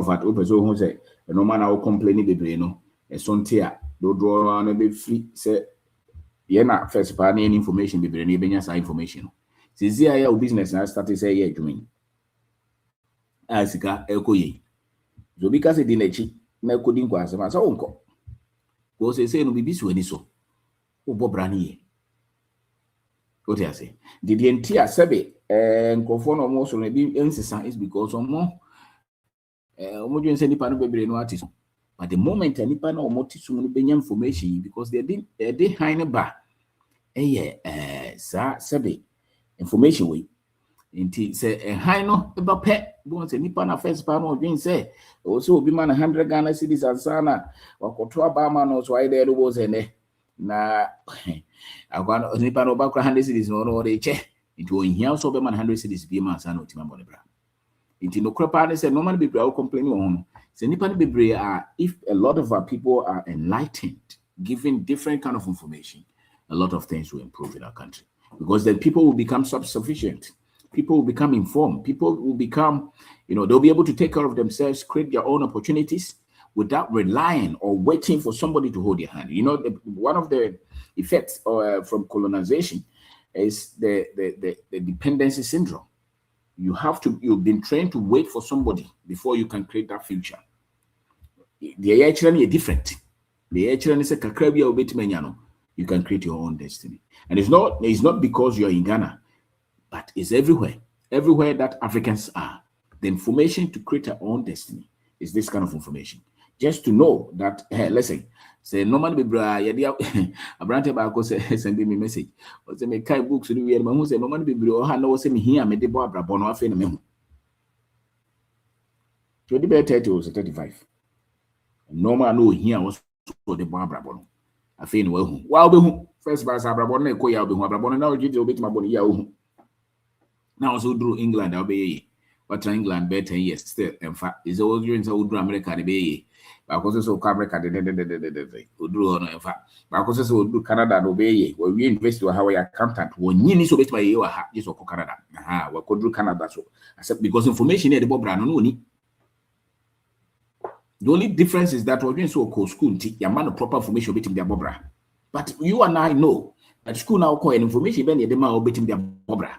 at open so who say no man will complain the brain a son tear do draw on a bit free say na first part any information be brain benya information since here business na start say yeah doing asika ekoye so because e di nachi na ekodi nkwa asema so nko go say no bibi so ani so obo brani ye what you say the entire sebe nkofo no mo so na bi ensisa is because omo dwen say nipa no bebre no ati so but the moment nipa no omo ti so no benya information because they did hine ba sa sebe information we inti say high no eba pe bon say nipa na first pa no dwen say o so obi man 100 Ghana cedis ansana wakoto aba ma no so ai there was ene na agwa nipa no ba kra 100 cedis no dey che inti o hia so be man 100 cedis bi ma ansana otima bone bra inti no krepa ne say normally people are complaining on say nipa no be if a lot of our people are enlightened giving different kind of information a lot of things will improve in our country because then people will become self-sufficient. People will become informed. People will become, they'll be able to take care of themselves, create their own opportunities without relying or waiting for somebody to hold their hand. One of the effects from colonization is the dependency syndrome. You've been trained to wait for somebody before you can create that future. They actually are different. They actually say, you can create your own destiny. And it's not because you're in Ghana, but it's everywhere. Everywhere that Africans are. The information to create our own destiny is this kind of information. Just to know that, hey, listen, say normally Abrante Barko sending me message. Or say me kai books we who say normally be no say me here me de bo abrabono afi na me. So the better 30 or 35. Normal no here was so the bo abrabono. Afi no hu. Wa obehu first verse abrabono na ekoya obehu abrabono na oji obeti maboni ya ohu. Now also drew England, I'll be what England better yes still. In fact, is all during so drew America the bay. Because so America drew on in fact. Because so do Canada no bay. Where we invest to Hawaii accountant when you need so bet my year just or Canada. Aha, we could do Canada so. I said because information here the Bob Brand no ni. The only difference is that we're so called school your man proper information between their Bobra. But you and I know that school now call information ben the man between their Bobra.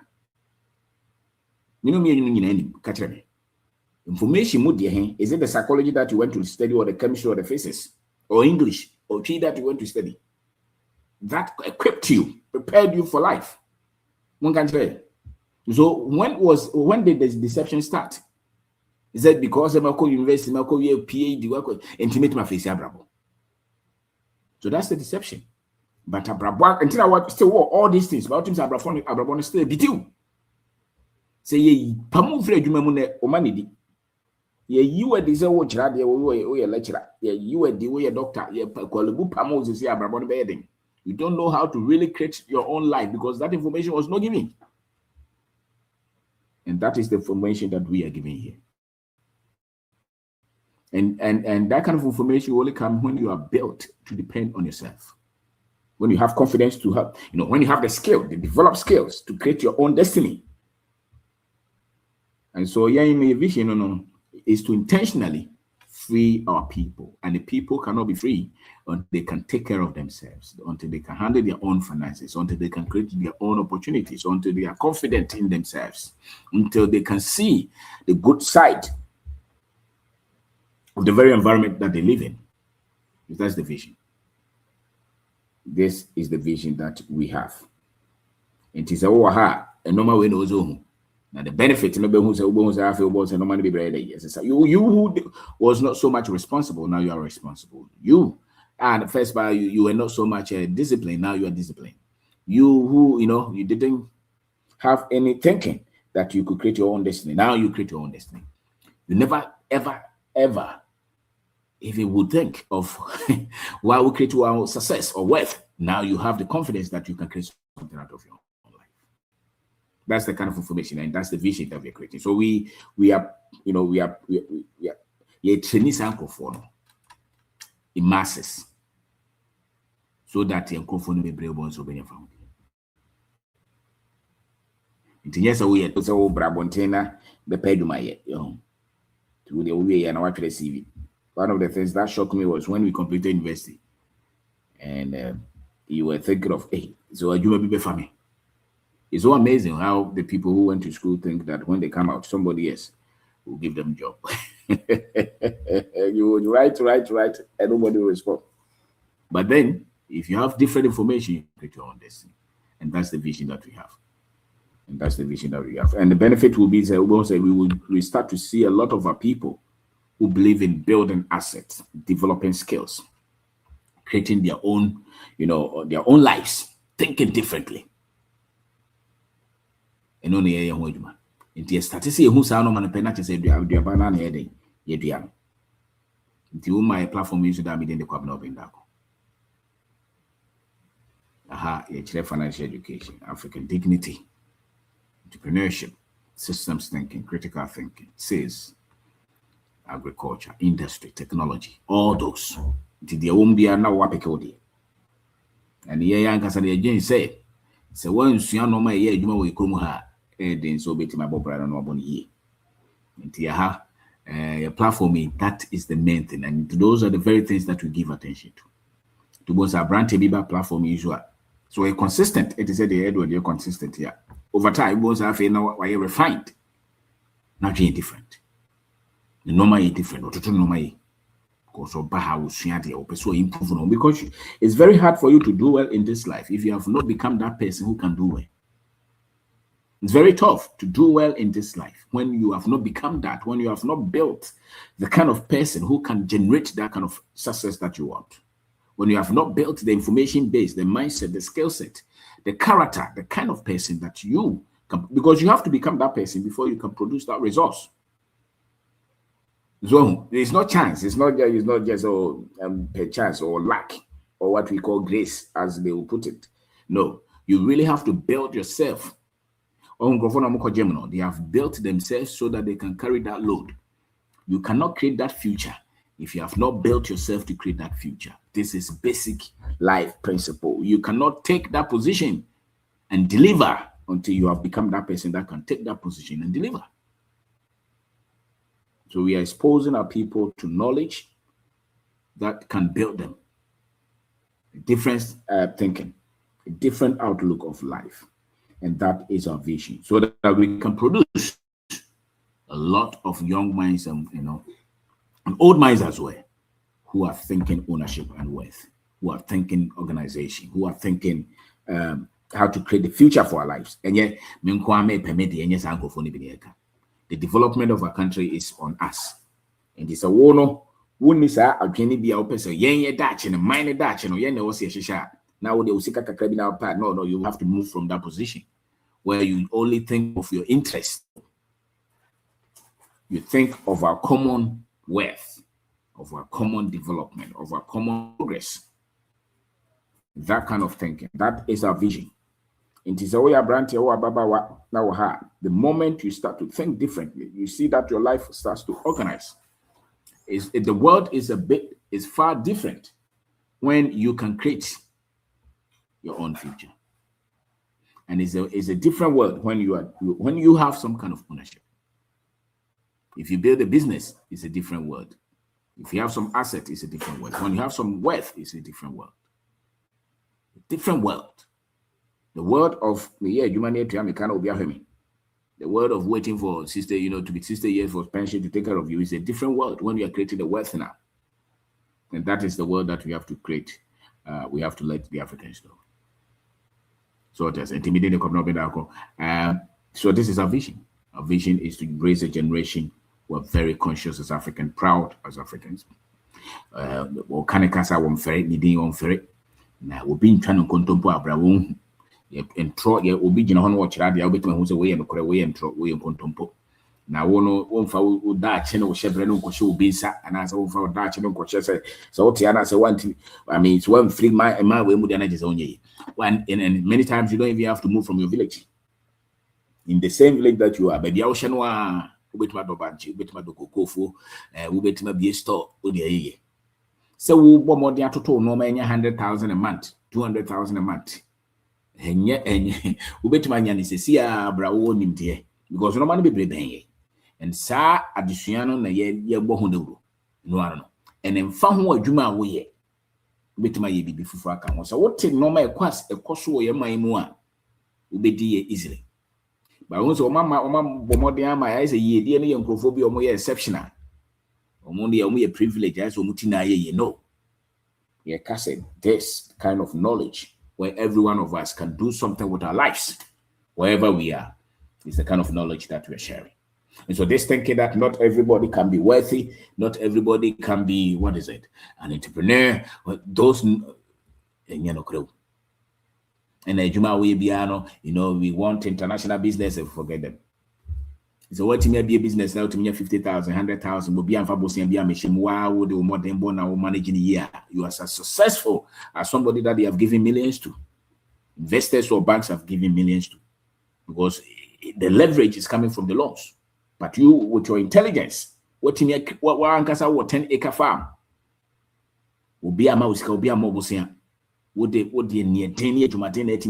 Information is it the psychology that you went to study or the chemistry or the physics or English or tree that you went to study that equipped you, prepared you for life? One can say. So when did this deception start? Is that because I'm a university, I'm a PhD work intimate my face abrabo? So that's the deception. But abrabo until I want still all these things about things abrabo still be you. Say ye pamu free adwuma mu ne o manidi ye yiwe de say wo kira de wo ye lecturer ye yiwe de wo ye doctor ye kwalebu pamu say abrabo no be den. You don't know how to really create your own life because that information was not given. And that is the information that we are giving here. And that kind of information will only come when you are built to depend on yourself. When you have confidence to have, when you have the skill, the developed skills to create your own destiny. And so, my vision is to intentionally free our people. And the people cannot be free until they can take care of themselves, until they can handle their own finances, until they can create their own opportunities, until they are confident in themselves, until they can see the good side of the very environment that they live in. That's the vision. This is the vision that we have. It is a normal way no. Now the benefit you who was not so much responsible, now you are responsible. You and first by you were not so much disciplined, now you are disciplined. You who you didn't have any thinking that you could create your own destiny, now you create your own destiny. You never ever if you would think of why we create our success or wealth, now you have the confidence that you can create something out of your own life. That's the kind of information, and that's the vision that we're creating. So we are training for in masses, so that the microphone will be able to be found. Yes, we are also Brabontena, the Peduma yet, to the way and watch the CV. One of the things that shocked me was when we completed university, and you were thinking of, hey, so you may be for me. It's so amazing how the people who went to school think that when they come out, somebody else will give them a job. You would write, and nobody will respond. But then, if you have different information, you create your own destiny. And that's the vision that we have. And that's the vision that we have. And the benefit will be that we start to see a lot of our people who believe in building assets, developing skills, creating their own, their own lives, thinking differently. And only a young woman. In the statistics, who sound on a penalty said, "You have banana heading, yet until my platform is that in the Obeng Darko. Financial education, African dignity, entrepreneurship, systems thinking, critical thinking, sales, agriculture, industry, technology, all those. There won't be now wapekodi. And the young person again say, so once you know my year, you will come here, then so bet my bob brother no ye. Your platform, that is the main thing, and those are the very things that we give attention to. To both our brand Biba platform usual. So a consistent, it is said the Edward, you're consistent here. Over time, both have now why you're refined. Not really different. The normal is different, or to normal. Because it's very hard for you to do well in this life if you have not become that person who can do well. It's very tough to do well in this life when you have not become that, when you have not built the kind of person who can generate that kind of success that you want. When you have not built the information base, the mindset, the skill set, the character, the kind of person that you can, because you have to become that person before you can produce that resource. So it's not chance. It's not just per chance or luck or what we call grace, as they will put it. No, you really have to build yourself. They have built themselves so that they can carry that load. You cannot create that future if you have not built yourself to create that future. This is basic life principle. You cannot take that position and deliver until you have become that person that can take that position and deliver. So we are exposing our people to knowledge that can build them. A different thinking, a different outlook of life. And that is our vision. So that we can produce a lot of young minds and old minds as well, who are thinking ownership and wealth, who are thinking organization, who are thinking how to create the future for our lives. And yet, the development of our country is on us. And it's a wono, wunisa, a Jenny be our person, yen Dutch and a minor Dutch, and yen was a now they will see a criminal part. No, you have to move from that position where you only think of your interest. You think of our common wealth, of our common development, of our common progress. That kind of thinking, that is our vision. The moment you start to think differently, you see that your life starts to organize. The world is far different when you can create your own future. And it's a different world when you have some kind of ownership. If you build a business, it's a different world. If you have some asset, it's a different world. When you have some wealth, it's a different world. A different world. The world of the world of waiting for sister, to be 60 years for pension to take care of you is a different world when you are creating the wealth now. And that is the world that we have to create. We have to let the Africans know. So it is intimidating. So this is our vision. Our vision is to raise a generation who are very conscious as African, proud as Africans. Now we've been trying to contemplate and throw your obedient watch radio, who's away and away and throw away and contemplate. Now, one for Dutch and Chevron show Bisa, and as over Dutch and Cochesse. So, Tiana, say one thing. I mean, it's 1 free my way with energies only. And many times you don't even have to move from your village. In the same village that you are, but the ocean one, Ubetma Banchi, Ubetma Kofu, Ubetma be a store, Udia. So, we more than to no man 100,000 a month, 200,000 a month. And yet, Ubetma is a sea, Bravo, because no man be paying. And sa adisuano na ye bo ho dawro. No ano. And emfa ho adwuma wo ye. Betima ye bibi fufu aka ho. So what normal ekoso wo ye man mu a obedi ye easily. But once mama bomode ama ya say ye die no ye nkrofo bi omo ye exceptional. Omo ye privilege as omo ti na ye no. Ye kase this kind of knowledge where every one of us can do something with our lives wherever we are is the kind of knowledge that we're sharing. And so this thinking that not everybody can be wealthy, not everybody can be, what is it, an entrepreneur, those, and we want international business and forget them. So what may be a business now to me 50,000, 100,000 will be a fabulous and be a machine. Wow, the more than born now managing a year. You are as successful as somebody that they have given millions to. Investors or banks have given millions to. Because the leverage is coming from the loans. But you, with your intelligence, what 10-acre farm will be a mouse, will be a mobile sian. Would they near 10 years to maintain it?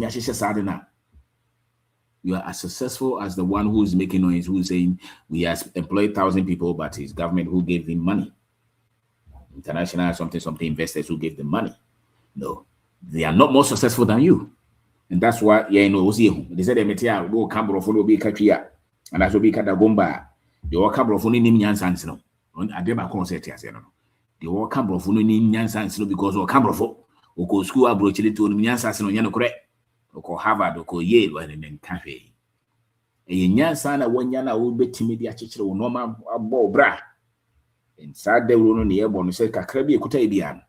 You are as successful as the one who is making noise, who is saying we have employed 1,000 people, but it's government who gave him money. International something investors who gave them money. No, they are not more successful than you. And that's why they said they go camera for be catchia. And that's will be Katagomba. The walk camera for name Yansans. No, I did my concert. The walk camera for name Yansans because or camera for or school abroad to Yansans no Yano correct. Or Harvard or Yale and then cafe. A Yansana one yana will be timid or normal bra. Inside the room on the airborne said Kakrabi Kutabian.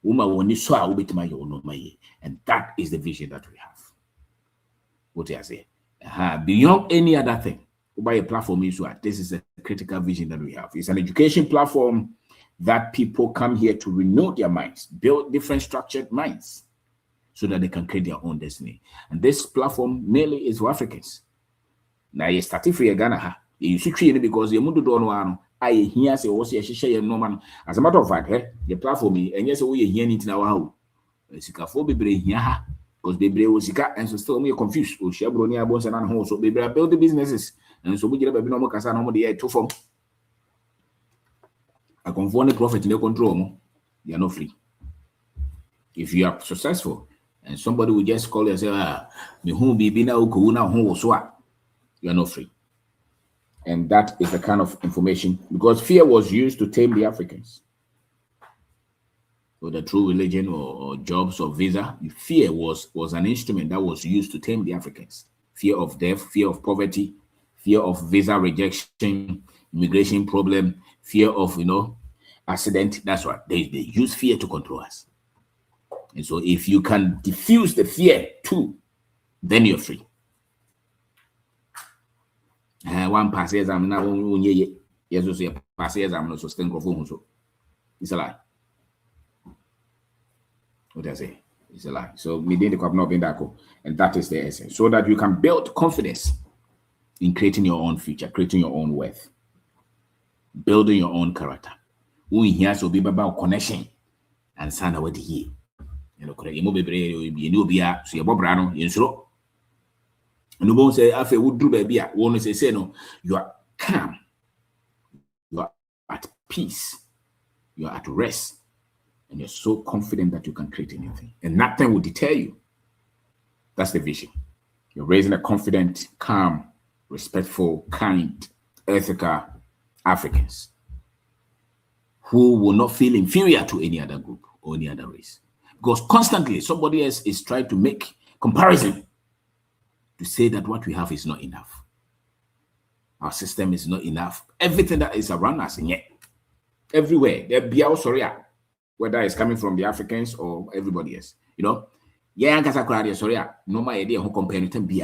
Uma will need so I will be to my own my. And that is the vision that we have. What I say? Beyond any other thing, by a platform is what this is a critical vision that we have. It's an education platform that people come here to renew their minds, build different structured minds, so that they can create their own destiny. And this platform mainly is for Africans. Now you start free Ghana. You should treat it because you mudu don't want. I hear say also share normal. As a matter of fact, the platform and yes, we hear it now how. Sikafo bebre here because bebre was sika and so still me confused. O share broni abon and home so bebre build the businesses and so we get baby no more kasa no more the to form. A conform the profit in the control. You are not free. If you are successful and somebody will just call you and say, me who be na uko na home so you are not free. And that is the kind of information because fear was used to tame the Africans. Whether through religion or jobs or visa, fear was an instrument that was used to tame the Africans. Fear of death, fear of poverty, fear of visa rejection, immigration problem, fear of accident. That's what they use fear to control us. And so if you can diffuse the fear too, then you're free. One pass exam now yes, so pass exam no sustain so it's a lie. What I say? It's a lie. So within the Obeng Darko, and that is the essence. So that you can build confidence in creating your own future, creating your own wealth, building your own character. Who here so be about connection and sign away the year. Correct. You be so your bobrano, you know. And no one say, I feel would do baby. One say, no, you are calm, you are at peace, you are at rest. And you're so confident that you can create anything. And nothing will deter you. That's the vision. You're raising a confident, calm, respectful, kind, ethical Africans who will not feel inferior to any other group or any other race. Because constantly somebody else is trying to make comparison to say that what we have is not enough. Our system is not enough. Everything that is around us, and yet everywhere, there be also whether it's coming from the Africans or everybody else, yeah, sorry, no my idea who compare to be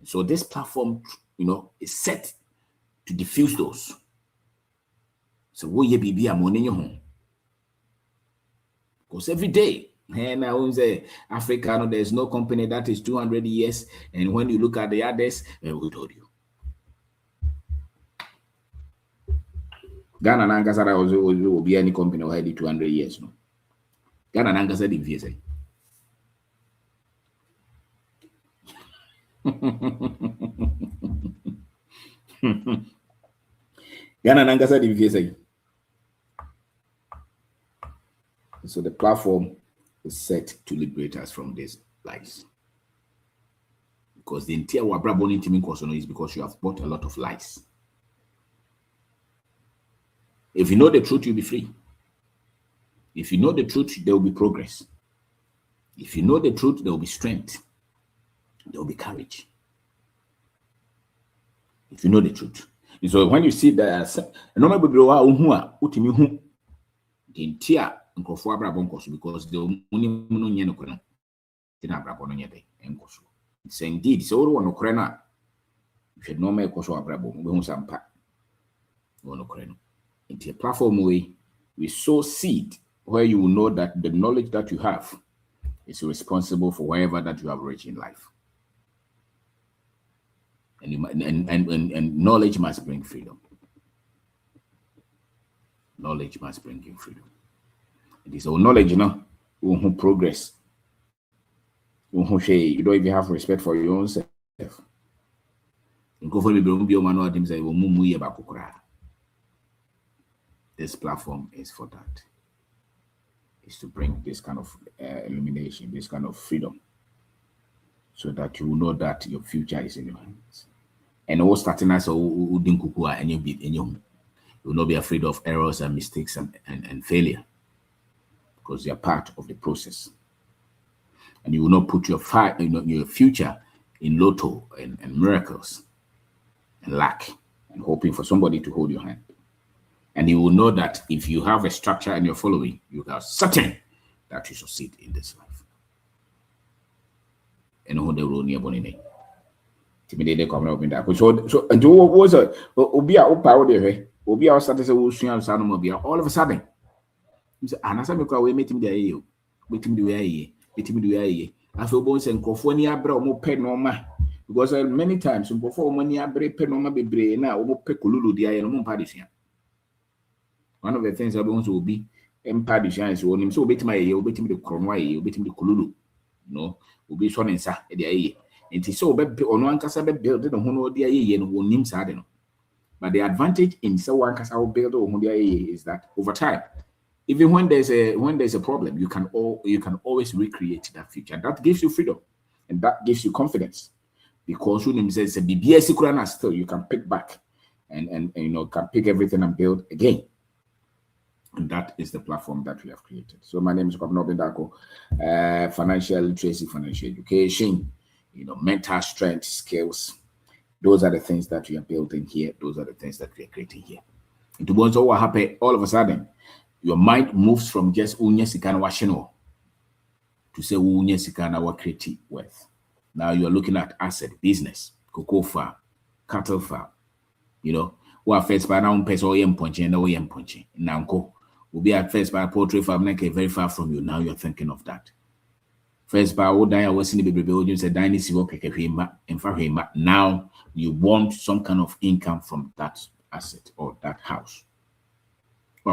so this platform, is set to diffuse those. So what you be a money in your home? Because every day, and I won't say Africa, there's no company that is 200 years, and when you look at the others, who told you? Ghana Nankasara will be any company who had 200 years. No? Ghana Nankasara didn't say. Ghana Nangasa DVSA. So the platform is set to liberate us from these lies. Because the entire Wabrabon intimate question is because you have bought a lot of lies. If you know the truth, you'll be free. If you know the truth, there will be progress. If you know the truth, there will be strength. There will be courage. If you know the truth. And so when you see that, normally the entire because the only it's indeed so oneokrana should no make us abrabo we sampa oneokrano into a platform way we sow seed where you will know that the knowledge that you have is responsible for wherever that you have reached in life. And knowledge must bring freedom. Knowledge must bring you freedom. It is all knowledge, you know, who progress. You don't even have respect for your own self. This platform is for that. It's to bring this kind of illumination, this kind of freedom, so that you will know that your future is in your hands. And all starting as a and you will not be afraid of errors and mistakes and failure, because they are part of the process. And you will not put your future in lotto and miracles and lack and hoping for somebody to hold your hand. And you will know that if you have a structure and you're following, you are certain that you succeed in this life. And who they will near Bonnie. Timidate come up in that. So and what was a Obia power there? Obia started to all of a sudden. You say, and as I make away, meet him there, meet him the way, I feel bones and Cofonia bro more pen no ma. Because many times before money I break pen no ma be brain now, or pecululu the iron moon padisian. One of the things I want to be empadisian is on him so bit my ear, bit him the cronway, bit him the cululu. No, will be swan and sa at the air. It is so bad on one casa build it on who the air and won him sadden. But the advantage in so one casa build on the air is that over time, even when there's a problem, you can always recreate that future. That gives you freedom and that gives you confidence, because when says a BBS still you can pick back and you know can pick everything and build again. And that is the platform that we have created. So my name is Obeng Darko. Financial literacy, financial education, you know, mental strength, skills. Those are the things that we are building here. Those are the things that we are creating here. And to what happened all of a sudden, your mind moves from just unye sikana washino to say unye sikana wa creative wealth. Now you are looking at asset, business, cocoa farm, cattle farm. You know, what first by now peso yem punching and yem punching. Now go will be at first by poultry farm like very far from you. Now you're thinking of that. First by old I was in the baby you said dynasty work and now you want some kind of income from that asset or that house.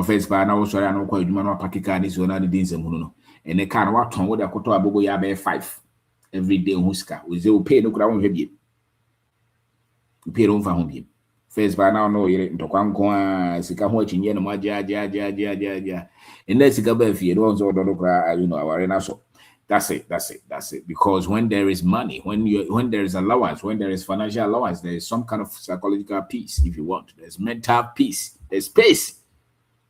First by now, sorry, I know quite human pakika is one of the things and the car what ton would a koto abogo yabe 5 every day huska. We say pay no crown heavy. You pay on for home. First by now, no, you're into Quanqua, Sika watching yen, ja. And let's go back if you don't you know, our arena. So that's it. Because when there is money, when there is allowance, when there is financial allowance, there is some kind of psychological peace, if you want. There's mental peace, there's space.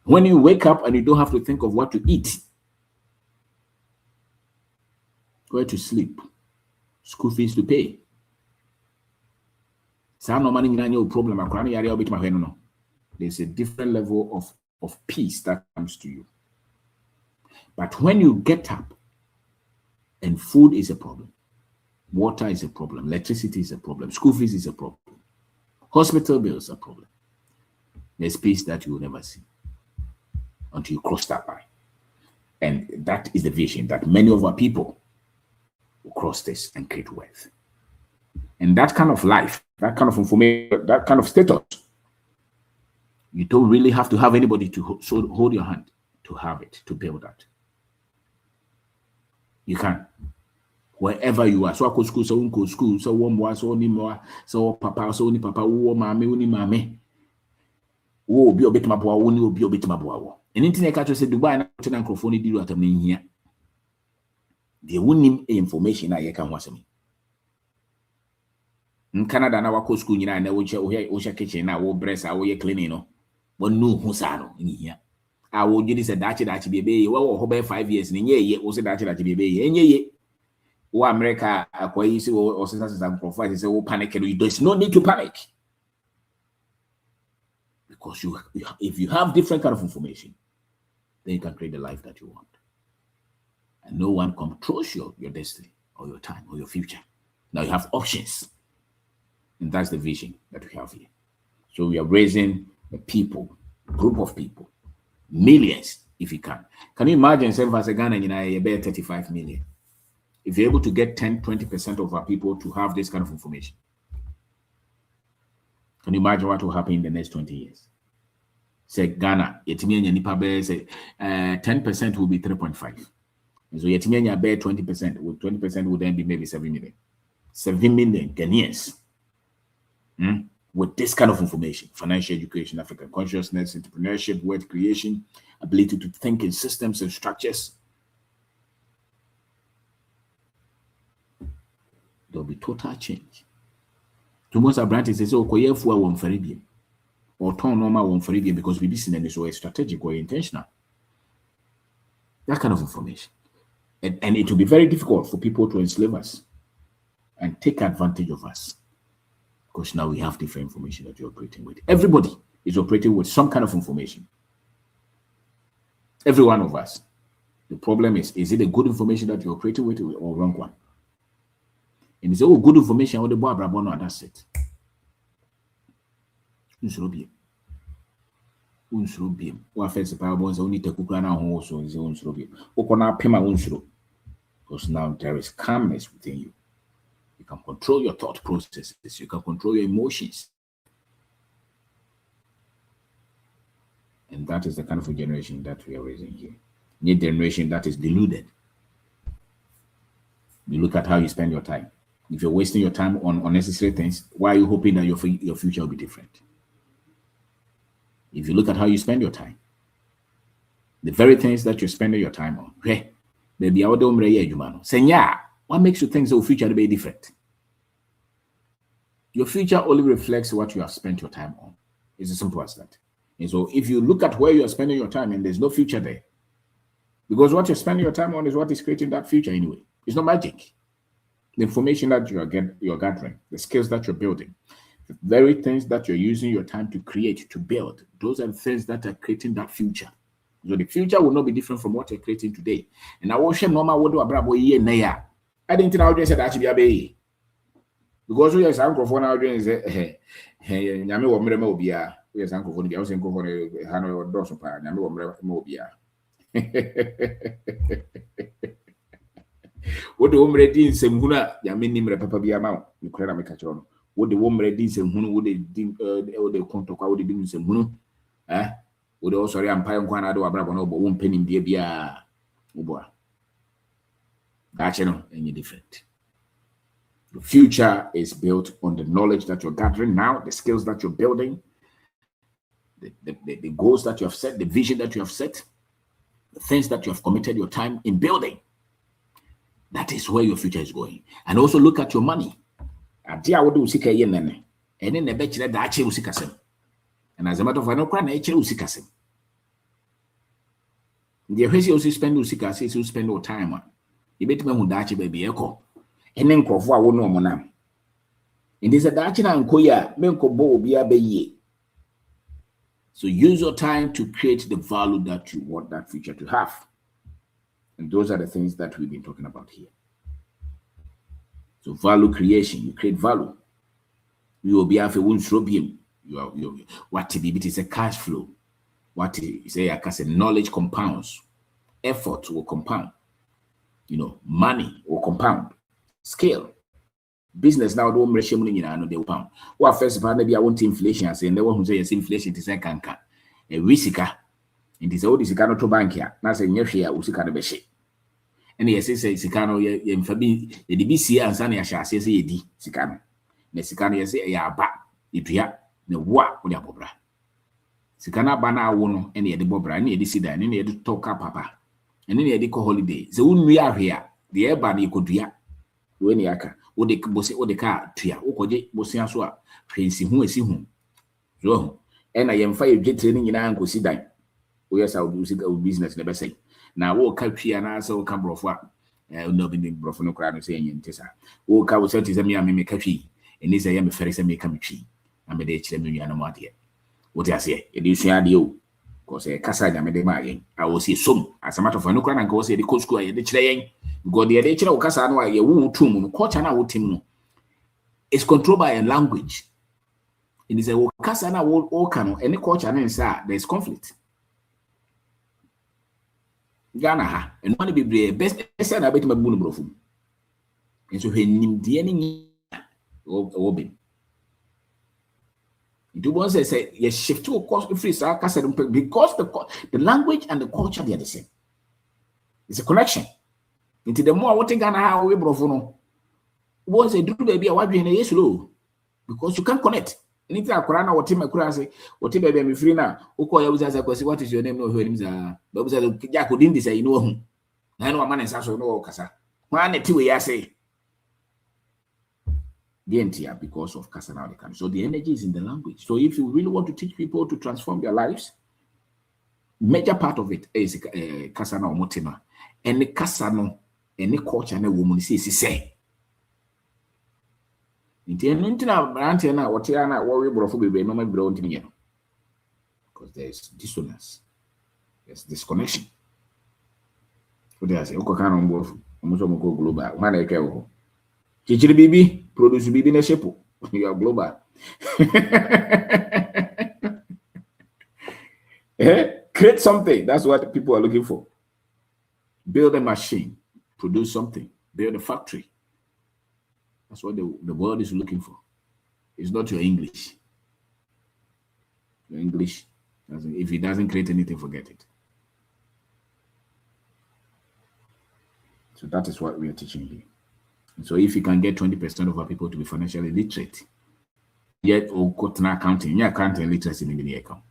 When you wake up and you don't have to think of what to eat, where to sleep, school fees to pay. No money in your problem. There's a different level of peace that comes to you. But when you get up and food is a problem, water is a problem, electricity is a problem, school fees is a problem, hospital bills are a problem, there's peace that you will never see until you cross that line. And that is the vision that many of our people will cross this and create wealth. And that kind of life, that kind of information, that kind of status, you don't really have to have anybody to hold your hand to have it, to build that. You can. wherever you are. So I go school, so go school, so one more, so only more, so papa, so only papa, mommy, only mommy. Wo be obet maboa, wo be obet maboa. And anything I catch you say Dubai na ten microphone di at me here. The winning information I can was me. In Canada na wako school nyina na wo kitchen na wo breast a wo ye cleaning no. One no who sano in here. I will do this a dachi baby. Well, over 5 years in ye ye was a dachi baby. And ye, oh, America, acquire or senses and provide say, oh, panic. There's no need to panic because if you have different kind of information, then you can create the life that you want. And no one controls your destiny or your time or your future. Now you have options, and that's the vision that we have here. So we are raising a group of people. Millions, if you can. Can you imagine, say, as a Ghana, you bear 35 million? If you're able to get 10-20% of our people to have this kind of information, can you imagine what will happen in the next 20 years? Say Ghana, 10% will be 3.5. So you bear 20%. With 20% would then be maybe 7 million. 7 million Ghanaians. With this kind of information, financial education, African consciousness, entrepreneurship, wealth creation, ability to think in systems and structures, there will be total change. Tomorrow's branches says, oh, Koyefua won't Faribian or Ton Norma won't Faribian because we listen and it's always strategic or intentional. That kind of information. And it will be very difficult for people to enslave us and take advantage of us. Because now we have different information that you're operating with. Everybody is operating with some kind of information. Every one of us. The problem is it a good information that you're operating with or wrong one? And it's all good information, or the boy Brabono, and that's it. Unsrobium. What first the power bonds only take Ukraina also is unsrobium. Okona Pema unsro. Because now there is calmness within you. You can control your thought processes. You can control your emotions. And that is the kind of a generation that we are raising here. New generation that is deluded. You look at how you spend your time. If you're wasting your time on unnecessary things, why are you hoping that your future will be different? If you look at how you spend your time, the very things that you're spending your time on, hey, baby, I don't say, yeah. What makes you think the future will be different? Your future only reflects what you have spent your time on. It's as simple as that. And so if you look at where you are spending your time and there's no future there, because what you're spending your time on is what is creating that future anyway. It's not magic. The information that you're gathering, the skills that you're building, the very things that you're using your time to create, to build, those are the things that are creating that future. So the future will not be different from what you're creating today. And I will share normal what do I brabo ye na I didn't know how say that should be a bay. Because we are uncle for now doing say, hey, Yami or Mira Mobia, we are uncle for the house and go for a Hanoi or Dorsopa, Yami or Mobia. What the woman ready in Semuna, Yamin Papa Biamau, you credit me catch on. What the woman ready in Semunu would they contour would be in Semunu? Eh? Would also empire Guanado Abrabano, but won't penny dear Bia Uboa. That's any different. The future is built on the knowledge that you're gathering now, the skills that you're building, the goals that you have set, the vision that you have set, the things that you have committed your time in building. That is where your future is going. And also look at your money. And as a matter of fact, I know the also spend usika you spend your time on. You bet me who dachi baby echo. And then crofo a wono monam. In this a dachi na nkoya menko bo obi abeye. So use your time to create the value that you want that future to have. And those are the things that we've been talking about here. So value creation, you create value. You will be have a unsrobium. What it is a cash flow. What is a knowledge compounds. Effort will compound. Money will compound. Scale. Business now don't measure money they will pound. What first of all, maybe I want inflation. I say never who say inflation is a canker. A risika. It is all this cannot to bank here. Now say here usika the best. and yes say sika no ye mfa bi ye de bi sie ansa na ya hyase say ye di sika no na sika no ye say ya aba edua na wo a wo de abobra sika na aba na awo no ene ye de bobra ne ye de sida ne ye de toka papa ene ne ye de ko holiday ze wonu ahwe a de ye ba na ikodua we ne aka wo de bosi wo de ka tua wo koje bosi aso a hwensi hu esi hu so ena ye mfa ye dwetre ne nyina ankosi dan wo yes a wo business ne be say na wo ka tua na so ka brofo a no bi brofo no kra no say yen ntesa wo ka wo say tise me me ka twi eni say ye me fere say me ka me twi na me de kire me nua no mo ade wo ti ase e de sua ade o ko say kasa nya me de ma yen a wo say som asamato fa no kra na nka wo say de ko school ye de kire yen god ye de kire wo kasa no a ye wo tum no culture na wo tim no is controlled by a language. It is a wo kasa na wo kano any culture na inside there is conflict. Ghana ha and money be best say na beti mabunu brofu nso hwenim de ni Obeng do one say you shift to course free sa kasa because the language and the culture they are the same. It's a connection. Into the more what Ghana ha we brofu no one say do baby a wadwe na yesulo because you can't connect. Anything akora na wote makura say wote baby me free na ukoya buza za kwesi what is your name no hwenim za babuza ja ko din say no hu na no amane sa so no kasa wa na ti we ya say the because of kasa now they can. So the energy is in the language. So if you really want to teach people to transform their lives, major part of it is kasa na omotima and the kasa no any culture na woman say Intina branch na watia na worry brofo bebe no ma bro ntimi no because there's dissonance, there's disconnection. So they say uko kana mbofu omuso mko global mana eke wo chichiri bibi produce bibi na shepo you are global. Create something, that's what people are looking for. Build a machine, produce something, build a factory. That's what the world is looking for. It's not your English. Your English, if it doesn't create anything, forget it. So that is what we are teaching here. And so if you can get 20% of our people to be financially literate, yet accounting, your accounting literacy in the account.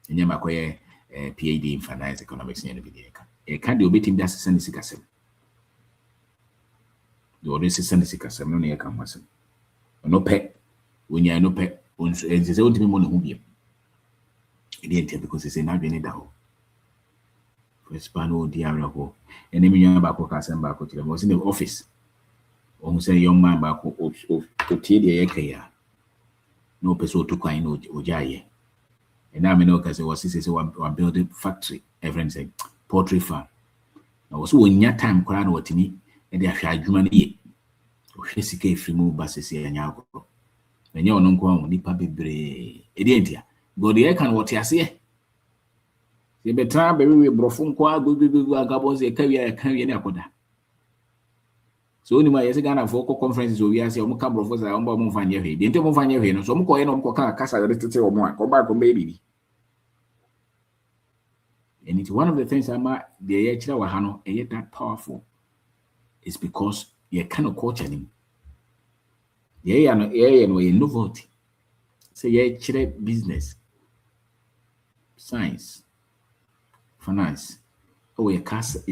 And you have a PhD in finance economics in the account. You can't do a bit in that sense. The order system is a no near come was no pet when you are no pet and says only money who be it didn't because it's not any doubt. For Spano Diablo, and then you back back was in the office. Almost a young man back of Tidia no person to kind of Ojaye. And now I know because it was one building factory, everyone said poultry farm. I was when your time crown what to me. And they are human ye. Osika frimu basisi anyako. Enye ononko a nipa bebre. Edientia. God ye kan what yase. Se betra be we brofo nko agogogo agabose e kawie ne akoda. So ni ma yese Ghana for conferences o wiase o mo ka brofo za o mo mfanye hwe. De nte mo mfanye hwe no so mo ko ye no mo ka kasa retete o mo a ko ba ko baby. And it's one of the things ama the ye kira wa ha no e that powerful. It's because you kind of culture him. Yeah, no novelty. So yeah, business, science, finance. Oh, you cast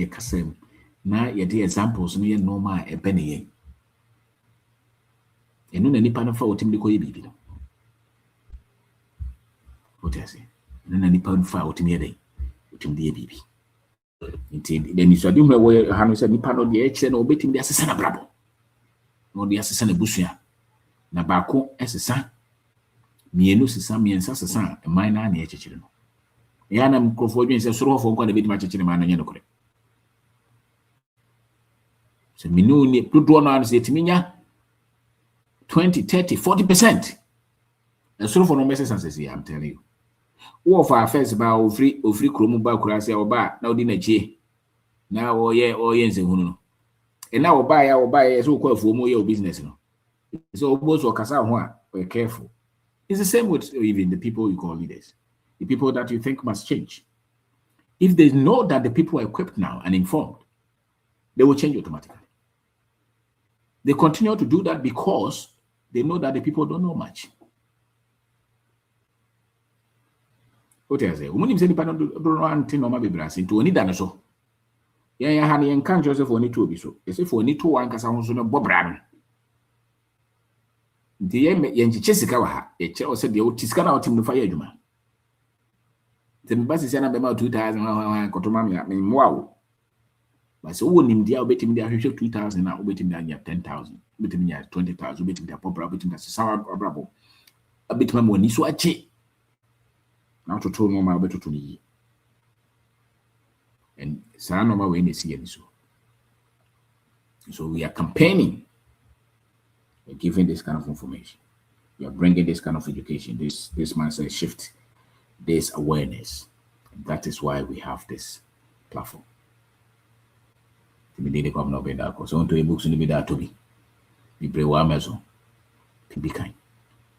now you the examples no normal a penny. And no any pan for what him call you. What I say? No any pan for what him day. What him the baby. Then you said where Hanu said nipa no de eche na obetim de asesa na brabo no de asesa na busua na baako esesa mienu sesa miensa sesa man na na echechire no ya na mkrofo dwen se soro fo nko na betim achechire man na nye no kore so minu ni dodo na se timinya 20 30 40% na soro fo no message sense I'm telling you. Wo for first ba ofri kromu ba kurase oba na odi na chie na oye nse hunu no e na oba ya so kwa afuo mo ye business no so obo so kasa ho a be careful. It's the same with even the people you call leaders, the people that you think must change. If they know that the people are equipped now and informed, they will change automatically. They continue to do that because they know that the people don't know much. What I say? When you say the people don't know anything, no matter what, into any dinosaur. Yeah, honey, and can't Joseph for any two be so. As if for any two one, because I was on a Bobran. The Yankee Chessica, a chair said the old Tiscana out in the fire. The bus is about 2,000 Cotomami. I mean, wow. But so when him there, bet him there, 2,000 now, bet him there 10,000, bet him there 20,000, bet him there proper, bet him there sour bravo. A bit more money, so I check. Now to tell my better to me. And Sana no way see so we are campaigning. We're giving this kind of information. We are bringing this kind of education, this mindset shift, this awareness. And that is why we have this platform. To be come no Obeng Darko. So to books in the that to be. Be brave Amazon. Be kind.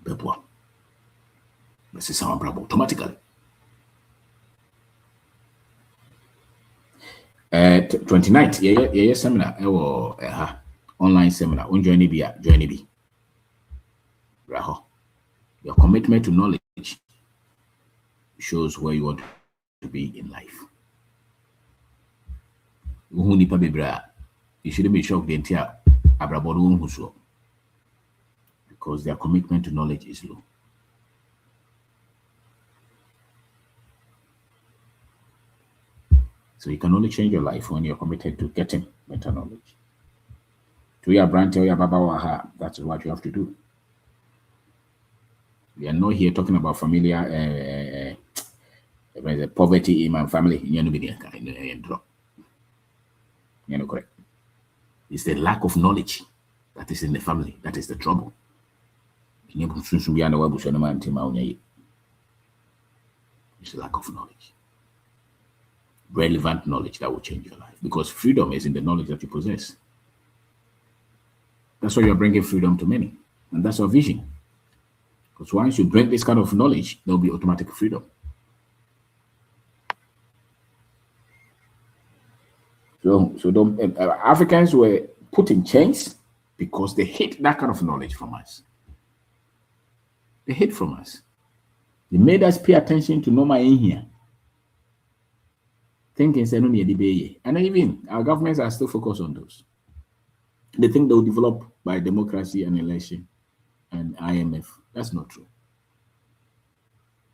Be poor. This is our problem automatically. 29th, yeah, seminar, online seminar. Join it. Your commitment to knowledge shows where you want to be in life. You shouldn't be shocked the entire because their commitment to knowledge is low. So you can only change your life when you're committed to getting better knowledge. To your brand, tell your Baba, that's what you have to do. We are not here talking about familiar poverty in my family. You're not correct. It's the lack of knowledge that is in the family. That is the trouble. It's lack of knowledge. Relevant knowledge that will change your life, because freedom is in the knowledge that you possess. That's why you're bringing freedom to many, and that's our vision. Because once you bring this kind of knowledge, there will be automatic freedom. So Africans were put in chains because they hate that kind of knowledge from us. They hate from us. They made us pay attention to normal in here. Thinking and even our governments are still focused on those. They think they'll develop by democracy and election and IMF. That's not true.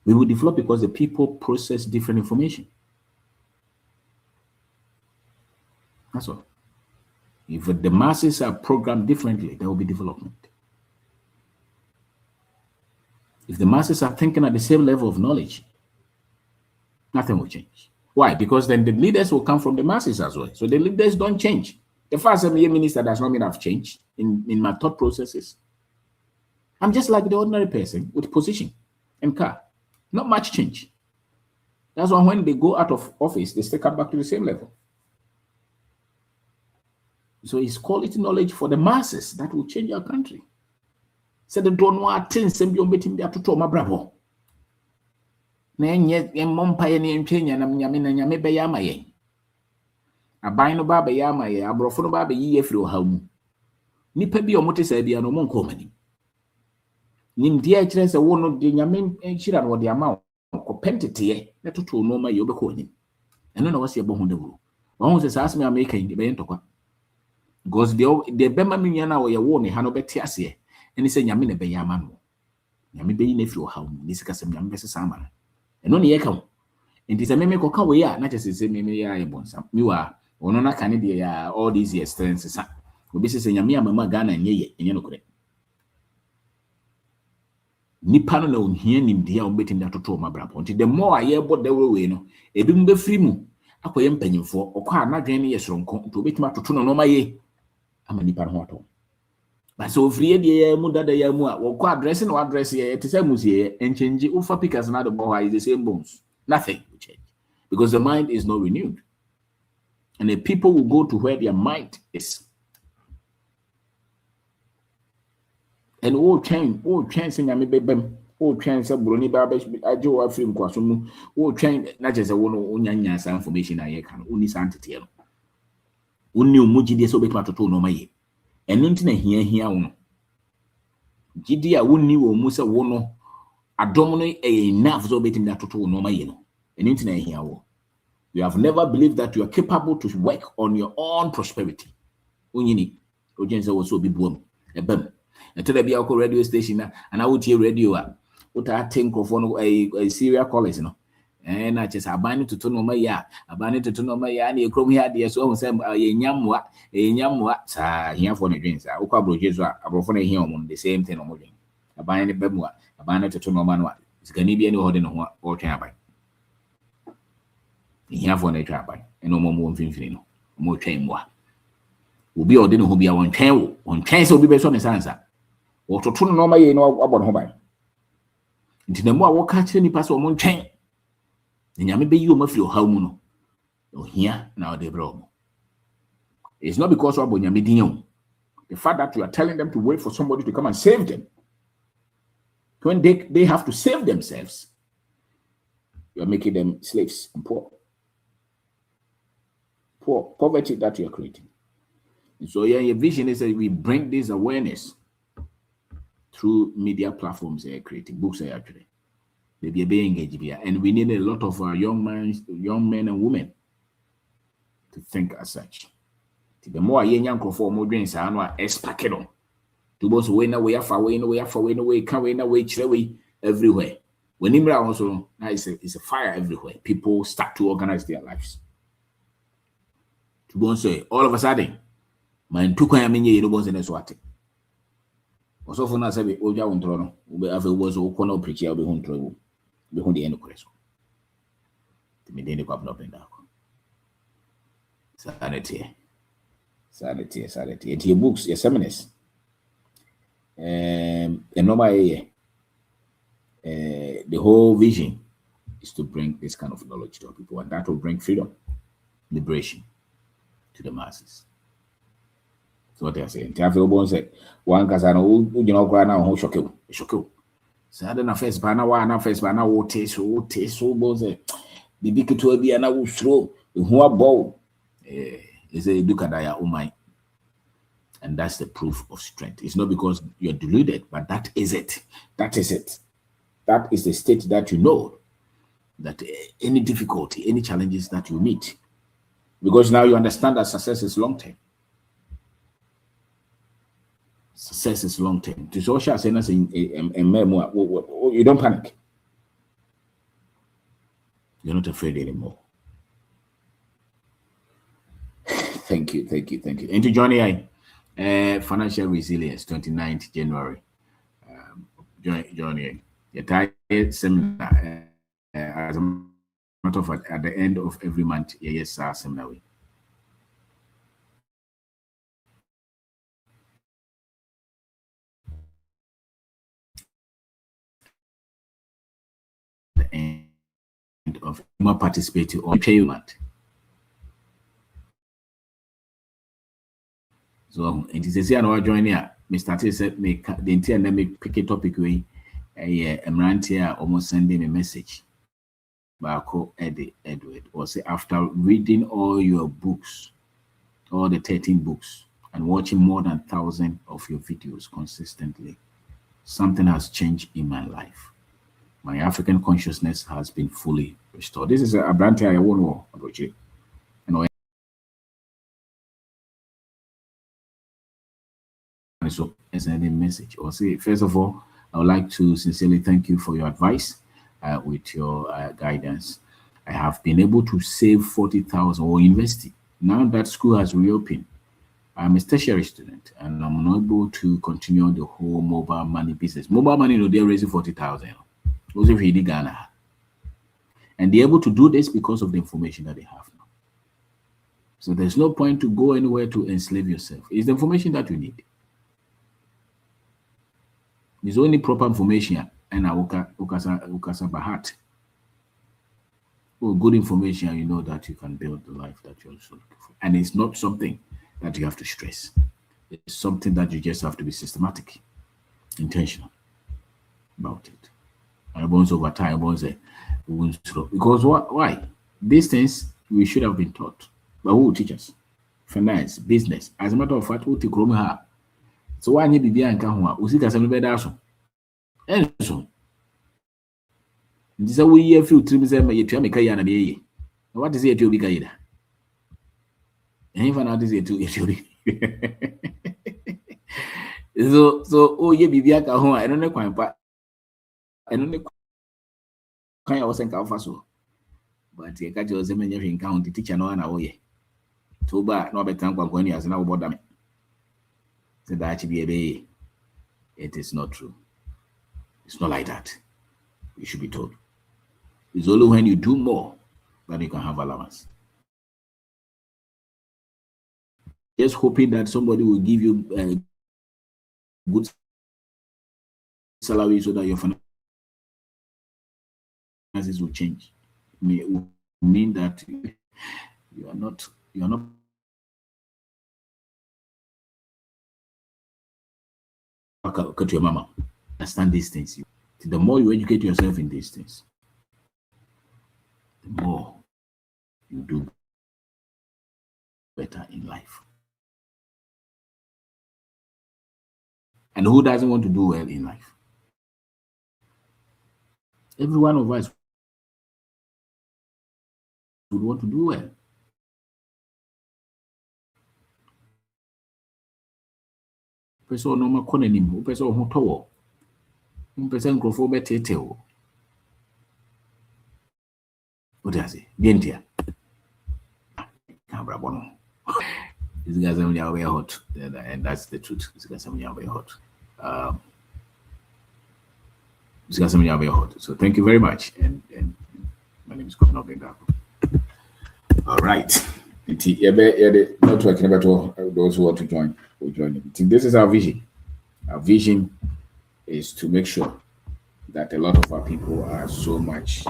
We will develop because the people process different information. That's all. If the masses are programmed differently, there will be development. If the masses are thinking at the same level of knowledge, nothing will change. Why? Because then the leaders will come from the masses as well. So the leaders don't change. The first minister does not mean I've changed in my thought processes. I'm just like the ordinary person with position and car. Not much change. That's why when they go out of office, they still come back to the same level. So it's quality knowledge for the masses that will change our country. So they don't want things to be meeting there to talk my bravo. Na enye mompaye ne ntwenya na nyame be ya maye aban no ba be ya maye abrofo no ba be yi afiri ohamu nipa bi omote sa bia no mo nko mani nim dia kire se wo no de nyame enhira no de ama ko pentete na toto no ma ye obekọ ni eno na wase ebo hu de buru won se sa asme America ndi be ntokwa because de be ma menua na wo ye wo ne ha no beti ase eni se nyame ne be ya ama no nyame be yi na afiri ohamu ni sika se nyame be se sama no eno ne yeka ho enti se meme koka we ya na chese meme ya ebonsa miwa ono na kane de ya all these years strengths sa obi se nyame amama Ghana enye no kore nipa no na ohia nimde a obetim da toto ma brabo enti the more aye bo da we no ebi mbe free mu akoye mpanyimfo okwa anadwen ne yesoronko enti obetim atoto no ma ye ama nipa no ato ba so free de ya mu dada ya mu a wo address no address ye te say musie enchange ufa pickers na the boy is the same bones. Nothing will change because the mind is not renewed, and the people will go to where their mind is. And all change in yami bebem, all change a brony babish, I do a film quasum, all change not just a one onyanya information I can only santity. Unni umujidi so betuma toto no maye. Enu nti na hia wo no. Gidi a wonni wo mu se wo no adom no enough so betumi na toto no maye no. Enu nti na hia wo. You have never believed that you are capable to work on your own prosperity. Unyini ojense wo so bi buom ebam. Until be a radio station and I would hear radio what I think of one a serial callers, and I just abandoned to turn on my ya, abandoned to turn on my ya, and you come here, dear, so some a yamwa, sir, here for the drinks. I will call Jesus about for him the same thing on moving. Abandoned bemwa, abandoned to turn on my one. It's going to be any order or travel. Here for the travel, and no more infinity, more train what. Will be ordinary who be on chance will be based on his answer. Or to turn no my no about home. Into the more walk catch any pass on chain. Then you may be you must feel how mono. No here now they bro. It's not because of when you're the fact that you are telling them to wait for somebody to come and save them. When they have to save themselves, you are making them slaves and poor. Poverty that you are creating. So yeah, your vision is that we bring this awareness through media platforms. Creating books actually, they be engaged here, and we need a lot of young men and women to think as such. The more young for more dreams, I know expect on. To both way everywhere. When Imra also it's a fire everywhere. People start to organize their lives. To both say all of a sudden. Man took I mean you was in a swati. Also for us every old young trono, we have a was all corner preacher behind trouble, behind the end of Christ. To me, then the cup Obeng Darko. Sanity. And your books, your seminars. And normal the whole vision is to bring this kind of knowledge to people, and that will bring freedom, liberation to the masses. So what they are saying. Tiafil say one casano who cry now who shock you. So I don't know first banner one first banner will taste so bones the big to be an will throw who are bow is a dukadaya umai. And that's the proof of strength. It's not because you're deluded, but that is it. That is the state that you know that any difficulty, any challenges that you meet, because now you understand that success is long term. Success is long term. To social saying you don't panic. You're not afraid anymore. Thank you. And to Johnny, financial resilience, 29th January. Johnny, the tired seminar. As a matter of fact, at the end of every month, yes, seminar. End of more participating or payment. So it is a no join here. Mr. T said make the entire make pick a topic way a here almost sending a message. Barco Edward or say after reading all your books, all the 13 books, and watching more than 1,000 of your videos consistently, something has changed in my life. My African consciousness has been fully restored. This is a brand I won't approach it. So, as a message, or say, first of all, I would like to sincerely thank you for your advice with your guidance. I have been able to save 40,000 or invest it. Now that school has reopened, I'm a tertiary student and I'm not able to continue the whole mobile money business. Mobile money, they're raising 40,000. Those of you Ghana. And they're able to do this because of the information that they have now. So there's no point to go anywhere to enslave yourself. It's the information that you need. There's only proper information and ukasa bahat. Well, good information, you know that you can build the life that you're also looking for. And it's not something that you have to stress. It's something that you just have to be systematic, intentional about it. And once over time, because why? These things we should have been taught. But who will teach us? finance, business. As a matter of fact, what you call her. So why you be and kahua, Usika some better so. And so this is a way you feel to me, you tell me Kayana be. What is it to be Kayada? And even now, this is to be. So, oh, ye be a kahua, I don't know quite, I don't know quite I was in Kalfaso. But you catch your seminary in county teacher no one away. Too bad, no better than when you as an about them. So that be a bay. It is not true. It's not like that. You should be told. It's only when you do more that you can have allowance. Just hoping that somebody will give you a good salary so that your finances will change. Will mean that you are not to your mama. Understand these things. The more you educate yourself in these things, the more you do better in life. And who doesn't want to do well in life? Every one of us would want to do well. Person no ma kɔ n'anim, person ho tɔ wɔ, person nkurɔfoɔ bɛtete wo. What does it? Dientia. Kabrabo no. This guy's very hot, and that's the truth. This guy's very hot. This guy's very hot. So thank you very much, and my name is Obeng Darko. All right. Not talking about all those who want to join. Will join. This is our vision. Our vision is to make sure that a lot of our people are so much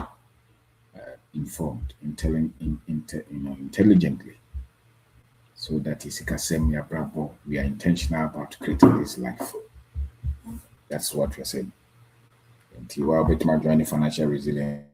informed, intelligently, so that we are intentional about creating this life. That's what we're saying. Until we are able to join the financial resilience.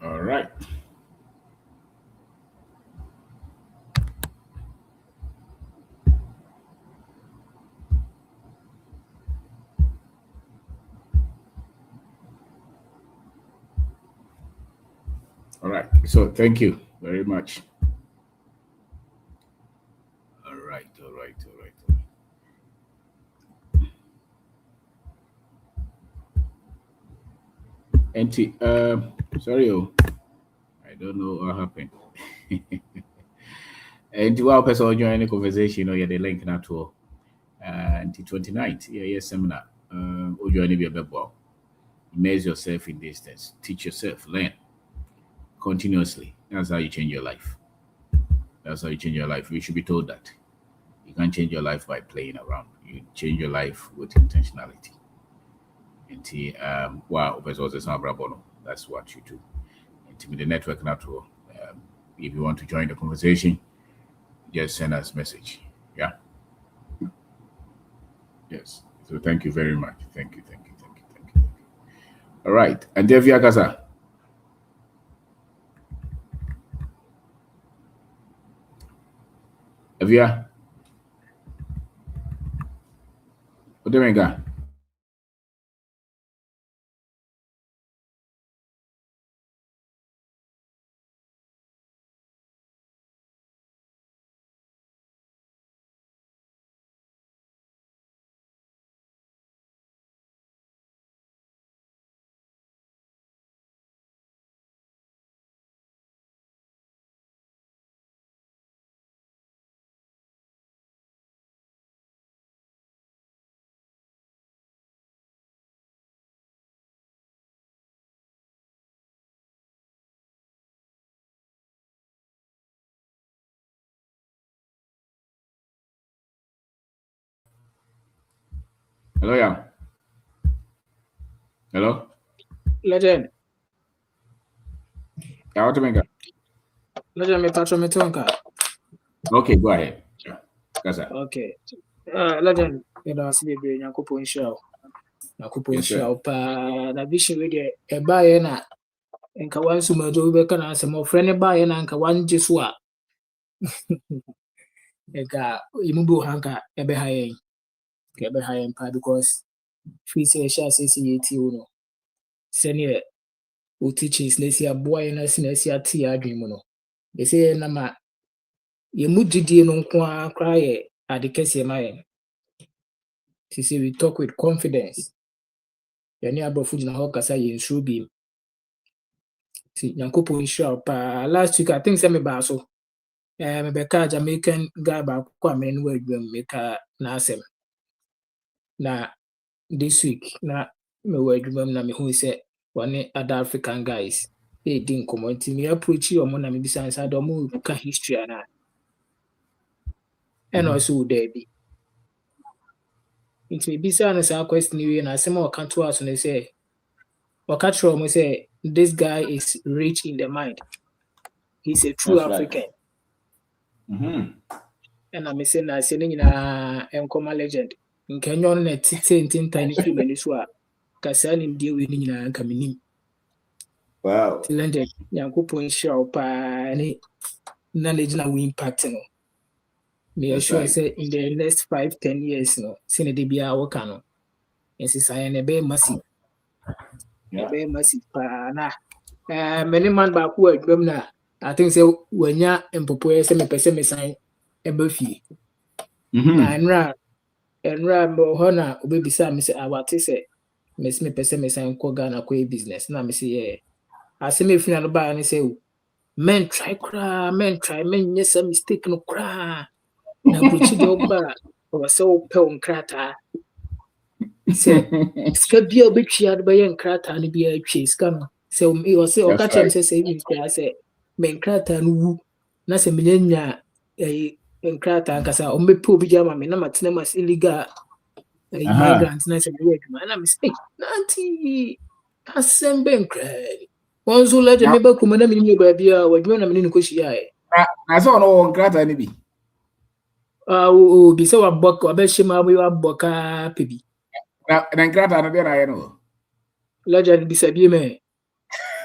All right. All right. So thank you very much. All right. All right. All right. All right. Sorry, I don't know what happened. And while person join the conversation, you the link na to until 29th, yeah, seminar. Join be a bebo. Immerse yourself in distance. Teach yourself. Learn continuously. That's how you change your life. That's how you change your life. You should be told that. You can't change your life by playing around. You change your life with intentionality. And wow, that's what you do. And the network network. If you want to join the conversation, just send us a message. Yeah. Yes. So thank you very much. Thank you. Thank you. Thank you. Thank you. All right. And Devia Kasa. Evia. Odemenga. Hello, yeah. Hello? Legend. Yeah, Odemenga. Legend, me patron me tonka. Okay, go ahead. Yeah. Kasa. Okay. Legend, you know, see the Nyankopon show. Nyankopon show pa na vision we de e ba ye na nka wan su ma do be kana se mo friend ba ye na nka wan jisu a. Eka imubu hanka ebe hayen. Ebe hayen pa because free say sha say yeti no. Senior o teachers na si aboa na si ati adwen mu no. They say na ma ye mudidie no nko akra ye ade kese ma ye. She say we talk with confidence. Yani abrofu jina ho kasa ye nsu bi. See, Nyankopon nhyira pa. Last week I think say me ba so. Me beka Jamaican guy ba ko amene no adwam meka na asem. Na this week na me wa adwam na me hu say one other African guys e din komonti me approach you mo na me bisa inside do mo ka history na. And also there be. It may be say say question you na asem o kan to us na say Wakatro say this guy is rich in the mind. He's a true That's African. Right. Mm-hmm. And I'm saying I saying in a Nkoma legend. In Kenya on a tin tiny film and iswa. Kasan him deal with Nina and Kaminim. Wow. Legend. Yankupon show pa any knowledge na we impact no. Me assure say in the next 5-10 years no. Sine de bia wakano. And since I am a massive. Yeah. A massive pa na. Many man back who are na. I think so when ya empopo say me pese me sign ebe fie. Na enra mbo ho na obebisa me say awate say me pese me sign ko Ghana ko business na me say yeah. Ase me fina no ba ni say men try men nye some mistake no kra. Na buchi de oba o say o pe on krata. Say ska bia obetwia de be nkrata no bia atwa ska no. Say o say o ka chem say me kra say men krata no wu na say me nya nkrata nkasa o mepe obi jama me na matena mas illegal migrant na say work man na me say nanti asembe nkra onzo leje me ba kuma na me ni ba bia wadwo na me ni ko shia na so no nkrata ni bi o bi say wa bok oba shima wa boka pebi na nkrata no be na ye no leje bi say bi me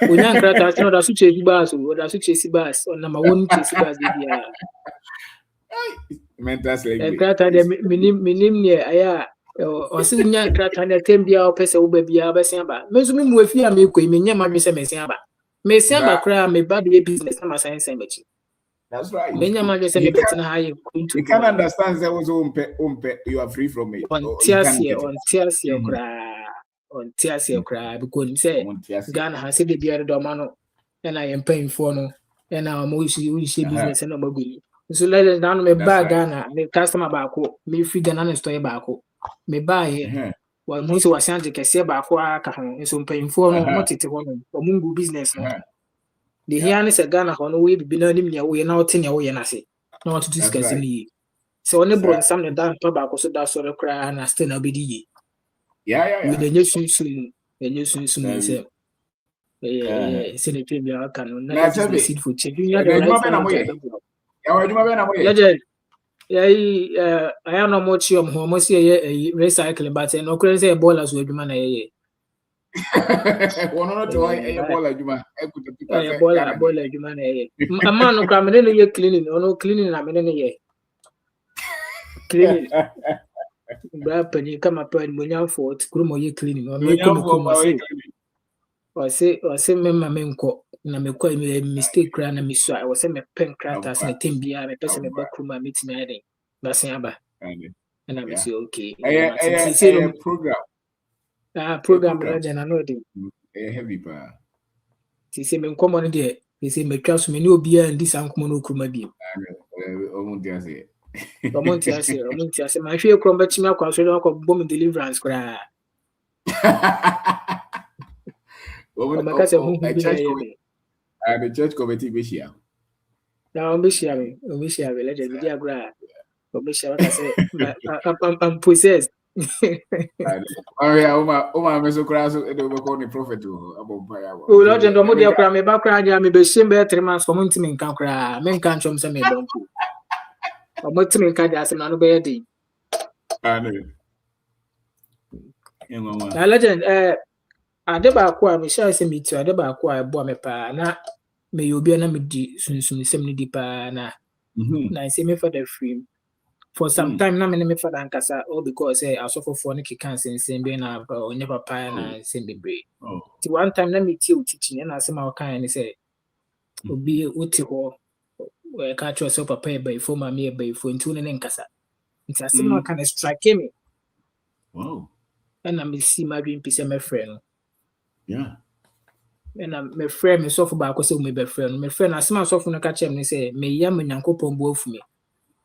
Onyan krata no da so chase bus o da so chase bus on number 1 chase bus dia. Mental slavery. Krata de minim ne aya o se onyan krata na tem bia o pese wo ba bia ba sen ba. Me so me mu afi a me koi me nya ma me se me sen ba. Me sen ba kra me ba be business na ma sen bachi. That's right. Me nya ma se me betina ha ye kuntu. You can't understand that was umpe you are free from it. On tiasie kra. On tiasie kra because say Ghana has said the beer do mano and I am paying for no and now mo isi business and no so let us down me buy Ghana me customer back me free Ghana store back me buy here well mo so wasan je kese back aka ho so paying for no mo tete ho no mungu business no the here is Ghana ho no we be na nim ne we na ote ne we na se na what to discuss ni so only bro some the down back so that sort of cry and still na be di yeah. With the new soon, say, Senator Biakan, not the seed for checking. Yeah, I am no much of almost a recycling, but no crazy ballers with man. One or two, a baller, you man. A man of coming cleaning, or no cleaning, I'm in a year. Cleaning. Penny come up and when you're for it, Grumo ye cleaning or make or say, member menko, and I'm a mistake grand and miss. I was a pen crackers and a tin beer, a person about Kuma meeting my heading. That's Yaba. And I'm say, okay. Program. Program, and I know a heavy bar. She said, men come on there. He said, my trust me no beer and this uncommon Kuma beam. Omontiase ma hwe krom bachimi akwaso don ko bom deliverance kra the church committee be here now be share me let the video gra be share ka say I'm possessed oh me so kra so e do be call the prophet o lord ndo mo dia kra me ba kra dia me be shim be 3 months for month me nkan kra me nkan chom say me don ku o to me nkan dia say na no be dey legend ade ba ko a me share say me ti ade ba ko a bo me pa na me yobi na me di sunsun sem ni di pa na na say me for the free for some time na me for dan kasa all because say asofo for ne kikan sensen be na onye papa na sem be bre ti one time na me ti o teaching na say ma kan ni say obi uti ho we ka cho so papa e ba ifo ma me e ba ifo ntu ne nkasa nti asem na kan strike me wow and I see my dream piece my friend yeah and my friend me so for ba ko say me be friend my friend asem so for no ka chem ni say me yam nyankopon bo afu me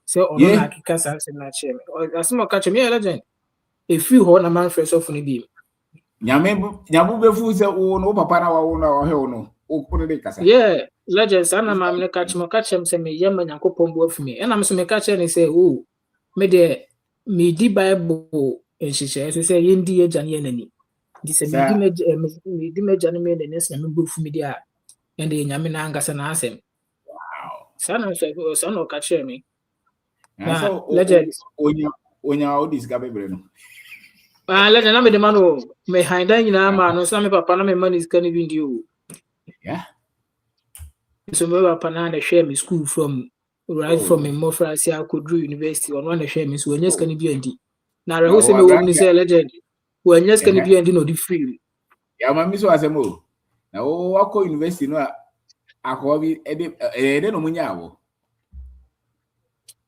say ono na akika sa say na chem asem ka chem yeah legend e free ho na man friend so for ni bi nyamu be fu say wo no papa na wo na he no o ko de kasa yeah legend sana ma me ka chem say me yam nyankopon bo afu me and am so me ka chem ni say oh me de me di bible en sheshe say yendi agane yanani di say me di mejane me de nese me bofu me dia and de nyame na angasa na asem wow sana so ka chem me so legend onya o discover bre no legend na me de mano me hinda nyina ma no so me papa na me mani scan video yeah so me papa na dey share me school from right from me mofrasi akodru university on one share me so onye scan video ndi na reho se me wo ni say legend onye scan video ndi no di free ya ma mi so asemo na wo wako university no akobi ede no munya awo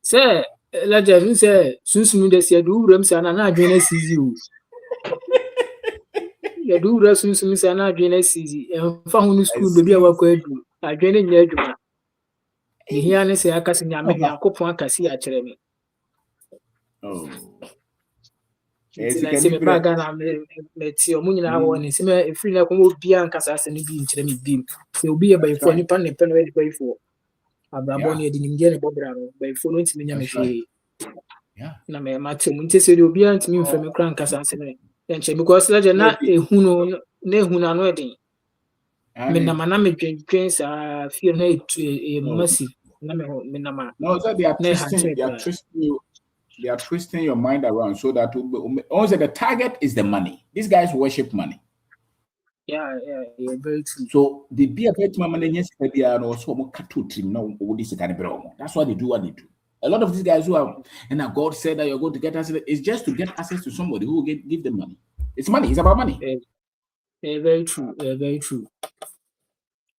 say legend say sunsun de se du wuram se na adwene sizi o ya du wuram sunsun se na adwene sizi fa hu no school bebi awako adu adwene nya adwuma ni hia ne se akasi nyame yankopon akasi a kire me oh se me baga na me ti o munyina wo ni se me free na ko obi ankasa se ni bi nkire me bi se obi e bayfo ni pan ne pen we bayfo abrabo ni edi nimje ne bobra no bayfo no ntimi nya me hwe na me mate mu nte se de obi antimi mfa me kran kasa se me enche because legend na ehunu no edin me na mana me dwen sa fie na massive na me na ma no so they are twisting your mind around so that also the target is the money. These guys worship money. Yeah, very true. So the beer bet mama yes or so more trim now this kind of. That's why they do what they do. A lot of these guys who are and God said that you're going to get access, it's just to get access to somebody who will give them money. It's money, it's about money. Very true, very true.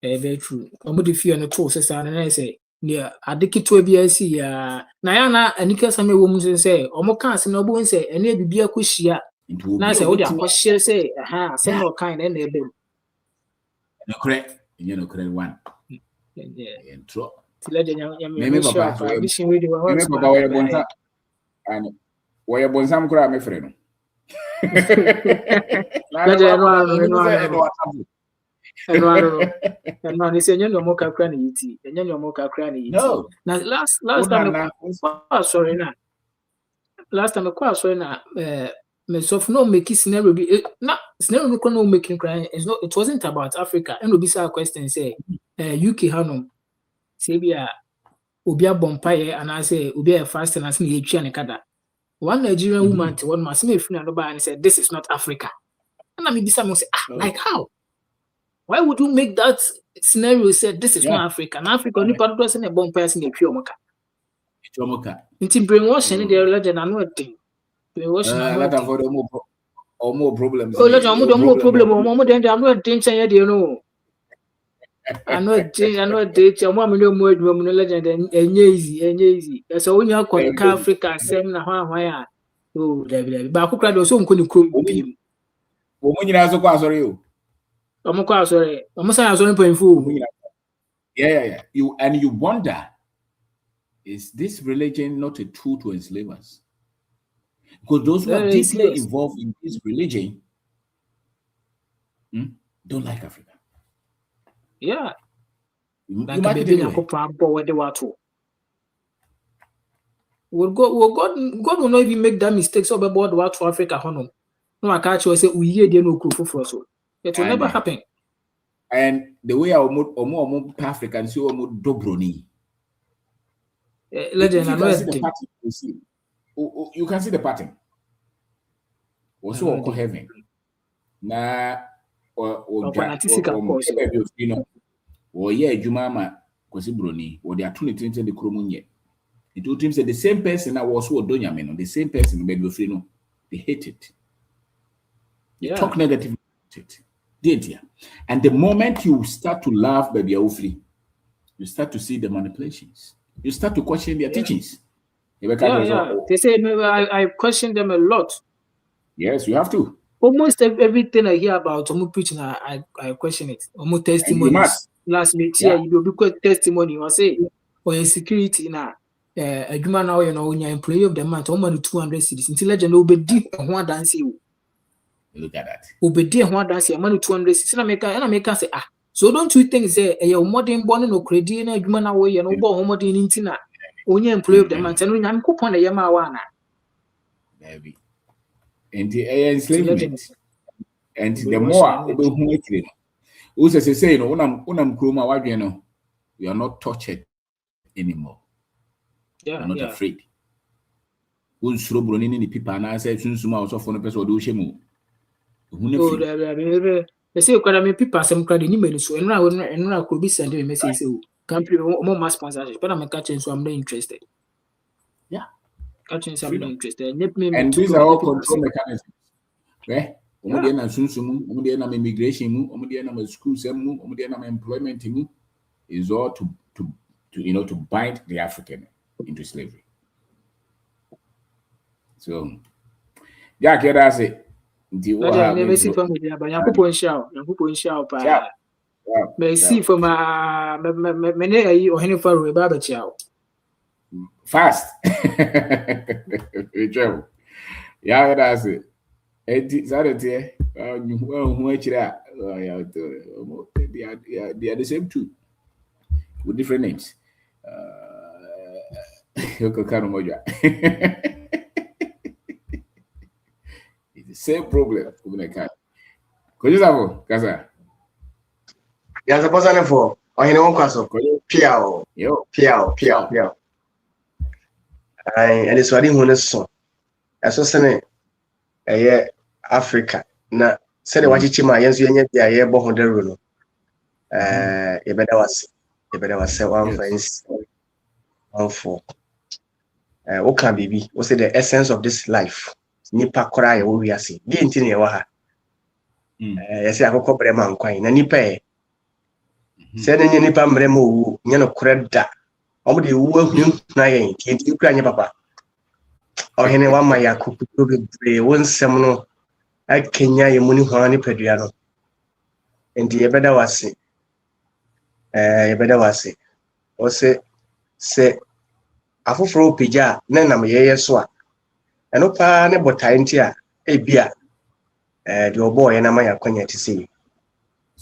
Very true. I'm the fear and the toast, and I say, yeah, I think it will be a see. Nayana, and Nika Sammy woman say, or more can't no one say, and maybe be a cushia. Now say, oh, yeah, what she say, aha, some more kind and they do. No correct, you know, correct one. Yeah, and throw. Maybe Papa, wishing we do and where Bonsam cry, my friend. And man, it's a young mocha cranny, and young mocha cranny. No, now last time, sorry, now. Last time I quite sorry now. Myself no making scenario be not scenario no making crying. It wasn't about Africa. And we be question say, UK Hanum, Sabia, Ubia Bompire, and I say Ubia fast and as me and Kada. One Nigerian woman to one must make and said, this is not Africa. And I mean, someone say, like how? Why would you make that scenario say this is not Africa? And Africa, you can't person a bomb person in Piomoka. It's brainwashing the legend and what thing. Or more problems. Oh, let's more problem or more than I'm not danger, you know. I'm not danger, I'm 1 million more legend and easy. That's all you call Africa, same why. Oh, but who cried so couldn't come. Woman, you know, sorry. I'm quite sorry. I'm sorry, point fool. Yeah. You wonder, is this religion not a tool to enslave us? Because those who are deeply involved in this religion don't like Africa. Yeah. You might be doing God will not even make that mistake so about what to Africa. No, I can't say we hear the no crew for so. It will never happen. And the way our more Africans see more Dobroni. Legend, you can see the pattern. Also, of heaven. Na or yeah, Jumama Broni, or they are 20 in the Krumunye. It would seem the same person that was what Donya Meno, the same person in they hate it. They talk negatively about it. Did you? And the moment you start to laugh, baby Aufli, you start to see the manipulations. You start to question their teachings. They say I question them a lot. Yes, you have to. Almost everything I hear about Omo preaching, I question it. Almost testimonies. Last week, you will be testimony. I say, or security now. A human now, when you're employee of the month, almost 200 cities. Until legend will be deep and one dance you. Look at that. Will be deep and one dance you. Money 200 cities. And I make say, so don't you think say a modern born no credit and a human away and over modern intina? When you're employee of the month, and when I'm coupon a Yamawana. Baby. And the enslavement. And the more who says say, unam kroma wageno, we are not tortured anymore. We're not afraid. Who's running in the people and I said, Sunsuma also for the person do shemu. They say, I mean, people some credit in so and I could be sending a message. Can't be more mass sponsorship, but I'm catching, so I'm not interested. Yeah, catching some interested. And these are all control mechanisms. Right? Omudiana Sunsumu, Omudiana immigration, Omudiana school, Omudiana employment is all to bind the African into slavery. So, yeah, that's it. Fast. Yeah, that's it. They are the same two with different names. It's the same problem. Yes, I was on for. Oh, you know, Castle. Piao. And it's what he wants. So, as I say, Africa. Na said the Wachichima, yes, you get the air bound the rule. You better was one friends, one for. What can be? What's the essence of this life? Nipa cry, we are seeing. Didn't you know? Yes, I go cover man quine, and nipa. Said any nipa mremo, Yano Creda. Only the work new nine, you cry, papa. Or anyone my Yaku, one seminal. I Kenya, your money, honey, Pedriano. And the better was it. Or say, Afufro Pija, Nenam ye swa. And opa nebo taintia, a beer. Your boy and Amaya Konya to see.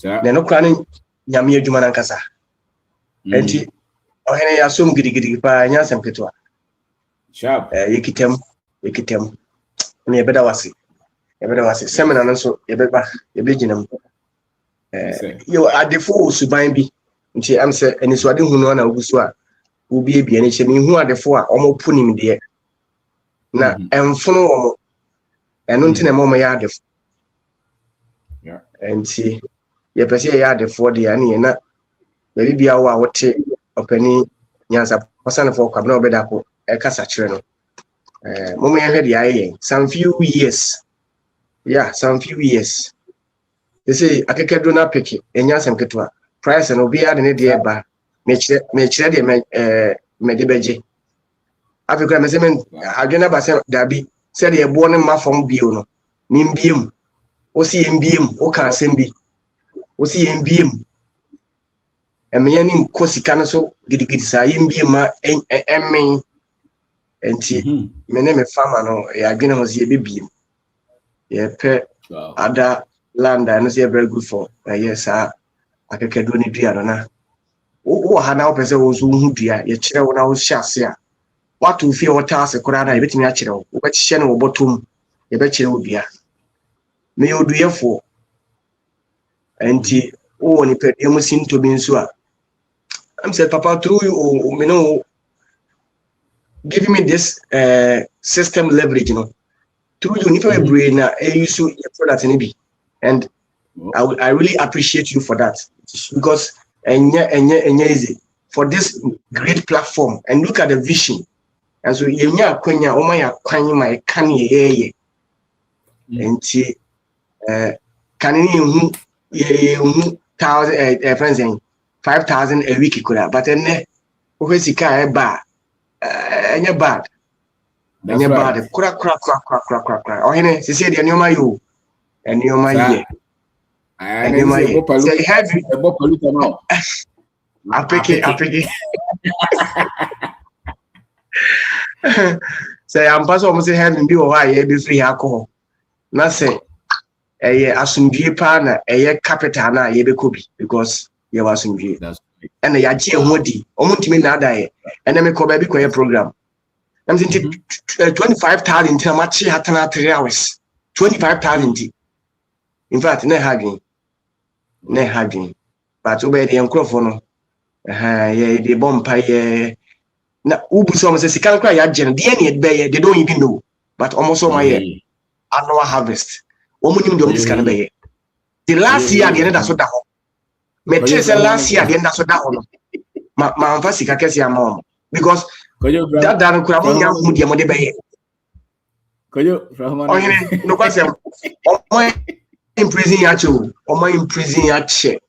Then no cranning Yamia Jumanankasa. And he, or any assume giddy by Yansam Ketua. Sharp. Yikitem. Me better was it. Seminar so a beginning. You are the fool, Subaimbi. I'm saying, and it's what you know, Uswa will be a BNH, who are the four, almost putting him there. Now, and follow and until a moment yard. And see, you perceive yard for the Annie and not maybe our what a penny Yansa, person for Cabno Bedaco, a Casacheno. Moment I had the eye, some few years. Yeah, some few years. They say, I can't do not pick it, and Yansam Ketua. Price and Obia and Edia Bar, make sure Medibeji. Africa Mesemen, I don't know about Dabi, said he born in my phone Biono. Nimbium, Osi Mbium, Oka Sembi, Osi Mbium. And me and Cosikanaso, Gidisa, Imbiuma, and and tea. My name is Farmer, no, I again was a baby. Yeah, pet other land, I know see very good for. Yes, sir. I can do any dear. Oh, Hana Pesa was who dear, your chair when I was shassia. What to feel what task a corana, I bet me natural, what channel bottom, you bet you would be. May you do for and tea, oh, and you must seem to be in sure. I'm said, Papa, through you, you know, give me this system leverage, you know. Through you, if I brain, you should product in it. And I really appreciate you for that because easy for this great platform and look at the vision. And so yenya kwenya omaya kwanyi my can ye and can you 1,000 friends 5,000 a week could but then wesika ba enya bad enya bad crack oh hene se say the nyoma you and nyoma ye. And you might say, have you I pick it. Say, I'm passing almost having be why be free alcohol. Not say, assume you partner, a capitana, ye be could because you was in view. And the Yachi Modi, almost me not die, and then me call baby quiet program. I'm thinking 25,000 till much hatana 3 hours. 25,000. In fact, no hugging. But obey the microphone. The bomb pie. Now, Ubu says, you can't cry at Jen. They don't even know. But almost all my annual harvest. Woman, this kind of bay. The last year, the end that's what that home. Metres last year, the end that's what that home. My Fasika Cassia mom. Because that doesn't crab on young Mudia Mode Bay. No question. Imprison yacho, or my imprison yache,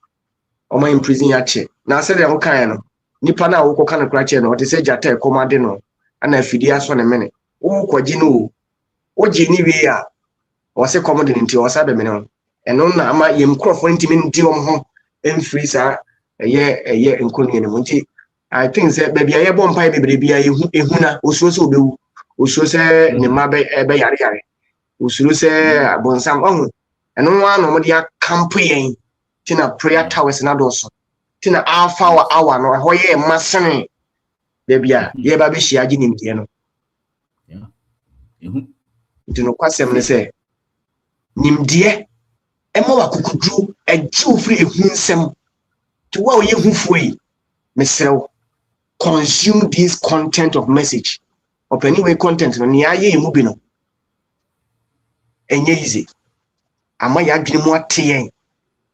or my imprison yache. Now said I'm kind of Nipana who can crash or to say Jate commandino, and I feed us 1 minute. Oh, Quajinu, what Geneva was a commandant into us at the minimum. And on my crop for intimate home and freezer a year in Kunin. I think that baby I won't pay baby a huna, who so do, who so say Nimabe Bayari, who so say Bonsam on. And no one of their campaign, Tina prayer towers and others. Tina half hour, no, why ye massane. Baby, ye baby, she agin in piano. You know, quite seven say, Nim dear, and more could do a Jew free himself to wow ye who free. Myself consume this content of message of anyway content, and ye moving on. And ye easy. ama ya adwene mu ateyen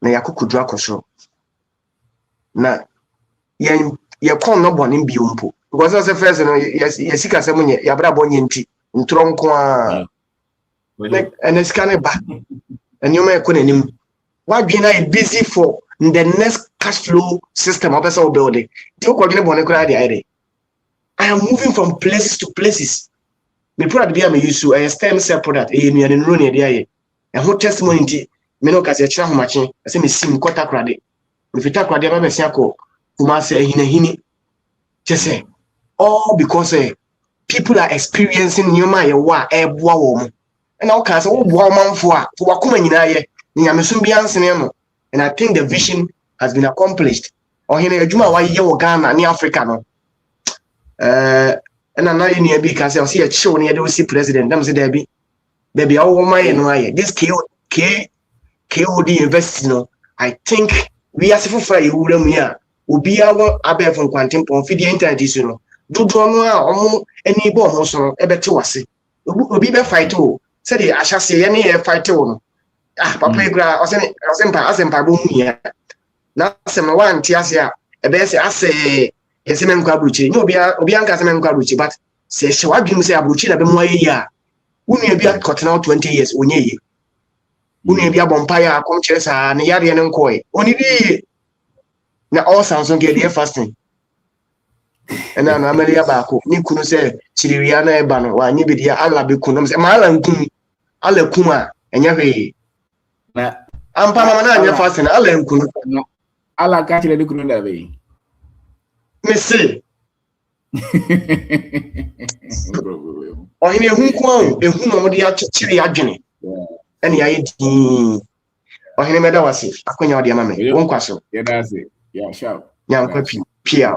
na yakokodru akosoro na ye kon no bone biompo because as first no yesika se munye yabra bonye nti ntronko a like and scan ba enyoma ekonanim wadwena e busy for the next cash flow system of person building ti okodwene bone kura dey ide I am moving from places to places me product be am use to a stem cell product e me and no ne dey aye e ho testimony nti me no ka se kira homache se me sim kota krade me fita krade ba me sia ko kuma se hini just say all because people are experiencing nyoma ye wa e boa wo mo and now can say wo boa manfo a to wakoma nyina ye nyamesum bi ansene no and I think the vision has been accomplished or hina adwuma wa ye wo Ghana ni Africa no and na ye ne bi ka say o se ye chill ne ye dey see president dem say there be baby awo ma ye no aye this KOD University no I think we are for you wura mu ya obi awo abefo kwantempo fidi internet isu no dodo no a omo ani bo ho so ebete wase obi be fight o say the ahyase ye ne ye fight o no papa igra osempa bo mu ya na sema wan ti ase a ebe se ase yesi men kwa abruchi ni obi anka se men kwa abruchi but se hye wadwum se abruchi na be mu ayi a unu ebi akotena 20 years onye ye unu ebi abompa ya akom kire sa ne yare ne nkoi oni bi na all Samsung get there fasting and na Amelia baako ni kunu se chiriwia na eba no wa nyi bi dia ala be kunu se ma ala nkun ala kun a enya hwe na ampa mama na anya fasting ala nkun ala ka chire de kunu na be me se o hine hu ko ehu no mo dia chiri adwene ene ya yedi o hine meda wase akonya odi ama me won kwaso yeah that's it yeah sure nyankwa pia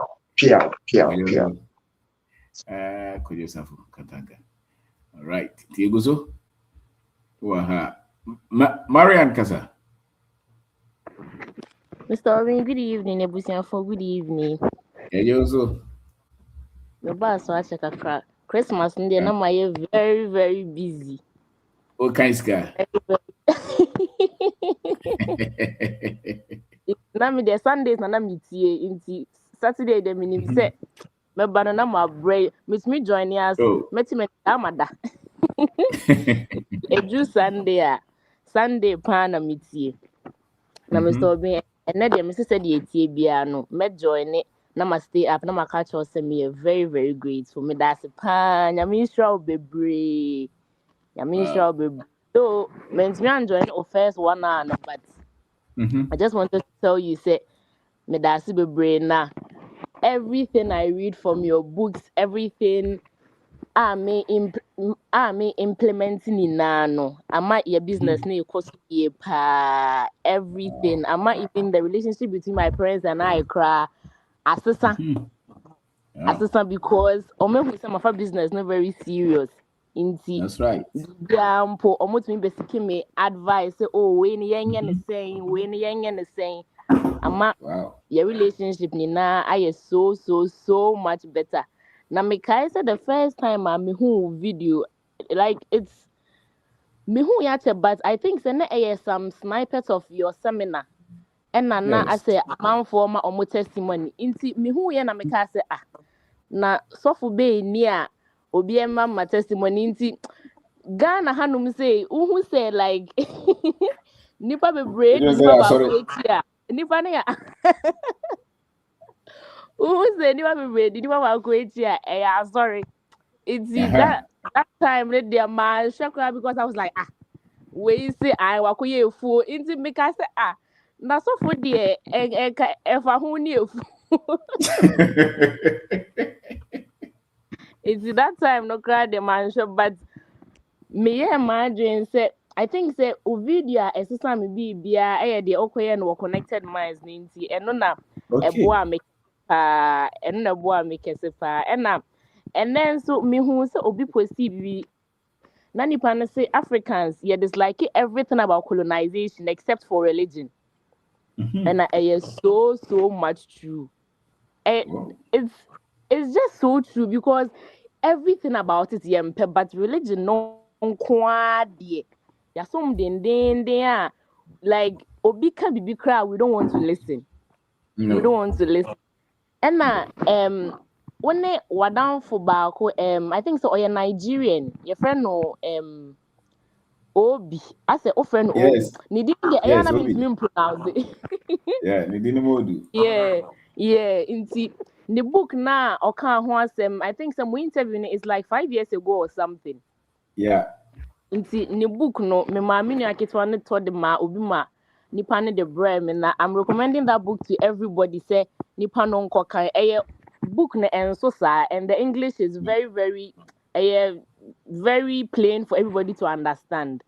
kujesafu katanga all right tiguzo waha Marian Kasa. Mr. Obeng, good evening. Ebusianfo, good evening. You also. The boss watch a Christmas and then I'm very, very busy. What kind of guy? Now me the Sundays na me tie into Saturday the minim say me banana my brain miss me join us meti me amada. Eju Sunday pan na me tie. Na Mr. Obeng and na dem me say the tie bia no me join it na ma stay up na ma catch us me very, very grateful. Me that's a pan nyamisra bebre. Nyamisra bebre. So means me join the first 1 hour no but I just wanted to tell you, say, me that's be brain na. Everything I read from your books, everything I may implementing in nano. I might your business na cost ye pa everything. I might even the relationship between my parents and I cry assistant because who some of our business not very serious. That's right. Jampo almost me basically me advice say when the saying ama your relationship ni na I so much better. Na me kai said the first time I me who video like it's me who yate but I think say some snippets of your seminar and na I say man for my testimony inti me who ya na me kai say na sofu be ni a obi emma my testimony inti Ghana hanum say who say like nipa bebre nipa ba kwetia nipa na ya who say nipa bebre nipa ba kwetia sorry it's that time let their man shakra because I was like we say I wakoye fu inti make I say na so for there e fa hu ni efu it's that time no cry the man shop but me imagine say I think say video exercise me bia the okoye no connected minds ninti eno na eboa me eno na eboa me kese pa and then so me who say obi posti bi na nipa na say Africans dislike everything about colonization except for religion and so much true. It's just so true because everything about it but religion no kwade Ya some den like obi ka bibi kra, we don't want to listen. No. We don't want to listen. And when they were down for Barco, I think so. Or Nigerian, your friend no Obi. I said, oh friend Obi. Yes. Ni didn't get. Yes, I Obi. mean pronounce it. Yeah, ni didn't modu. Yeah. Inti the book now or can't I think some interview is like 5 years ago or something. Yeah. Inti the book no me mami ni akitwa ne to de ma obi ma nipa ne de brem na I'm recommending that book to everybody. Say nipa no nko kan book na enso sa, and the English is very very plain for everybody to understand.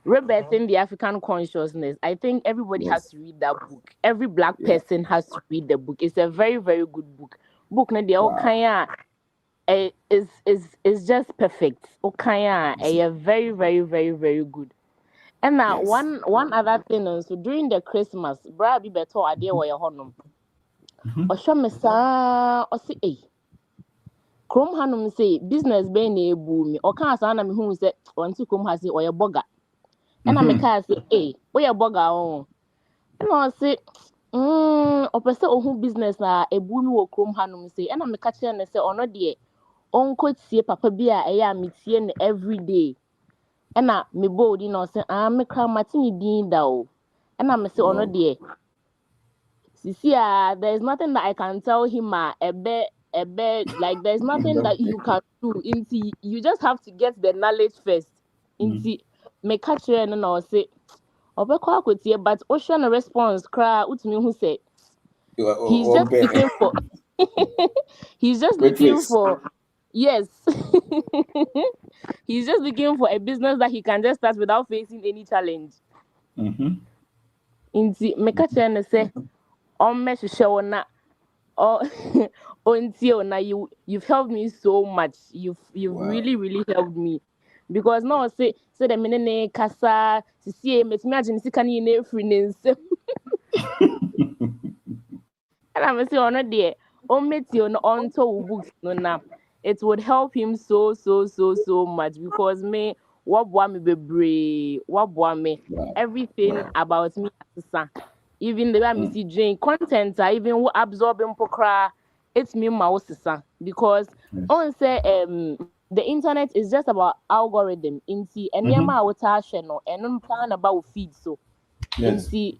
Rebirthing the African consciousness. I think everybody has to read that book. Every black person has to read the book. It's a very, very good book. Book na the Okaya is just perfect. Okaya very, very, very, very good. And now one other thing also during the Christmas, bra bi beto ade wo ye honom. Ohwe me saa o se krom hanom say business be na ebu mi. Oka asa na me hu say wanti krom ha say oye boga. And I make her say, we are boga on. And I say, opese ohu business na ebu mi wo krom hanum say. And I make her say, ono de, onko tie papa bi a eya metie ne every day. And I me bold say, me kra matini din da o. And I say, ono de, sisi there's nothing that I can tell him ebe like there's nothing that you can do. Inti you just have to get the knowledge first. Inti me catch her and I say. Obekwa akotie, but ocean response cry utimi who say he's just looking for he's just looking for yes he's just looking for a business that he can just start without facing any challenge. Inti meka chene say on me show na you've helped me so much. You've really helped me. Because no say the menene kasa sisi metimi agye sika ne na free nensem. And I'm say ono de o meti on onto books no na it would help him so much because me wabwa me bebre wabwa me everything about me asesa. Even the way I see drink content even absorbing pokra it's me ma osesa because on say the internet is just about algorithm inti enema wota hwe no eno plan about feed so inti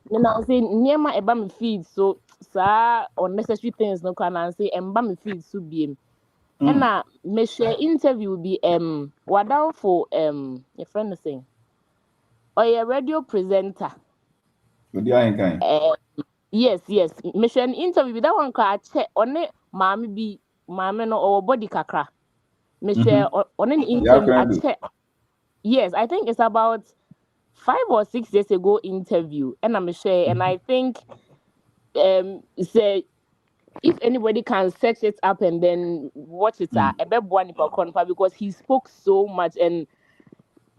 na say enema eba me feed so sa unnecessary things no can say emba me feed so biem and na me share interview be wadan for your friend saying or a radio presenter yes me share an interview that one ka check on it mama no or body kakra me share on an interview I check. Yes, I think it's about 5 or 6 years ago interview and I'm sure and I think say if anybody can search it up and then watch it because he spoke so much and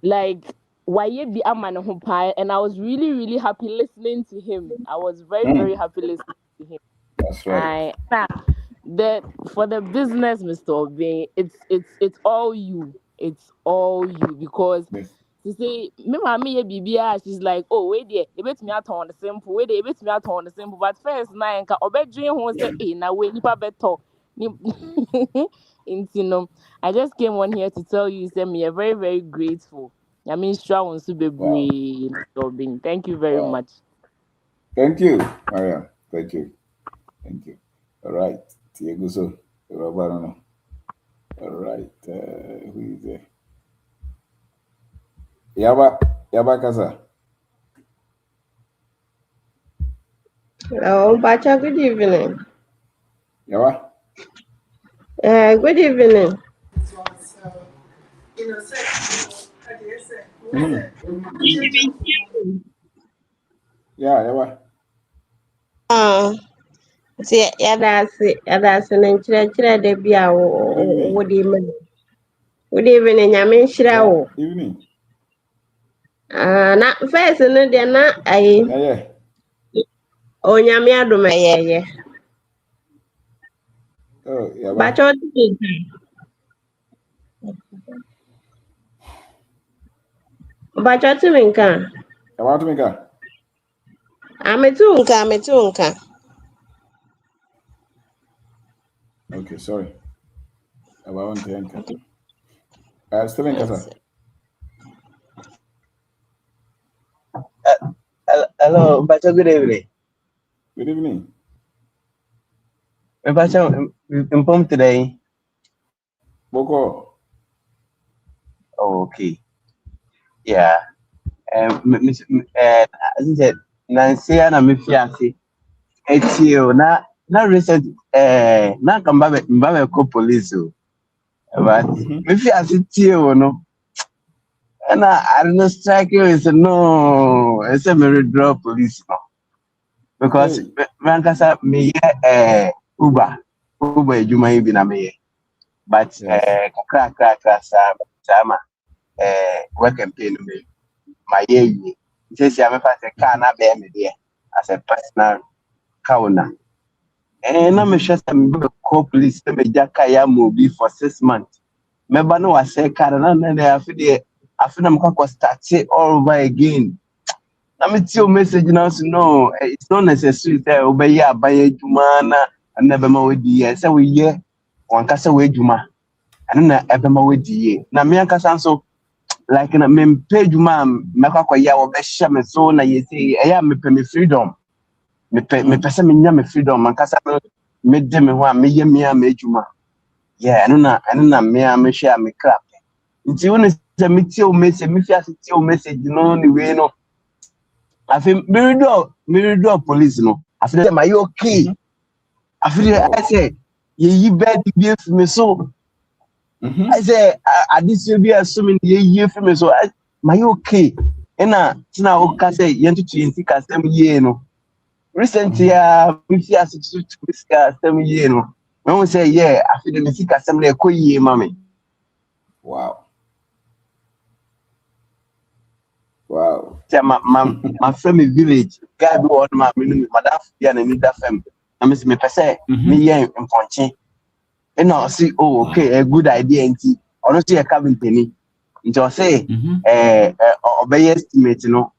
like why be a man and I was really happy listening to him. I was very happy listening to him. That's right. For the business, Mr. Obeng, it's all you. It's all you because to say me mommy BBA, she's like, oh wait there, a bit me out on the simple way, a bit me out on the simple. But first nine ka obe dream who say, now we nipa better. I just came on here to tell you, say me very very grateful. I mean, strong to be brave, Mr. Obeng. Thank you very much. Thank you, Mariam. Thank you. All right, Diego. So, all right, who is there? Yaba Kasa. Oh, Bacha, good evening. Yaba? Good evening. Yeah, Yaba. See, yadase na nkyerɛkyerɛ da bi a wode ma. Good evening, nyame nhyira wo. Evening. Na first no deɛ na ayi. Yeah. Onyame adom ɛyɛyɛ. Oh, Yaba. Bacha, what did you But what you mean, can? About me, ka. I'm a tunka. Okay, sorry. About Tenka. Still in Casa. Hello, Bacha, good evening. Good evening. Bacha, informed today. Boko. Oh, okay. Yeah. As I said, Nancy and I'm fiancé. It's you, na recent, na Mbabe ko police. But me fiancé, you no. And I don't strike you, it's no, it's a very draw police. No. Because man kasa me Uber you might be na me but kakra sama work and pay me my year just ya me pass a car na be me there as a personal car na na me share some call police me jaka ya mobi for 6 months me ba no was say car na afide na mko start all over again. Let me tell you message now. So no, it's not necessary that obey ya buy juma and never more with the say we year one casa way juma and then ever more with the na me and casa so like na me pay juma me kwa ya obe shame so na ye say I am me freedom me person me nya me freedom and casa me de me ho me ye me am juma yeah and na me share me crap nti woni say me tell message me fi tell message no ni we no I feel mirror police no. I feel am I okay? I feel I say ye bed be for me so. I say I this will be assuming ye for me so. My okay? And tina oka say ye to 20 custom ye no. Recently we see as to custom ye no. When we say yeah, I feel the see custom le ko ye mama. Wow. Say my family village guy be one my madam ya na need that family. I miss me pese me here in Ponche. And I see okay a good idea nti. Honestly a cabin penny. Nti I say obey estimate no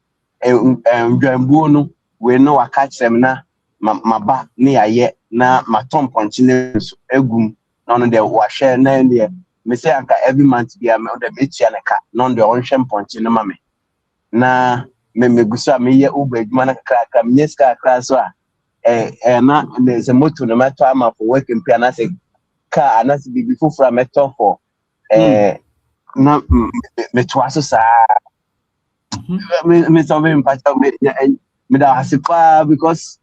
ndwambuo no we no catch them na maba ne aye na matom Ponche ne so egum no no de wa share na ne me say anka every month be am the me tia na ka no de on hwem Ponche no ma me. Na me gusa me ye Uber adwuma na kakra me kakra so a na there's a motor no matter am for work in piano say car na se bibi fofura meto for na me to aso sa me so me mpacha me da hasipa because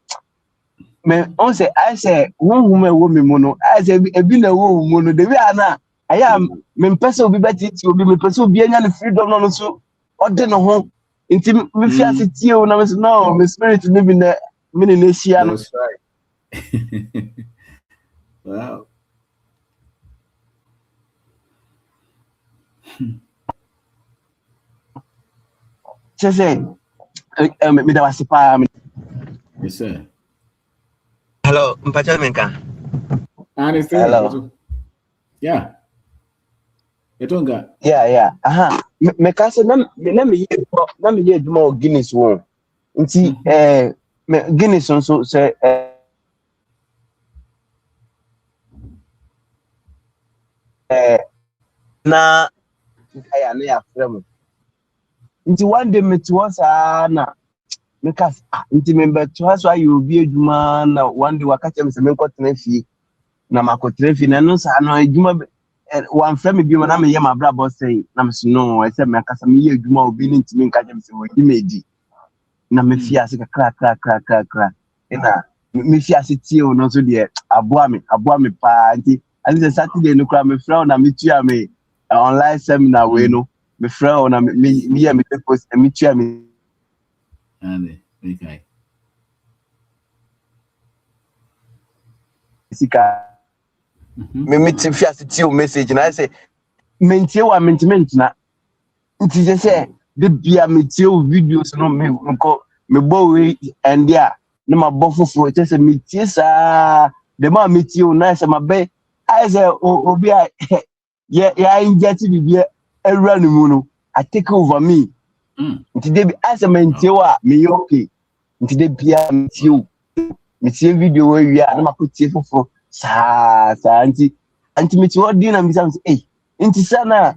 me on say I say who me wo me mu no I say ebi na wo mu no de bi ana aya me mpese obi betiti obi me pese obi anya ne freedom no so ode no ho inti me fi asiti o na me no me spirit live in the mini nation. That's right. Wow. Say me da wasipa me. Yes sir. Hello, mpacha menka. Hello. Yeah. Yeah. Me ka say na me ye duma Guinness wo. Nti me Guinness so say na aya na ya frem. Nti one day me to us na me ka nti me be to us you be adwuma na one day waka me say me ko tena fie na makotre fie na no sa no adwuma one frame bi na me ye ma bra boss say na me no I say me akasa me ye adwuma obi ni ntimi nka me say we di meji na me fie ase kra na me fie ase tie o no so de aboa me pa nti ani say Saturday no kra me frɛ na me tua me online seminar we no me frɛ na me ye me post me tua me and okay sika me fie ase tie o message na I say mentie wa mentiment na nti say the bia me tie o videos no me nko me bo we and there na ma bo foforo che say me tie sa the ma me tie o na say ma be I say obi a yeah inject bibia ewura no mu no I take over me nti de bi asa mentie wa me okay nti de bia metie video we wi a na makotie foforo saa nti metie odi na mbisa nti sana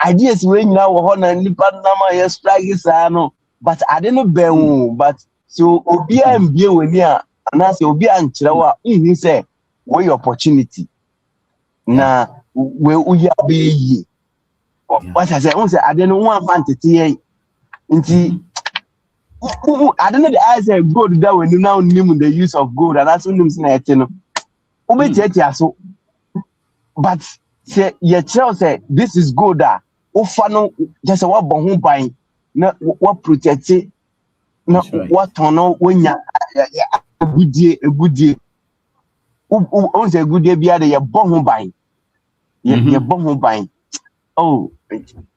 ideas we nyina wo ho na nipa na ma ye strike saa no but ade no ben but so obi a mbie wani a na say obi a nkyerɛ wa nhu say we opportunity na we uya be yi what I say on say ade no one fantete ye nti I don't know the eyes say gold that when you now name the use of gold and that's when you say no ube tete so but say ye tell say this is gold that ofa no just what bon ho ban na what protect it na what tono wonya egudie on say egudie bia de ye bon ho ban ye bon ho ban oh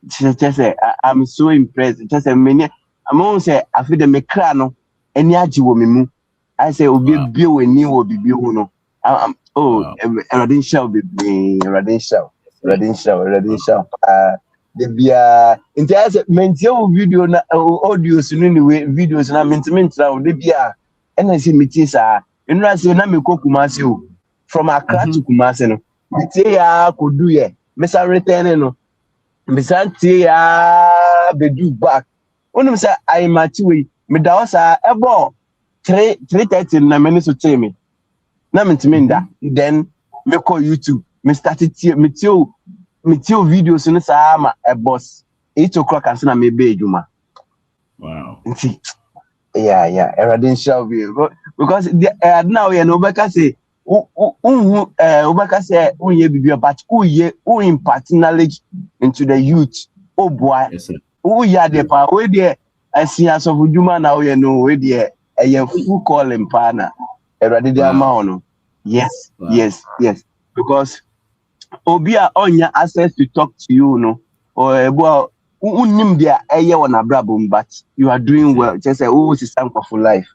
just say I'm so impressed just say many I'm on say I feel the mekra no any agi wo memu I say obi bie wani wo bibi hu no Radin show the bia inti I say mentia video na audio sunu ni we videos na mentimenta o de bia na say metie sa enura say na me Kumasi o from Accra to Kumasi no metie ya kodu ye mesa return no mesa tie ya bedu back onum say I match we me da osa ebo 3:30 na me so tell me na mentimenda then me call YouTube me started me tell videos no sa ma a boss 8 o'clock as na me be ejuma nti yeah Radin shall be because now you know beka say beka say unye bibia but uye impart knowledge into the youth boy uya de pa we de asias of juma na we no we de full call in partner Radin de amount yes because obia onya access to talk to you no or about unim dia eye wona brabum but you are doing well just say who is some for life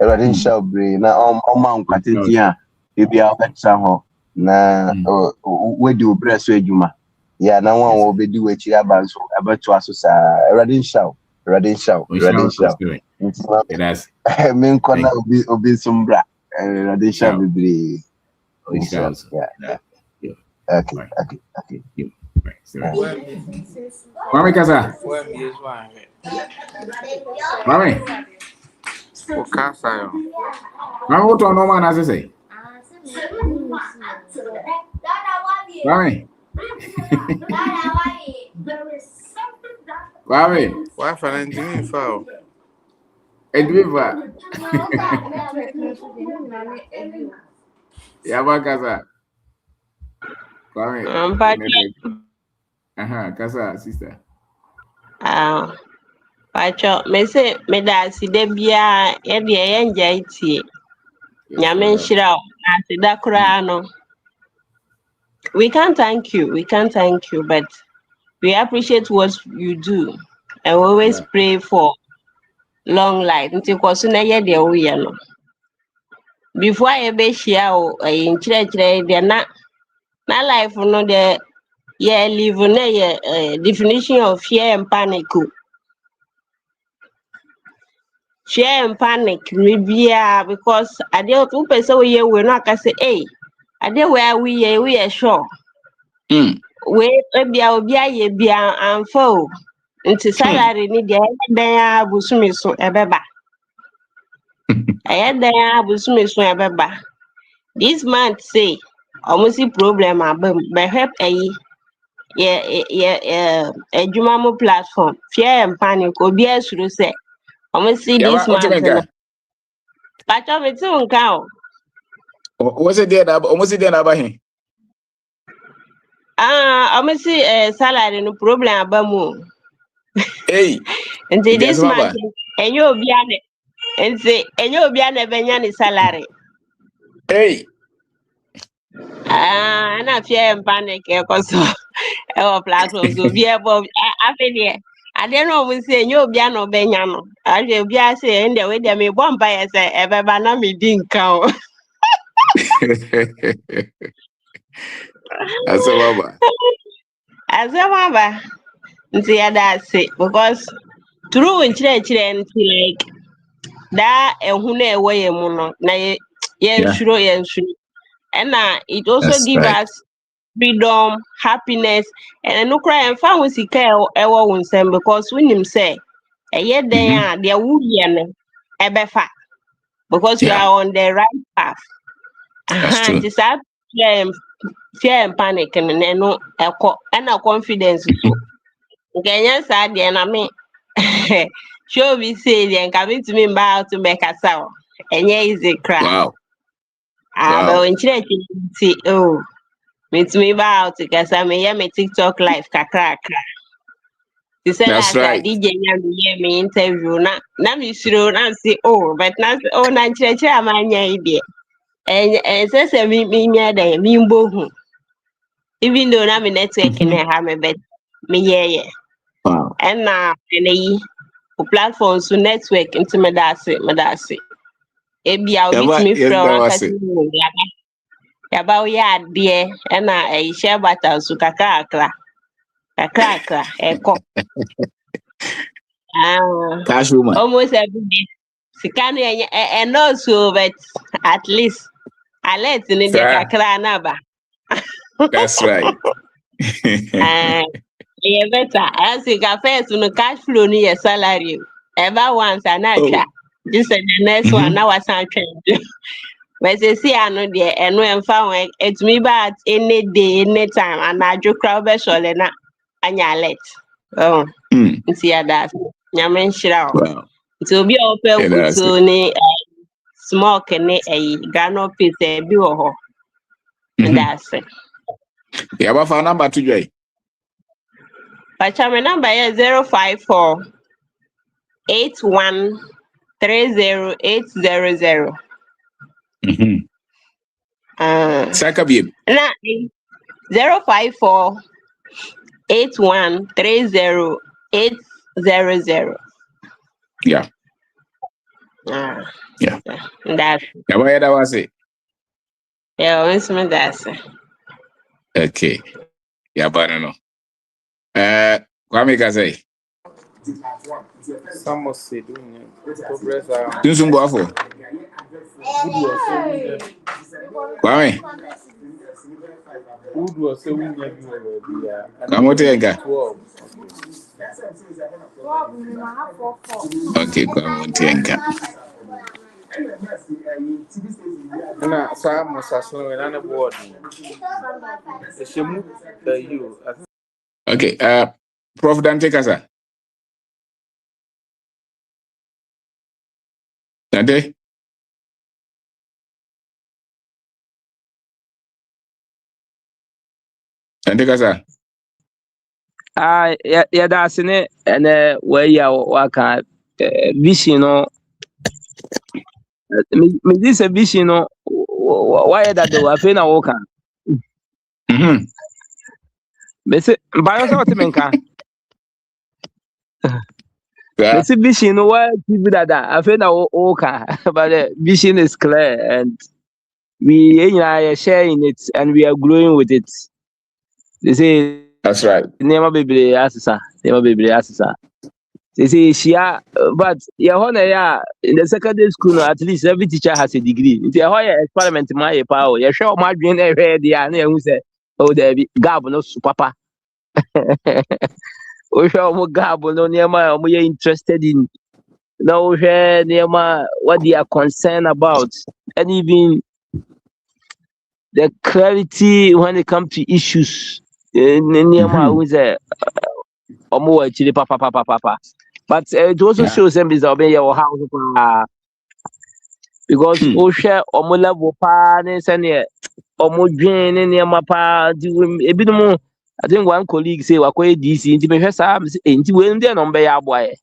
Radin shall be na man kwatentia e bia betra ho na we do breast ejuma yeah na one will be do wechi abanso abeto aso sa Radin shall yes men kona obi sumbra Radin shall be yeah. Okay. Mami casa. Mami. O casa yo. Mami uto no man as say. Mami. Mami. Why find me foul? Edwiva. Yaba casa. Casa sister. Pacho, me say me da si de bia e de enja itie. Nyame nshira na si da kura no. We can't thank you, but we appreciate what you do. And we always pray for long life. Nti kwaso na ye de wo ye no. Before I be share o in chire de na life no de yeah, live na definition of fear and panic. Fear and panic maybe because I dey two person we no can say hey I dey where we are sure. We be obi aye bia amfo nti salary ni de dan abusumi so ebeba. Dan abusumi so ebeba. This man say almost problem abam be help ejuma mo platform fear and panic obi asuru say almost see this man but I'm it soon cow Was it there almost there about him? Almost see salary no problem abamu Hey and say this man and you be and say and you be benya salary hey na fear and panic cause our platform so be above after I don't know we say you be no benya no I be say in the way they me bomb by say ebeba na me din kan Asababa nti ya da say because True in children like that who ne way muno na ye sure. And it also give us freedom, happiness, and no cry and found with care ever won because when him say a year there there would be ebefa because we are on the right path. And it's up fear and panic and no and a confidence. Kenyan sad and I mean sure we say and coming to me about to make a sound and yeah is a cry. Wow. But when children see oh meet me about because I mean my TikTok live kakra. You said that's right. DJ me interview na me sure na say oh but na oh na church amanya ide and say me nya da me mbo even though na me network na ha me bet me yeah. Wow. And na yi platforms so network into me dase ebi a obi me frɛ wakati no yaba ya ade and na share bata so kakra eko cash woman almost every day. Sikano and also but at least I let in the kakra naba. That's right. Yeah, better. As you can first no cash flow ni your salary. Ever once and I this is the next one now was I'm trying. But say see I know there and when found it me bad any day any time and I joke crowd be so na anya let. Oh. See that. Nyame nhyira o. Nti obi a open kutu ni smoke ni gano pizza bi wo ho. That's it. Yeah, but for number 2 joy. But my number is 054 81 30800. Sakabie. Na 054 81 30800. Yeah. Yeah. That's yeah, why that was it? Yeah, that's it. Okay. Yeah, but no. Kwame Kasei. Some must say, Tunsumbuafo. Kwame. Who was a winner? Kamotenga. Okay, Kamotenga. And some was a song and a board. You. Okay, Prof. Dante Kasa. Dante? Dante Kasa? Yeah, that's in it. And where you are, vision, no. This a vision, no. Why that they were paying a walker? But by yourself, Menka. It's a vision, no. Why people that I feel now walker, but the vision is clear and we are sharing it and we are growing with it. They say that's right. Never be assasa. They say but in the secondary school, at least every teacher has a degree. It's a higher experiment. My power, you show my being ready. And who say, oh, there be gab no papa. We show more gab no near my we are interested in. No, near what they are concerned about, and even the clarity when it comes to issues. Near my who say, more actually, papa. But it also shows them is obey your house because share level partners and drain in your mapa. A bit more. I think one colleague say, "Wakwe DC into me into when they're on by boy."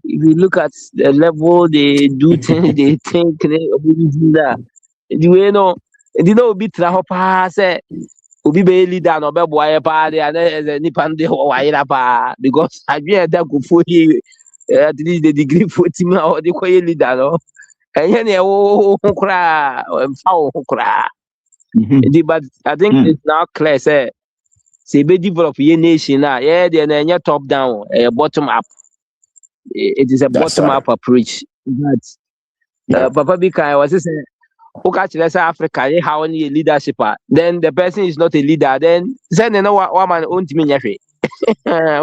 If you look at the level they do things, they think that you know, be trahopa say. Obi be leader no be boy pa de and nipa de wire pa because adwe da go for here at least the degree for team or the koy leader no enye na wo kra emfa wo kra but I think it's now clear say be develop your nation na yeah they na top down bottom up it is a bottom-up approach. But Papa Bika was saying, let's say Africa, how any leadership, then the person is not a leader. Then say no one man own me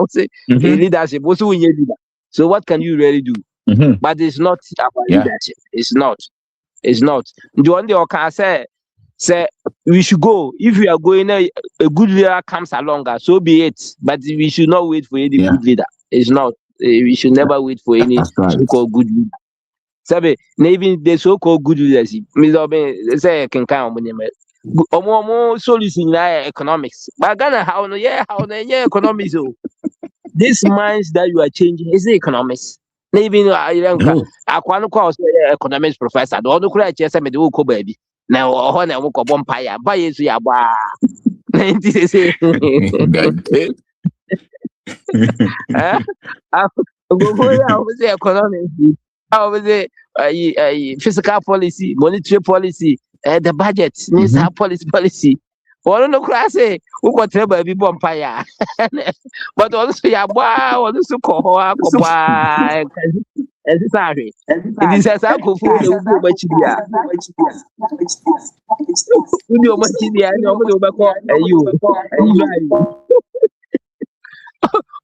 say leadership. Also, we need leader. So what can you really do? But it's not about leadership. It's not. The one day can say we should go. If we are going, a good leader comes along, so be it. But we should not wait for any good leader. It's not. We should never wait for any so-called good leader. Sabe, even the so-called good leadership, say can count on solution economics. But Ghana, how no economics. This minds that you are changing is the economics. Maybe I can't call economics professor. The other cry chess me do baby. Now on a walk of vampire, buy it to your bar. Economics. How was it? Fiscal policy, monetary policy, the budget needs a policy. Well, no class, who got trouble be vampire. But also, wow, also call and sorry. It is as I go for you, much here. You much here, you.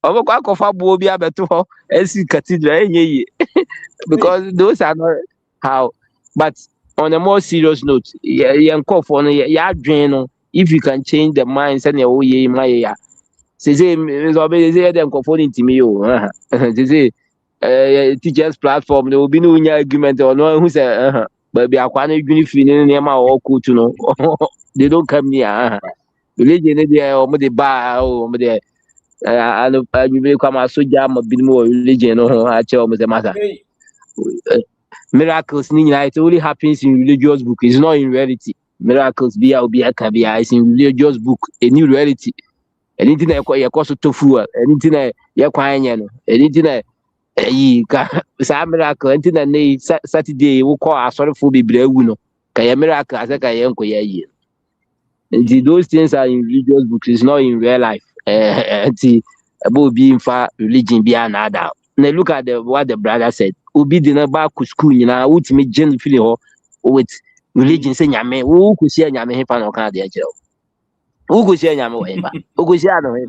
I'm going to go for Bobia cathedral, because those are not how. But on a more serious note, if you can change the minds and your way, my say, them conforming to me. Say, teachers platform, there will be no argument or no one who said, but be a quantity unifying near my all cool to know. They don't come near. Religion, they are over the bar over there. And you will come as so jam a bit more religion or I tell me the matter. Miracles, it only happens in religious book. It's not in reality. Miracles be is in religious book, a new reality. Anything I call your cost to fool, anything you're crying, anything some miracle, anything Saturday will call a sorry for be brewuno. Kaya miracle as a uncle ye. And those things are in religious books, it's not in real life. About being far religion be another. Now look at what the brother said. Ubi didn't back to school, you know, ultimate general feeling with religion saying, Yame, who could see Yame Panoka, dear Joe? Who could see Yame? Who could see Yame?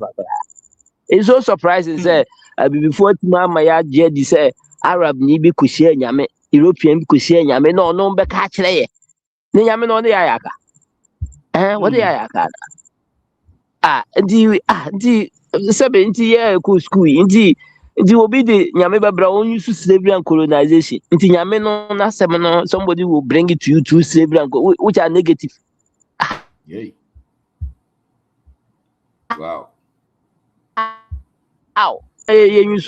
It's so surprising, say, before my Jedi say, Arab Nibi could see Yame, European could see Yame, no, but catch lay. Yame on the Ayaka. What the Ayaka? The 70 year school, indeed. It will be the Yameba Brown used to slavery and colonization. Until Yameno, not seminar, somebody will bring it to you through slavery and which are negative. Yay. Wow. How? You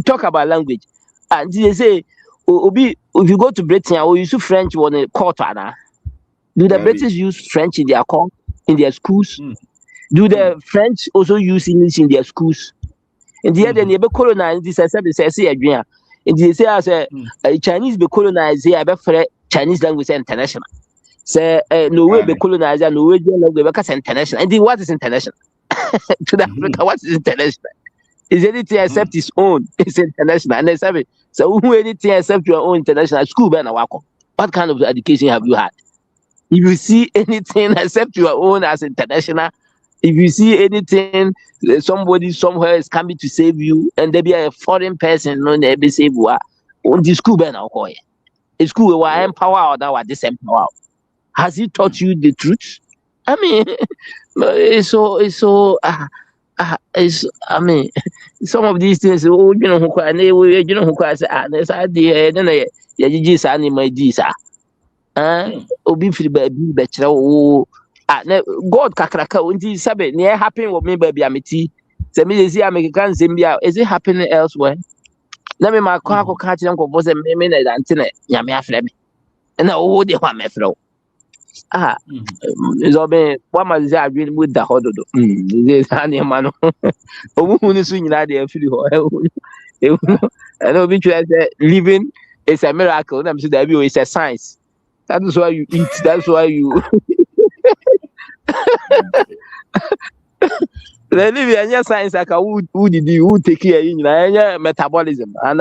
talk about language. And they say, if you go to Britain, or you use French on a court, do the British use French in their court, in their schools? Do the French also use English in their schools? In the end, they be colonized. This is again. In the say as Chinese be colonized here, be for Chinese language international. Say no way be colonized, Norwegian language because international. And what is international? To the Africa, what is international? Is anything except its own? It's international. And they say so who anything except your own international school? What kind of education have you had? If you see anything except your own as international. If you see anything, somebody somewhere is coming to save you, and there be a foreign person, no, they be save you. On the school, Ben, a school where empower or that was disempower. Has he taught you the truth? I mean, it's I mean, some of these things. Oh, you know who you know who say, there's idea. Then you just animate this. Obi free baby, betcha. God kakraka unti sabe near happening with me baby amity. Say me see American Zambia. Is it happening elsewhere? Let me my car catch them was a me antine yame afre me. And oh they want me throw. It's all been what must I agree with the hodo. This animal. Who is swinging out there I know which living is a miracle. I'm sure that is a science. That is why you eat, that's why you The living science like who did you take care in metabolism and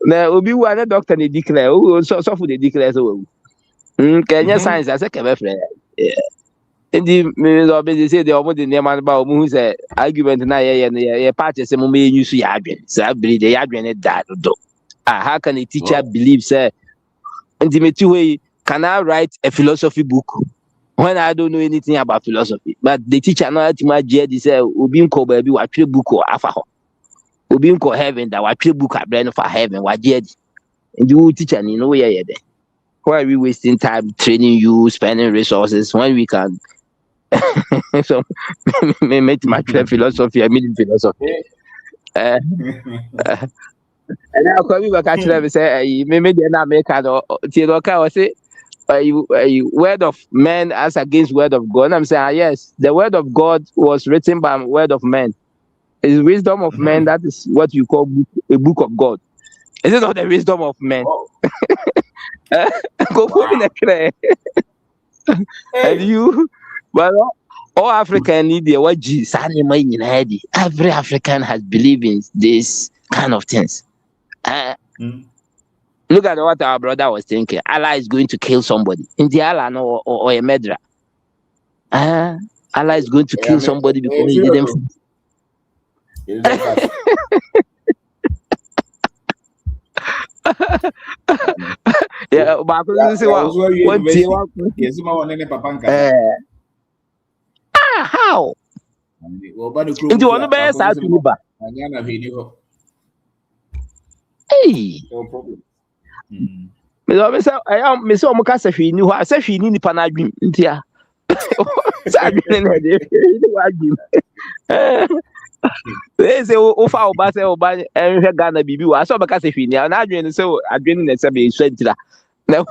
na obi wa na doctor na declare so for the declare so Kenya science as a kebe friend ndi me so be say the omo the name ba omo say argument na ye party say mo me use ya adwen say breed ya adwen that do how can a teacher believe say intimate way can I write a philosophy book when I don't know anything about philosophy? But the teacher now to my GD say obi nko ba bi wa twe book o afa ho obi nko heaven that wa twe book abren for heaven wa GD and the teacher ni no way there. Why are we wasting time training you, spending resources when we can so make my philosophy, I mean philosophy. And now come back actually say maybe they not make say word of man as against word of God. And I'm saying yes, the word of God was written by word of man. It's wisdom of man, that is what you call a book of God. Is it not the wisdom of man? Go and you but all African need the what Jesus. Every African has believed in this kind of things. Look at what our brother was thinking. Allah is going to kill somebody. In the Allah no or a murderer. Allah is going to kill somebody because he didn't. Yeah, but how? Into one best out to hey, no problem. Me always say I am me say o muka safi ni ho safi ni nipa na adwin ntia sa adwin na de ni wa adwin say o fa o ba enhwe Ghana bibi wa so beka safi ni na adwin say adwin na se be so ntira na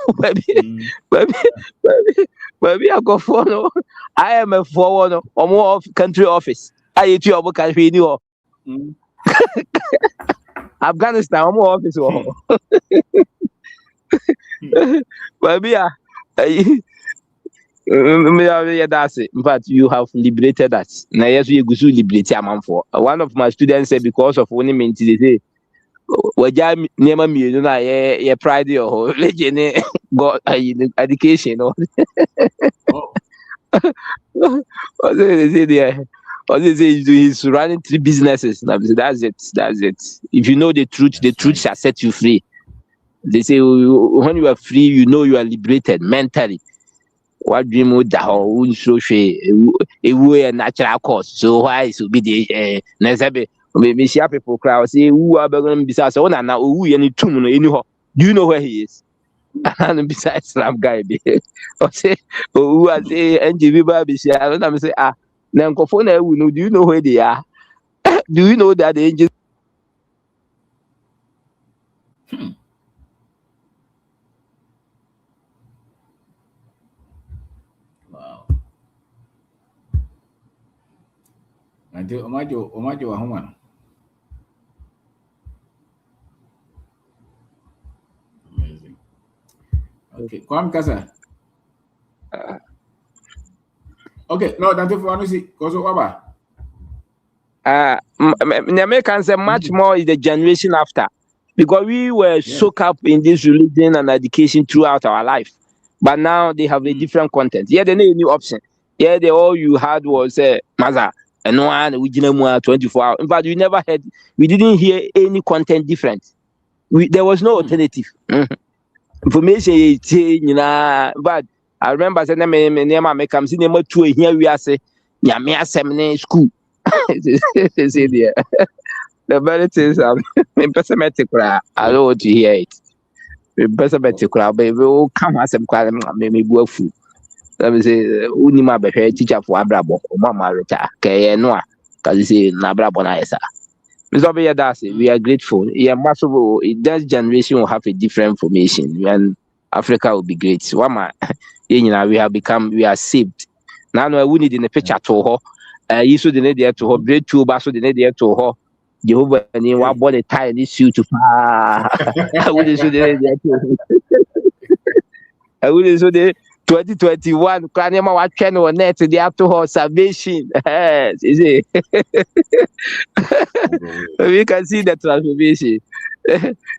baby akofo no IMF for no omo of country office ayetu obo ka hwe ni ho Afghanistan omo office wo baby that's it. In fact, you have liberated us. Now, yes, we go to liberate a man for. One of my students said because of only mentally they say, "Waja never me, you know, ye pride your religion, God, education." They say there. They say he's running 3 businesses. That's it. That's it. If you know the truth shall set you free. They say when you are free, you know you are liberated mentally. What dream would that who show a way a natural cause? So why it will be the Nazabe? Maybe see people crowd say who are going besides one and now who any tomb anyhow. Do you know where he is? And besides Islam guy be or say who are say NGV baby say I don't say now phone do you know where they are? Do you know that the angels? Until Omajo Wahuman. Amazing. Okay, Kwam Kasa. Okay, no, that's for one see. Koso Waba. The Americans say much more is the generation after. Because we were soaked up in this religion and education throughout our life. But now they have a different content. Yeah, they need a new option. Yeah, all you had was Maza. And one we didn't 24 hours. In fact, we didn't hear any content different. There was no alternative. Information, but I remember saying, "I come see number 2 here. We are say, Yamia Seminary School." They say there. The very things I'm pessimistic. I don't want to hear it. Pessimistic, baby. Oh, come as some quite maybe go food. Let me say, Unima be teacher for Abrabo, Mama Rita, Kayanoa, because you say Nabrabo Naisa. Mr. Darcy, we are grateful. Yeah, massive. That generation will have a different formation, and Africa will be great. Wama, we are saved. Now, we need in the picture to her. You should need there to her. Bread 2 basso, the need there to her. Jehovah, and you want body tie this suit to far. I wouldn't show the I wouldn't show the 2021 Kranema wa channel on net the after observation. We can see the transformation.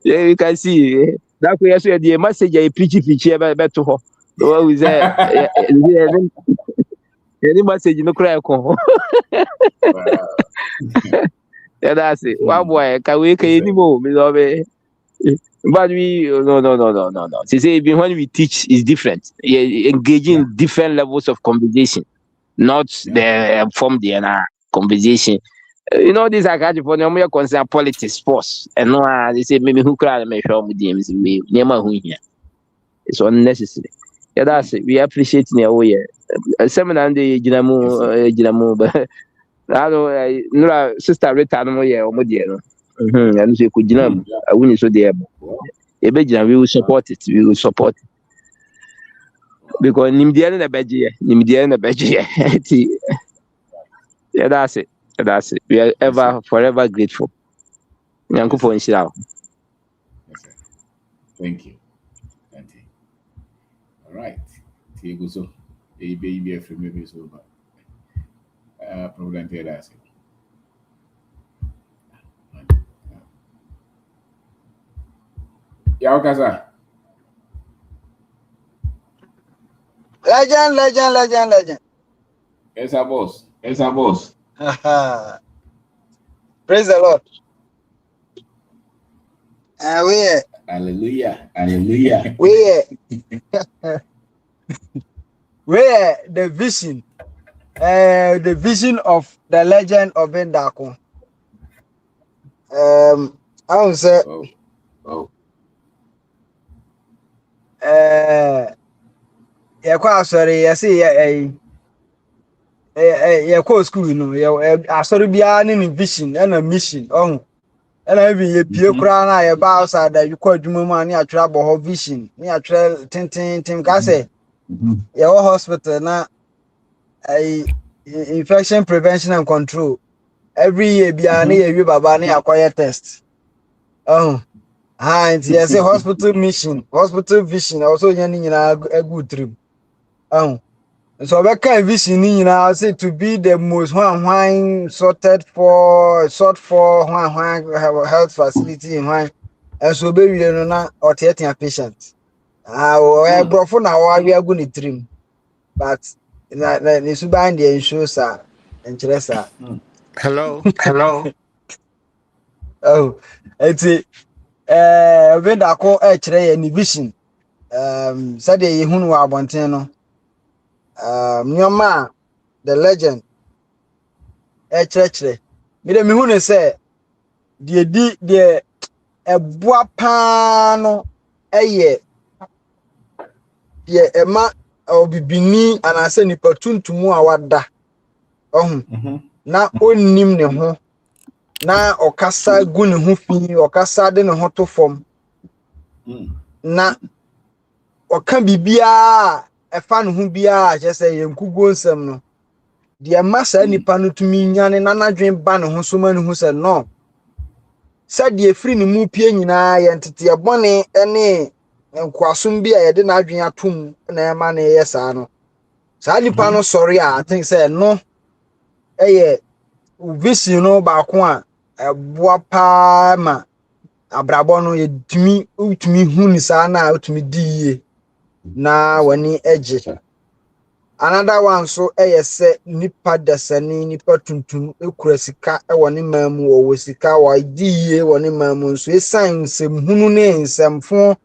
Yeah, we can see that we also the message I preach about to her. What was that? Any message no cry ko. Yeah, that's it. One boy can we can anymore, me but we no. They say even when we teach is different. Engaging in different levels of conversation, not the from the conversation. You know, these are kind of more concern politics, sports, and no, they say maybe who cry me show with them. It's unnecessary. Yeah, that's it. We appreciate the way. Seminar the Jinamu, but I know no sister Rita no yeah, or Modiano. And so could Jinam, I wouldn't so there. We will support it. We will support it. Because Nimdiana na Beji. Yeah, that's it. That's it. We are ever forever grateful. Thank you for inspiring. Thank you. All right. Tiago so baby from maybe so problem here that's it. Yeah, okay, sir. Legend. It's a boss. Praise the Lord. Hallelujah. We the vision of the legend of Obeng Darko. I would say yeah, quite sorry. I see yeah, school, you know. I sorry, be an vision and a mission. Oh, and I be a pure crown. I about outside that you call you money. I trouble her vision. Me, I trail tin. Case your hospital now. Infection prevention and control. Every year, be an year, Babani acquire test. Oh, and yes, a hospital mission, hospital vision. Also, you a good trip. Oh. So that kind of vision, I say to be the most sought for health facility in wine, and so baby, you know, or taking patient. I brought for now, we are going to trim, but it's to bind the insurance, and Teresa. Hello. Oh, it's when I call any vision, Saturday, who are Bonteno. Nyoma the legend church me de me hu ne say de eboa pa no eye de ema obibini anase nipa tuntumu a wada na onnim ne ho na okasa gu ne ho fi okasa de ne ho to fom na oka bibia efa no hu bia je say yenkugo nsem no de massa nipa no tumi nyane nanadwen ba ne ho so ma ne hu se no sa de free ne mu pie nyina ye ntete ye bone ene nkwasom bia ye de nadwen atom na ema ne ye sa no sa nipa no sorry I think say no eye vision no ba ko a eboa pa ma abrabo no ye tumi utumi hu ni sa na utumi diye na wani eje. Another one so say nipa dasani nipa tuntum ekura sika e woni mamu wo sika wa diye woni mamu so esan sem hunu ne nsemfo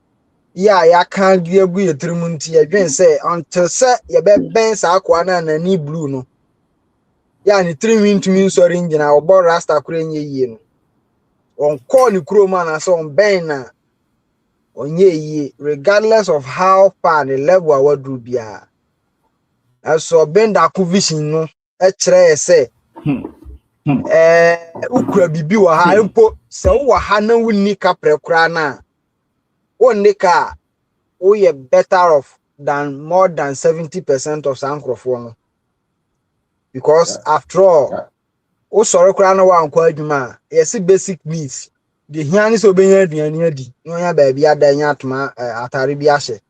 ya kan gi agu yetrim nti adwen say until say ye be ben sa akwa na nani blue no ya ni trim ntumi nsori ngina obo rasta kura nye yie no on call ni kuro man na so on ben na onye yie regardless of how far the level awadu bia. So Obeng Darko vision no e kire say ukura bibi wa ha mpo se wo ha na wunni kapre kura na wonni ka we are better off than more than 70% of sankrofo no because after all o soro kura na wa anko adwuma yes basic needs the hiani so benya aduane adi no ya ba bia da nya atoma atare bi ahye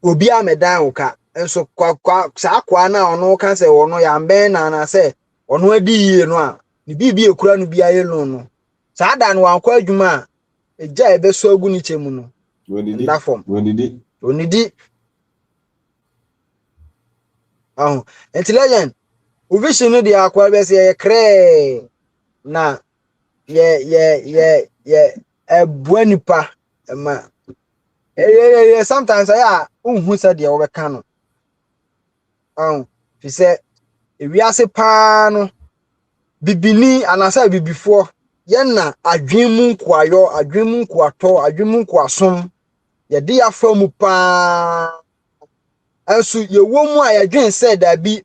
obi amedan uka enso kwa saa kwa na ono ka se ono ya mben na se ono adi yie no a ni bibi ekura no bia ye no saa da no wankwa adwuma eja ebeso agu ni chemu no nda form onidi legend uvision no dia akwa be se ye kre na ye ebuanipa ma sometimes I unhu said ya obeka no fi se ewiase pa no bibini anasa bibifo ye na adwemu kwayo adwemu kwato adwemu kwasom ye de afa mu pa ansu ye womu a ye dwen se da bi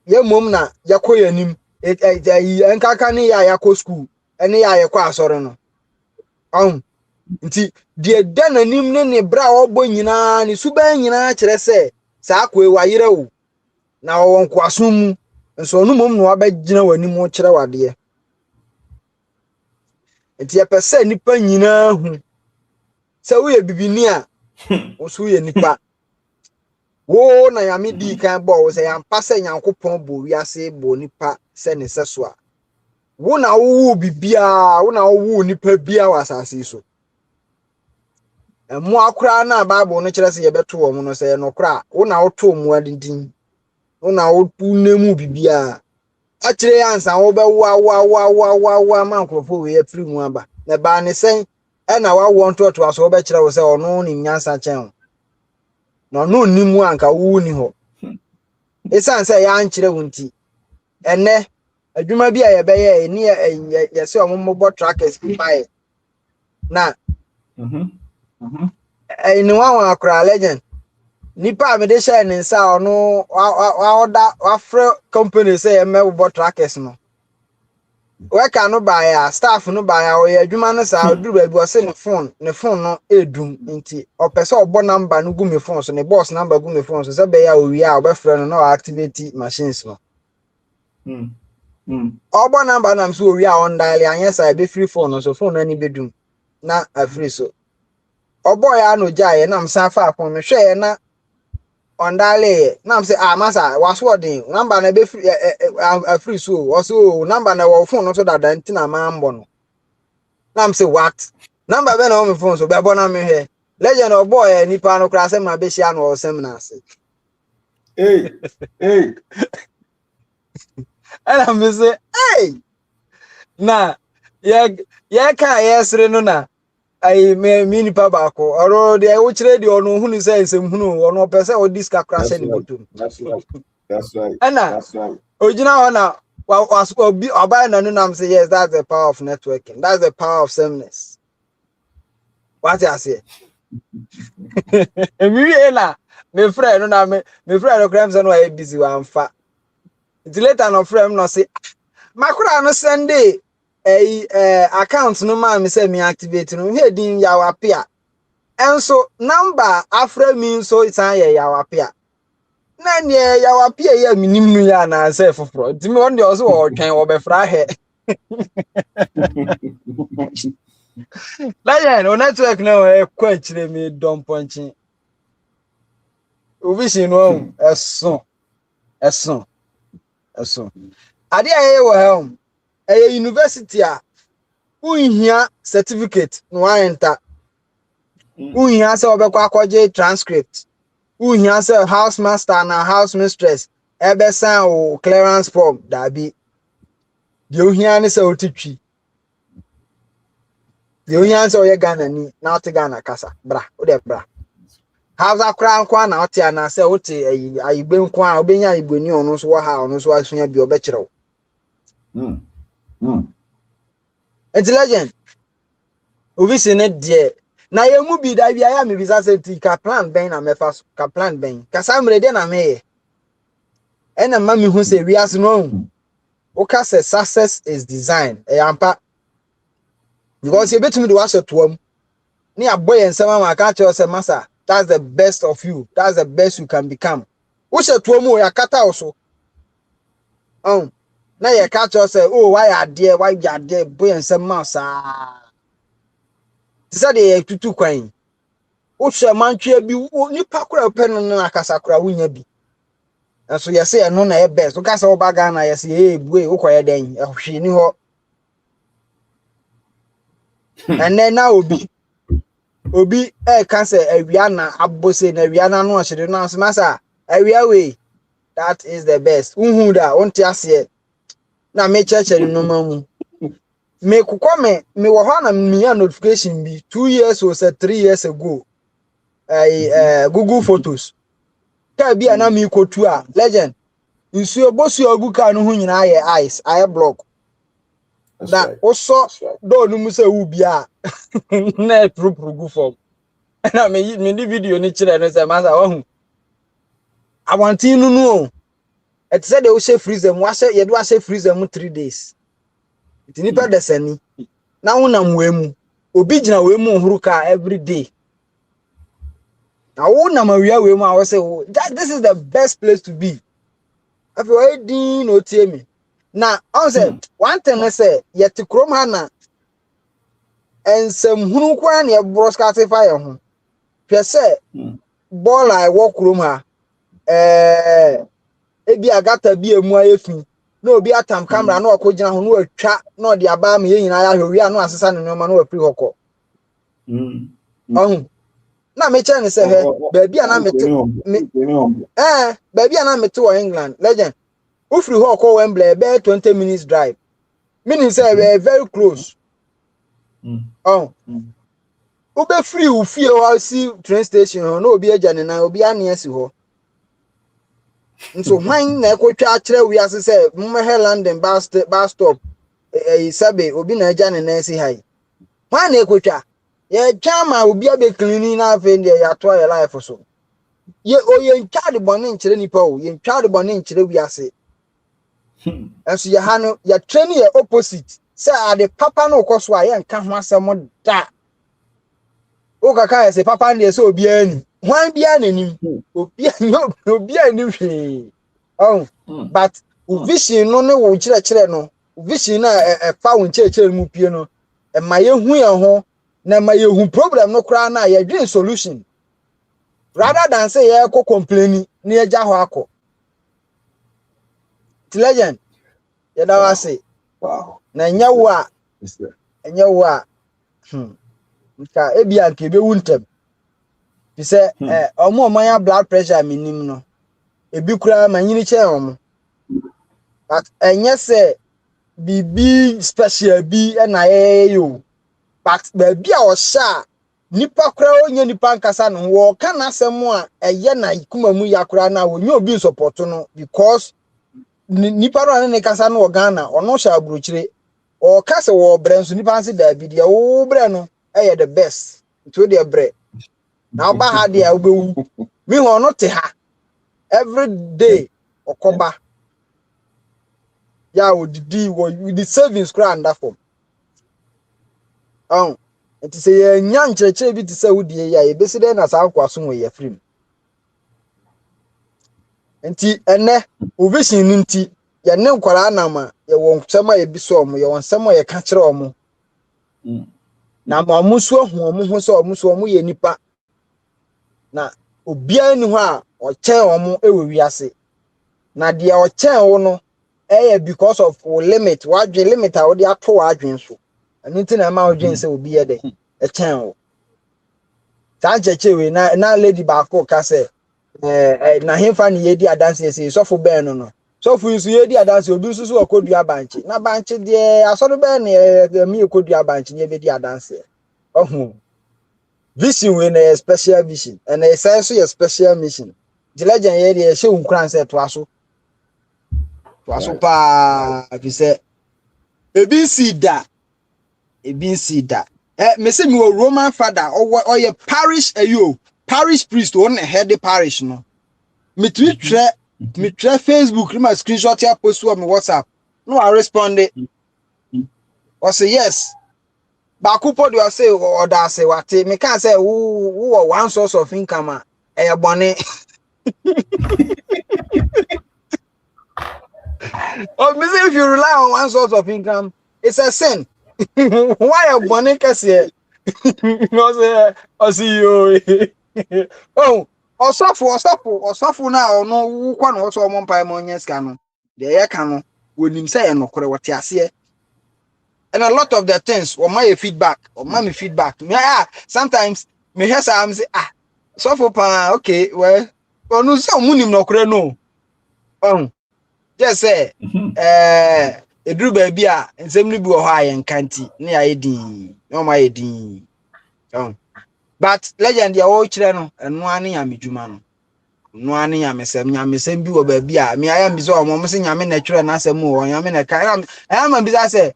ye mom na yakoyanim enkaka ne ya yakọ school ene ya yakọ asọrọ no nti de dananim ne bra obọ nyina ne suban nyina kire se saa kwa wayere wo na won kwasom mu nso no mom no abagina wanim kire wade nti ye pese nipa nyina hu se wo ye bibini a wo so ye nipa wo na ya medi kan bo wo se ya mpase nyankopon bo wiase bo nipa se ne seso a wo na wo bibia wo na wo nipa bia wasase so emu akura na bible no kire se ye beto wo no se no kura wo na wo to mu adindin wo na wo nemu bibia a kire ya ansa wo be wa mankrofo we afiri mu aba na ba ne sen e na wa wo nto to aso wo be kire wo se ono ni nyansa chen no nimu anka wu ni ho esan se ya ankire wunti ene adwuma bi a ye be ye ni ye se omomo trackers pai na ni wa akra legend nipa me de share ni nsa ono wa frɛ company say ye me bo trackers no weka no ba ya staff no ba ya o ye adwuma no sa duru ba bi o se ne phone no edum nti opese obo number no gu me phone so ne boss number gu me phone so se be ya o wi a obefrɛ no na activate machines no obo number na so o wi a on dial anya sa be free phone so phone na ni bedum na afree so obo ya no jaye na msa fa phone me hwɛ na on dial na am say masa waso odin number na be free afree so also number na wo phone no so dada ntina mambo no na am say what number be na wo me phone so be bona me he legend of boy nipa no kra se ma be hia no seminar se and I'm say hey na ye ka yesre no na ai me nipa ba ko oro de wo kire de ono hunu se nsem hunu ono pese o diska kra se ni botum that's right that's right original one na was obi oba na no nam say yes, that's the power of networking, that's the power of sameness. What I say me na me friend no na me friend no kram se no e busy wan fa it later no friend no say makura no Sunday account no man me say me activate no he din yawa pia enso number afra mi so it's an yawa pia na ne yawa pia ya minim no ya na say foforo timi on dey also o twen o be fra he la ya no network no e kwa chire mi don ponchi ovision no eso ade aye wo helm university a unhia certificate no enter unhia se obekwa akwaje transcript unhia se house master na house mistress ebe san o clearance form dabi de unhia ne se otitwi de unhia se oye Ghana ni na ot Ghana kasa bra o de bra house akra nkwa na ot ana se ot ayigbe nkwa obenya ayigboni onu so wa ha onu so asunya bi obekyerew Legend ovisi ne de na ye mu bi da bia ya me bisa se ti ka plan ben na me fa ka plan ben ka samre de na me ena ma mi hu se wiase no o ka se success is design e ampa because you betumi do was to am ni aboye nsema ma ka che se masa that's the best of you, that's the best you can become wo se to am o ya kata oso na ye ka che se oh why ya de boye nsema sa ti sa de tutu kwan wohwe mantwe bi nipa kura pɛ no na akasa kura wonya bi so yɛse ɛno na yɛ best woka sɛ woba Ghana yɛse bue wokɔyɛ dɛn ɛhwe ni hɔ ɛnɛ na obi ka sɛ awia na abose na awia na no ɔhyere no so masa awia we that is the best unhu da wonte ase na me church no mamu me kokɔ me wɔ hɔ na me ya notification bi 2 years or 3 years ago Google Photos ka bi ana me kotu a legend nsuo bosu ogu ka no hu nyina ayɛ ice ayɛ block da oso do no mu sɛ wu bia na progu form na me di video ni kyerɛ no sɛ masa wahu awantin no et said they will say freezer mu ase ye do ase freezer mu 3 days itini pa desani na wonam wemu obi gina wemu huru ka every day na wonam awia wemu a wo say this is the best place to be afi why din no tie me na on say one thing say yet krom ha na ensem hunu kwa na e broadcastify ho hwe say ball I walk krom ha ebi agata bi emu ayefi na obi atam camera na okogina ho na atwa na odi aba ma ye nyina ya hwe wi anu asesa ne noma na wafiri hokọ na me che ne se he baabi ana mete baabi ana mete wo England legend ufiri hokọ Wembley be 20 minutes drive meaning say we very close ube free u fie wa si train station na obi agya ne na obi ane asi ho nso hwan na ekotwa akere wi ase se mmehe London bus stop sabe obi na agya ne na asi hai hwan na ekotwa ye chama obi abekini na afa ndi ya to ya life so ye oye ntwade bone nkire nipa o ye ntwade bone nkire wi ase enso ye ha no ya train ye opposite se ade papa no koso a ye nka ho asem da o kaka ye se papa ndi se obi ani hwan bia nanim obi ani hwe but vision no ne wo kire no vision na fa wo kire mu pie no e ma ye hu ye ho na ma ye hu problem no kra na ye dream solution rather than say ye ko complaining na ye ja ho akọ legend ye da wa say wow na nyawo a nka ebia nke be wuntem bi say omo manya blood pressure minim no ebi kura manyini che omo but enye say bibi special bi na yo but baabi a o sha nipa kura onye nipa nkasa no wo ka na asem a eye na ikuma mu yakura na wo nyo obi support no because nipa ro ne kasa no Ghana ono sha aburochire o kasa wo bre nso nipa nse da bi de wo bre no eye the best to the bre na ba ha de a obewu mi ho no te ha every day okoba ya odidi wo the savings kra anda form it is a nya nkyerɛkyerɛ bi te sɛ wodie ya e besi de na sa akwaso wo ye free nti ene ovision nti ye ne nkwara anama ye won nsɛm ye bi so omo ye won nsɛm ye ka kyerɛ omo na ma omo so hu omo ho sɛ omo so omo ye nipa na obia ni ho a ɔkyɛn omo ewe wiase na de ɔkyɛn wo no because of limit wadwe limit a wo de ato wadwen so nti na ma wadwen sɛ obi ye de ɛkyɛn wo tanchechewe na lady ba ko ka sɛ na hemfa ne yedi adanse ese sofo ben no sofo nsu yedi adanse obi nsu so okodua banche na banche de asoro ben ne mi okodua banche ne bedi adanse vision we na special vision and a sense so special mission the legend ye de she unkran se to aso pa bi se ebi si da me se mi wo Roman father or ye parish parish priest on head the parish no me twa Facebook my screenshot ya post on my WhatsApp no I responded or say yes ba kupo do say or da say what me can say who one source of income e bone or me say if you rely on one source of income it's a sin why a bone kase No say I see you. Oh, osafo na ono wukwa na oso mo mpa mo nyeska no. De ye ka no wonim say e nokore wote ase. And a lot of the things or my feedback or mommy feedback. Me sometimes me hear some say so for pa okay well no say munim nokore no. Just say eduru ba bi a nsem no bi wo ha ayen kanti na ya edin no ma edin. But legend ya wo kire no eno ane ya medwuma no. No ane ya mesem bi wo ba bi a me ayam bi so o mo se nyame na twere na asem wo nyame na kan ayam bi say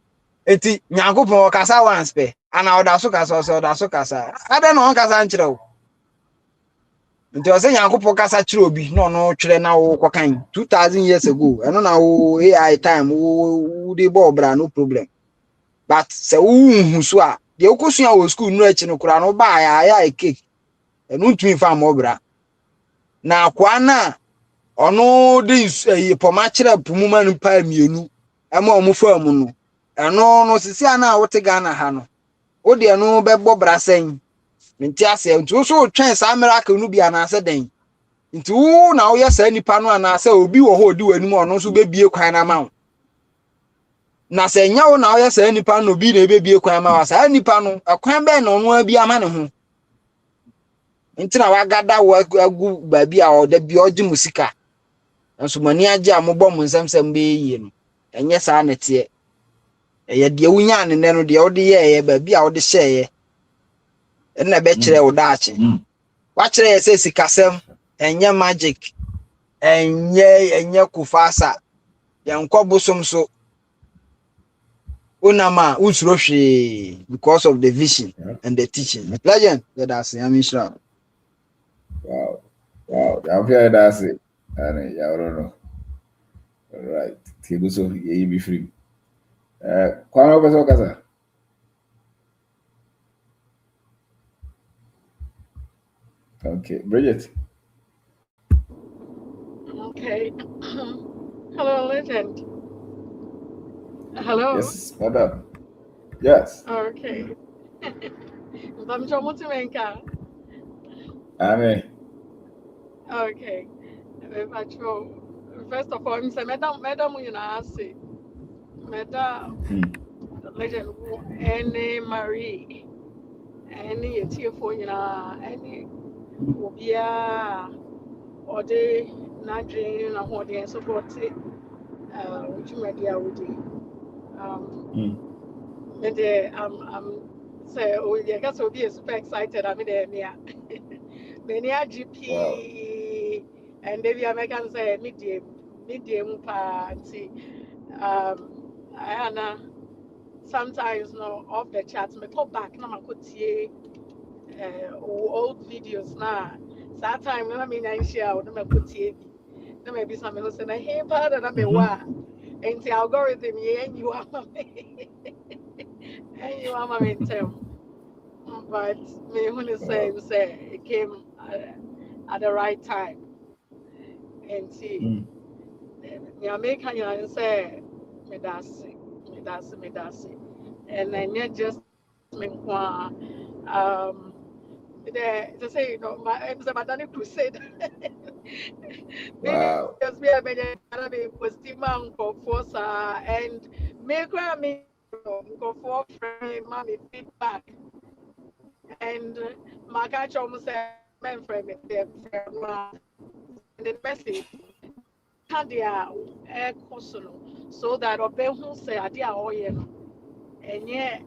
eti nyankopon kasa once pe ana odaso kasa ada no kasa nkyere wo nti o se nyankopon kasa kyere obi no no twere na wo kokan 2000 years ago eno na wo AI time wo dey bra no problem but se wo hu so a de okosua wo school no achi no kura no ba ya cake eno ntumi fa mo bra na akwa na ono de poma kyere pumuma no pa mienu ama o mo fa mu no eno no sisi ana wote Ghana ha no wo de no bebo brasen nti ase nti wo so twen sa miracle no bi ana ase den nti wo na wo yesa nipa no ana ase obi wo ho di wani mu ono so bebie kwan na ma wo na se nya wo na wo yesa nipa no bi na bebie kwan ma wa sa nipa no akwan be na ono abi ama ne ho nti na wagada wo agu ba bi a oda bi oji musika nso mani age amobɔ mu nsɛmsɛm be yi no enye sa na tie eye de wunya ne no de wo de ye ba bi a wo de hyeye na be kire wo daache wa kire ye se sikasɛm enye magic enye kufasa yankɔ bosom so unama usuro hwe because of the vision and the teaching legend that's Yamishra. Wow, I'm here, that's it. And I don't know. All right. Table so you be free. Kwano beso kasa. Okay, Bridget. Okay. Hello, legend. Hello. Yes, madam. Yes. Okay. I'm Chomotimenka. Amen. Okay. First of all, I'm saying, Madam, you know, say, Madam, legend, any Marie, any tearful, you know, any Obia, or they not dreaming of what they support it, which media would do. And I'm say, oh, yeah, guess will be super excited. I mean, many GP and maybe American say medium party. I sometimes no off the chat, me go back now. I could see old videos now. That time, I mean, I share. I could see. There may be some who say, "Hey, part and I'm a wa." And the algorithm, yeah, and you are and you are my mentor. But me when you say it came at the right time. And see, me American you say me that's it. And then just me to say you know my I'm Madani crusade. Wow. Because me I was Tima Forza and me grab me for friend mommy feedback and my catch almost said men friend the message had their air so that Obeng who say idea oil and yet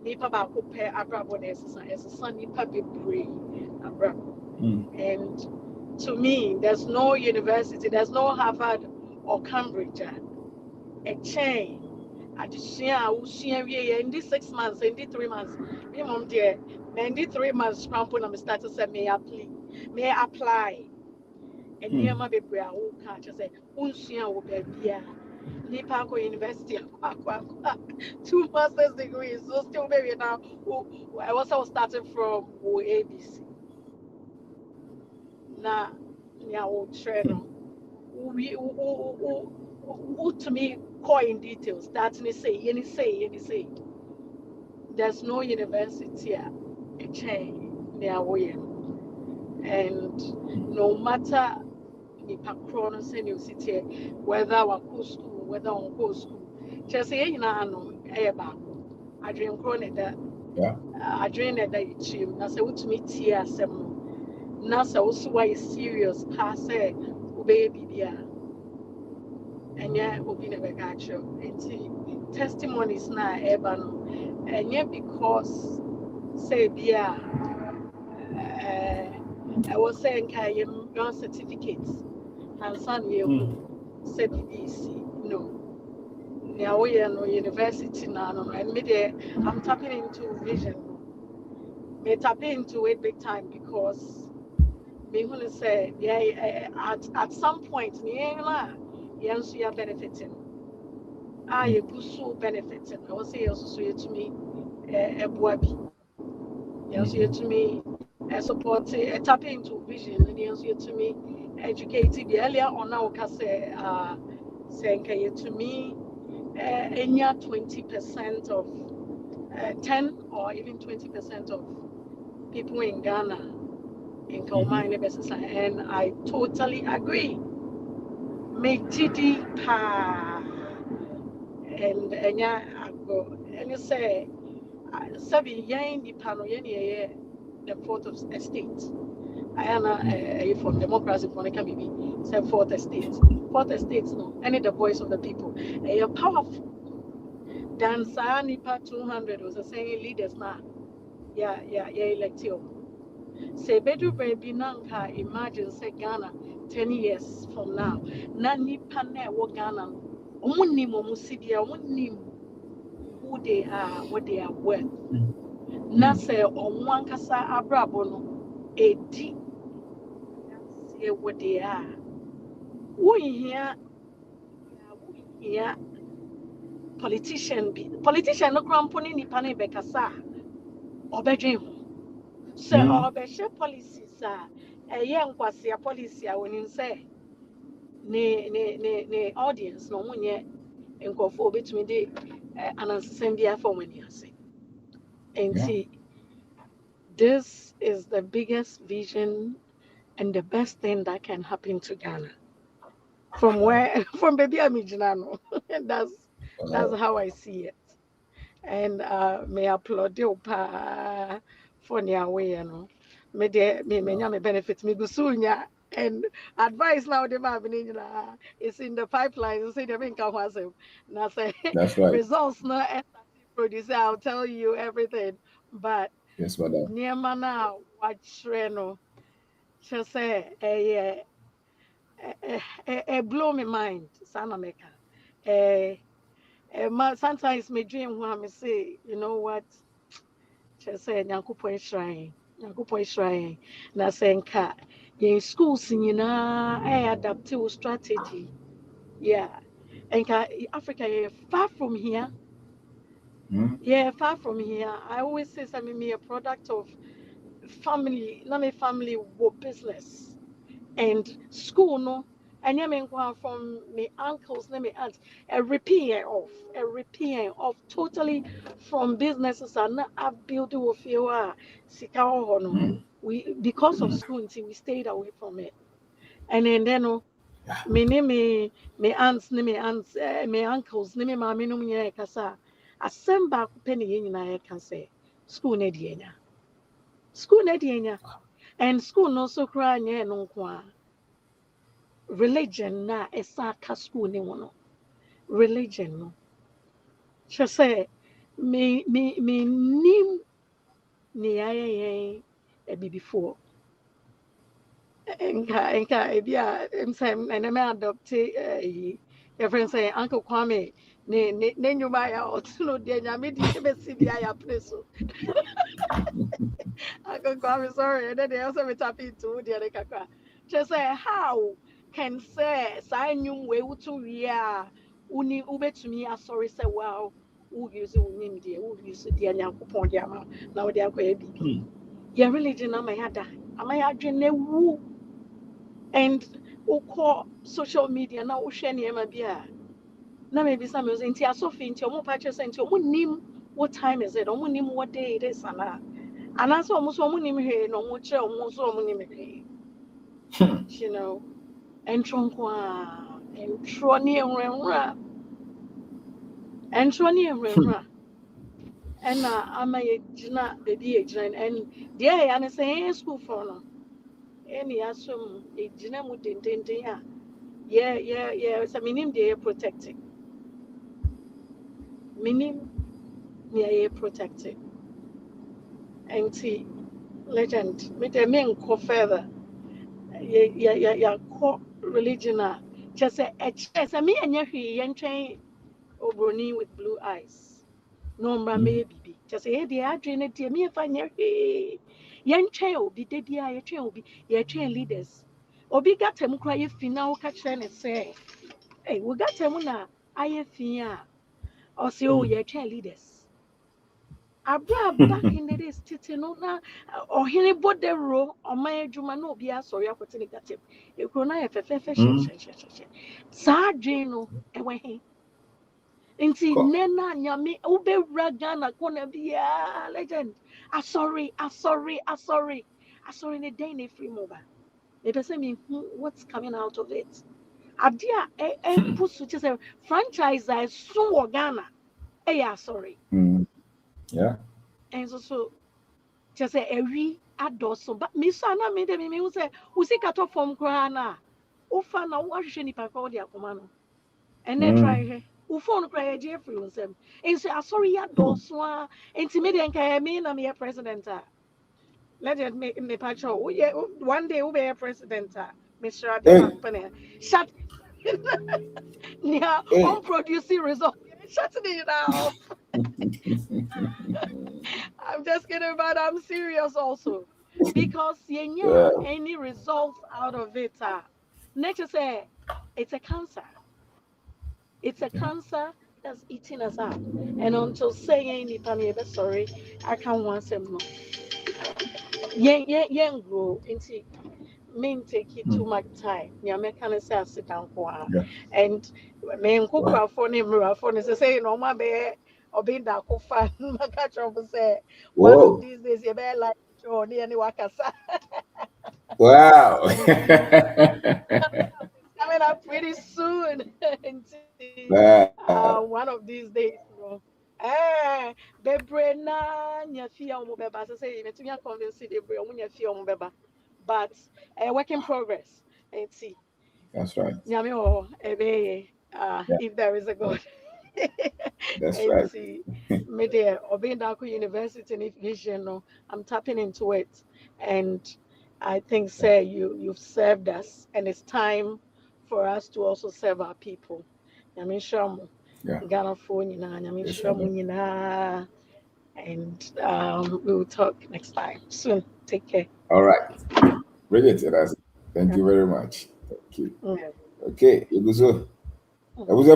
nipa ba ko pe abrabo na esesa nipa bebree abrabo and to me there's no university, there's no Harvard or Cambridge a chain in these 6 months, in these 3 months, me mom dear, in these 3 months, crampon I'm started to say may apply. And near my baby, I will catch and say, Unsia will be Nipa University, 2 master's degrees, so still maybe now. I was starting from ABC. Now, yeah, old trainer. We to me, call in details. That's any say. there's no university a chain near way, and no matter nipa kro no say university whether one go school whether on go school just say you know e ba adwen kro ne da adwen ne da ichim na say wutumi tie asem no na say wo so why serious pa say wo be bibia enye obi ne be ka cho enti testimonies na e ba no enye because say bia I was saying your certificates and son you said BBC no now we are no university now and me there I'm tapping into vision me tapping into it big time because me want to say yeah at some point me yes you are benefiting you so benefiting I was say also so to me a boabi yes you to me support tap into vision and yes you to me educated earlier on now can say saying to me 20% of 10 or even 20% of people in Ghana in Kaumai business and I totally agree make TD pa and yeah and you say 7 yen the pano yen the fourth of estate I am for democracy for the maybe say fourth estate no any the voice of the people you're powerful than Nipa 200 was saying leaders now yeah elect you say bedu baby nanka imagine say Ghana 10 years from now na nipa na wo Ghana omunim omusibia omunim who they are what they are worth na say onwankasa abrabo no edi say what they are we here politician no cramponi nipa na bekasa obedwen so obehye policies eye nkwase policy a wonim say ne audience no munye enkofo obetumi de anansem bia for mani ase enti this is the biggest vision and the best thing that can happen to Ghana from baby amijina no that's how I see it and may applaud you pa for nya way no me nya me benefit me gusunya and advice now the is in the pipeline say the minka wasem na say that's right results no producer I'll tell you everything but yes madam niema na wachre no just say blow my mind sana meka sometimes me dream when I say you know what just say nyankopon shrine na say nka in schools nyina adapt to strategy yeah nka Africa far from here far from here I always say me a product of family not a family business and school no and from my uncles and my aunts a repeat of totally from businesses and not build of you we because of school we stayed away from it and then me aunts my uncles me mama no nyina kasa assemble penny nyina can say school na dienya and school no so cry no kwa religion na esaka school ni wono religion no she say me nim ni aye before enka ebia em and me adopt your friend say Uncle Kwame ne nyuma ya otuno de nyame di be si bia ya preso Uncle Kwame sorry and then they also me tap into the kakra she say how can say sanyum we wutu wi uni ubetumi asori say wow who use unim de who use de nyankopon de ama na we de akoya bibi your religion am I adwene wu and call social media na wo hwe ne ma bia na maybe some use nti asofi nti omo pa che nti omo nim what time is it? What day it is, and I saw almost here, no more chair, almost here. You know, and Tronkwa, and Trony and Trony and I'm a Gina, baby, and dear, and I say, school for no. Any assume a Gina would intend, yeah, it's a minimum they are protected. Minimum, yeah, protected. And see, legend, with a men co further. Yeah, co religion. Just a chess, a me and your train Obroni with blue eyes. No, maybe. Just say, the adrenaline, dear me, if I near young child be dead, your train will be your train leaders. Obi got him cry if you now catch and say, hey, we got him now. I fear. Or say, oh, your train leaders. Abra back in the days, Titino, or Henry Bodero, or my Jumano be a sorry for Tinicative. You could not have a fashion. Sardino, away. Inti nena nyame ube ragana kona biya legend. Sorry ne day ne free mobile. They person me what's coming out of it. Adia push which is a franchise is so Ghana. Yeah, sorry. Yeah. And so just say every adoso but me sana me de me who say who see cut off from Krana. Ufa na wa hwehwe nipa kwa dia koma no. And then try here. Phone cry Jeffrey on them. And say, sorry, ya doswa. Intimidating me, na me president. Let it make me patrol. One day we'll be a president. Mr. Adema. Shut. Yeah, unproducing result. Shut it now. I'm just kidding, but I'm serious also. Because any results out of it. Next say it's a cancer. It's a cancer that's eating us up. And until saying it, sorry, I can't want them no. Yeah, grow into mean take it too much time. Yeah, me can say I sit down for her. And me cook for him, for him say no my be Obeng Darko fan. My catch up say one of these days you better like show near any wakasa. Wow. Coming up pretty soon. One of these days, bro. Bebre na nyafia omo beba. So say me tumi convince bebre omo nyafia omo beba. But work in progress. And see. That's right. Nyame o if there is a God. That's right. See, me there Obeng Darko University in vision no, I'm tapping into it. And I think say you've served us and it's time for us to also serve our people. Nyame shamo. Ghana phone and we will talk next time soon. Take care. All right. Brilliant. Thank you very much. Thank you. Okay, it was a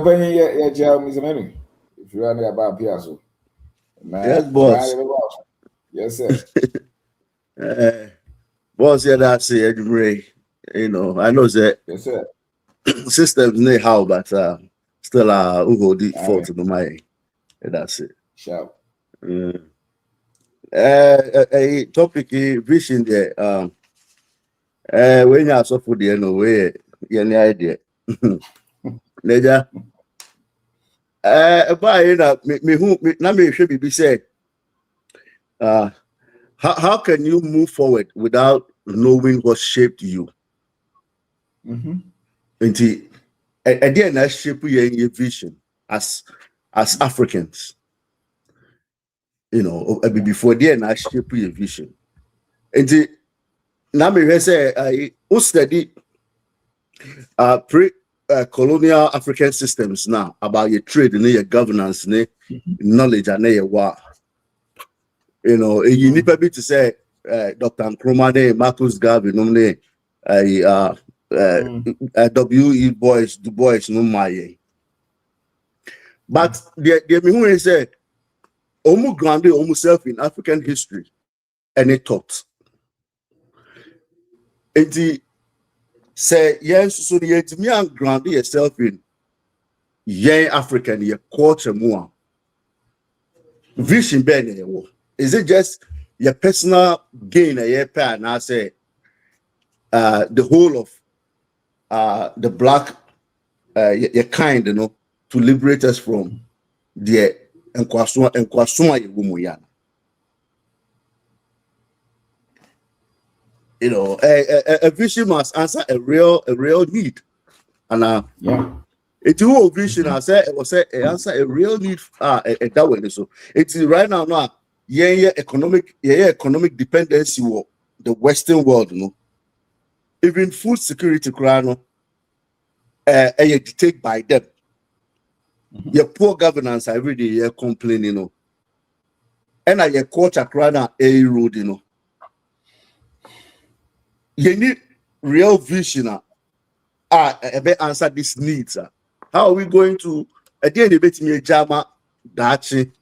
penny if you are about Piazzo. Yes, boss. Yes, sir. Boss, yeah, that's it. You know, I know that. Yes, sir. Systems need how, but still, who hold it for to the mind. That's it. Sharp. A topic vision there. When you so for the way, any idea? Leja. But you know, me should be said. How can you move forward without knowing what shaped you? Until again, I shape your vision as Africans. You know, before then, I shape your vision. Until now, me say I study pre-colonial African systems now about your trade and your governance, knowledge and your war. You know, you need to say Dr. Nkrumah, Marcus Garvey, W.E. Du Bois, no my. But the me say, almost grounded almost self in African history and it taught. And the say yes, so the me and grounded yourself in African culture more. vision ben is it just your personal gain a year per and I say the whole of the black your kind, to liberate us from the enkwasuma yewumuya. A vision must answer a real need, and it's whole vision. I said it was answer a real need. That way, so it's right now. Economic dependency of the Western world. Even food security, dictated by them. Your poor governance every day you're complaining, and your culture erode, You need real vision. Answer these needs. How are we going to again debate me jama dachi?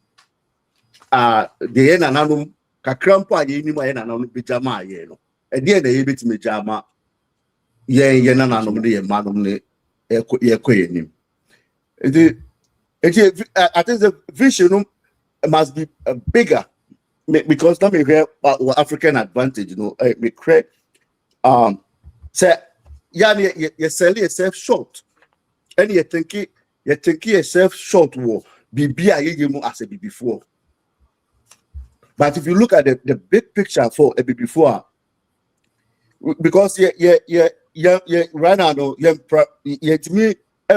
The yen ananum kakrampo aye ni ma yen ananum be jama aye no. Again the debate me jama yen ananum ne yen manum ne yenim. I think the vision must be bigger because let me hear about African advantage. Me create say you sell yourself short, and you think yourself short war be as a before. But if you look at the big picture for a before, because right now to me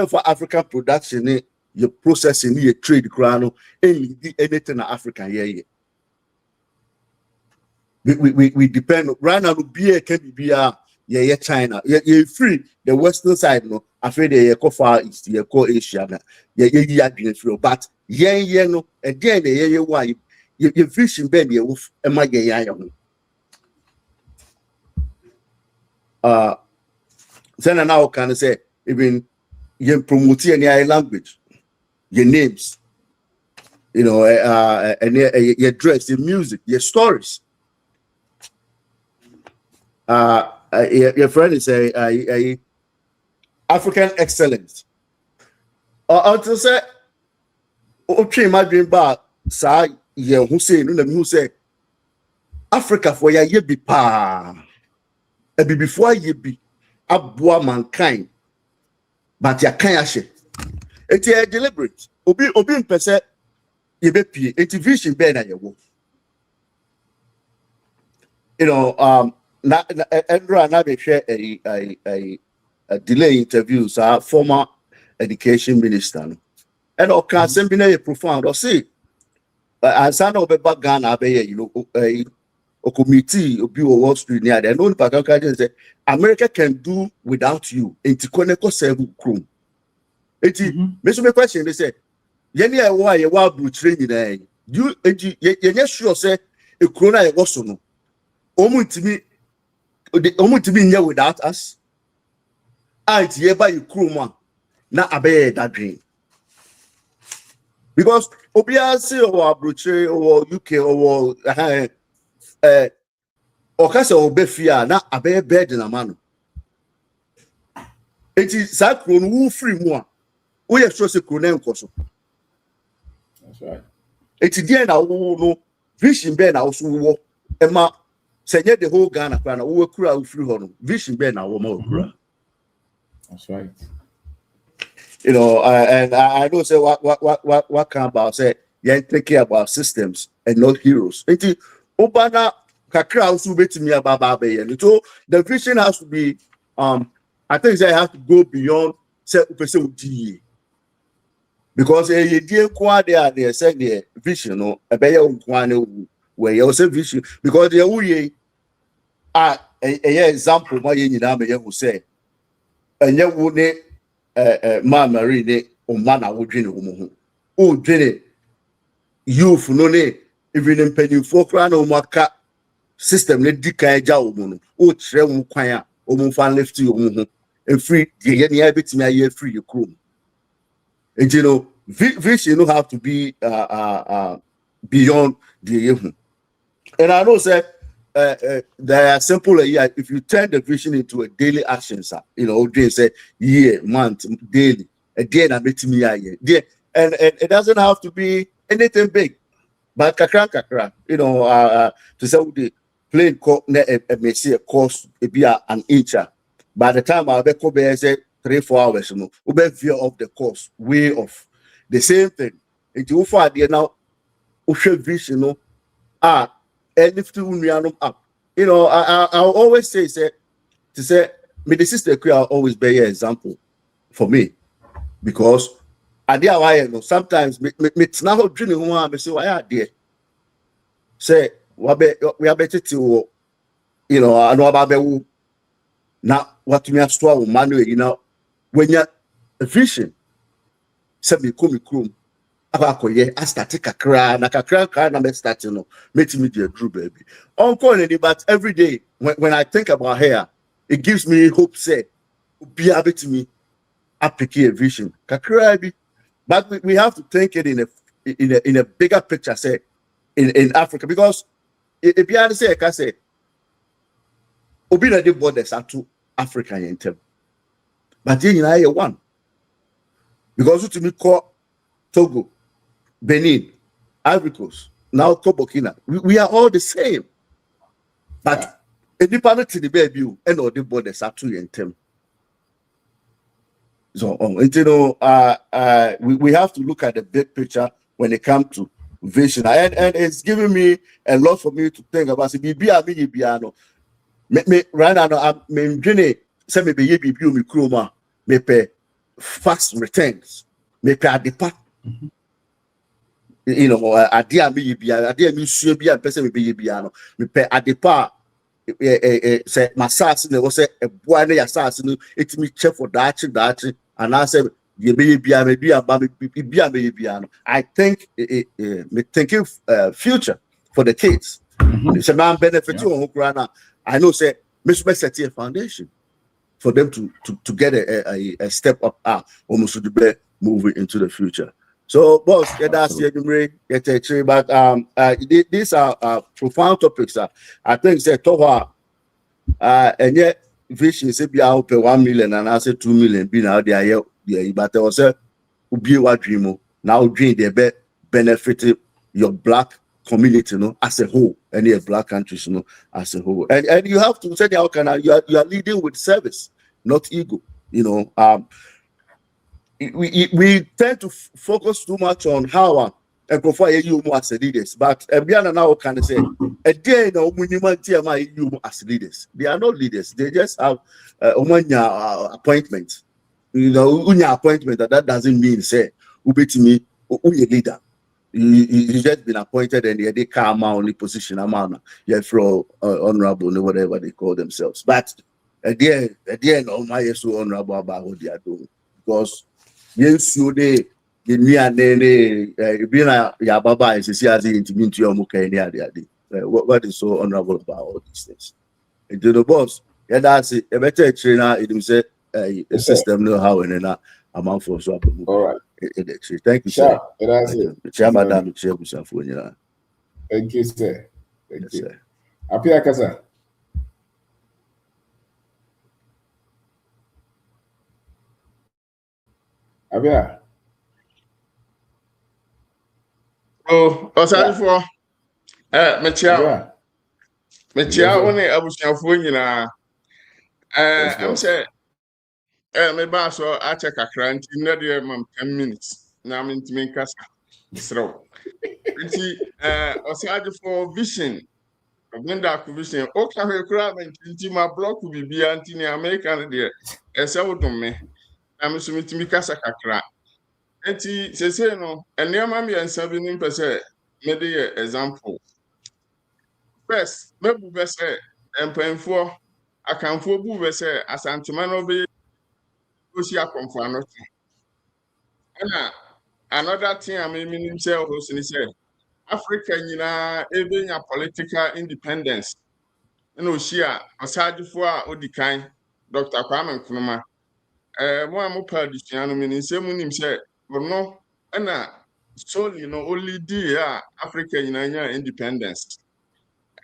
for African production your processing your trade crown anything in Africa we depend right now beer can be China free the western side afraid they go far east you go Asia but no again the why you fishing ben you then now can say even you promote any language your names and your dress your music your stories your friend is a African excellence. Until say, okay, my dream bar, say, who say, Africa for ya ye be pa, a be before ye be abwa mankind, but ya can't she. It's a deliberate. Obi percent ye be p. It's vision better ye wo. Andrew be share a delay interviews former education minister and can simply be profound or see and son of a back Ghana a committee of Wall Street near there no say America can do without you into Koneko Seven Chrome. It's me question they say Yenya why you want to train there you sure say a corona was no almost me here without us. I by you crew na abe that dream. Because Obiasi or Abruche or UK or Casa Obefia na abe bed in a man. It is Sakron who free more. We have chosen Kunen Koso. That's right. It is there now no vision ben also Emma Senye the whole Ghana plan who crew free honor. Vision ben our more. That's right. And I know say what can about say you take care about systems and not heroes. Enti Obana kakra also bet me about so the vision has to be I think they have to go beyond say because you dear kwa there say the vision no a where you say vision because the we example my who say and you would Marine or mana would dream dream youth no even in penny for crown or maka system let dika jaw trem kwaya fan left you and free the bit me free your crew. And vision have to be beyond the and I know say they are simple if you turn the vision into a daily action, they say year, month, daily, a day and meet me and it doesn't have to be anything big. but kakra, you know, to say the plane may see a course be an inch. By the time I'll be 3-4 hours, you know, we veer off the course, way off. The same thing. It's too far there now. Vision, you know, and if to up. You know, I'll always say, me the sister I'll always be an example for me, because I dear why you know sometimes me now dreaming one me say why are there. Say we are better to, you know, I know about be now what me have store manual, you know, when you're a vision, say me come krum abakoye I start kakra na me start, you know, make me the true baby. Uncle, but every day when I think about her, it gives me hope. Say be able to me pick a vision kakra. But we have to think it in a bigger picture, say in Africa, because if you understand, I can say Obina the borders are to Africa in term, but then you know one, because to me call Togo, Benin, Ivory Coast, now Burkina, we are all the same, but independent to the baby and all the borders are to in term. So, you know, we have to look at the big picture when it comes to vision, and it's giving me a lot for me to think about. Me right now I'm doing say me be me chroma me pay fast returns me pay adepa, you know, adia me sure be a person me be no me pay adepa say massage ne was say e boy na ya sas no etimi check for that and I say you be no. I think me thinking future for the kids. It's a man benefit you I know say me set a foundation for them to get a step up almost to be moving into the future. So boss, that's but these are profound topics. I think say Toha and yet vision say be out 1 million and I say 2 million be now there, but there was a be what dream now dream they benefit your black community, you know, as a whole, and your black countries, you know, as a whole. And you have to say how can you are leading with service, not ego, you know. We tend to focus too much on how and prefer you as leaders, but Biana now can say a day no minimum you as leaders. They are not leaders, they just have appointment. You know, unya appointment that doesn't mean say ubeti me unya leader. You just been appointed and they come out only position amount. You're from honorable or whatever they call themselves. But at the end, all my so honorable about what they are doing. Because yes, you they me and then being a yababa is see as into your mukani. What is so honorable about all these things? And to the boss, yeah, that's it. A better trainer, it will say a system know how and then amount for so. All right. Thank you, sir. That's it. Thank you, sir. Thank you. Apia Kasa. Apia. Oh, for Mechia one abusuafo nyina I'm say me ba so a check akra nti na de mam 10 minutes na me ntimi nkasa srew nti for vision Obeng Darko vision o ka hwe kura nti ma block bibia nti ni American de ese wodom me na me so ntimi kasa kakra nti sese no enema me yansa bi nim pese me de example. First, maybe we say empenfo akanfo bu we say asantema no be osi akonfo anoto. Na another thing I mean say also say Africa nyina ebenya political independence. Na osi a osadefo a odikan Dr. Kwame Nkrumah mo amopa disuano menim say munim say no na solely no only dia Africa nyina nya independence.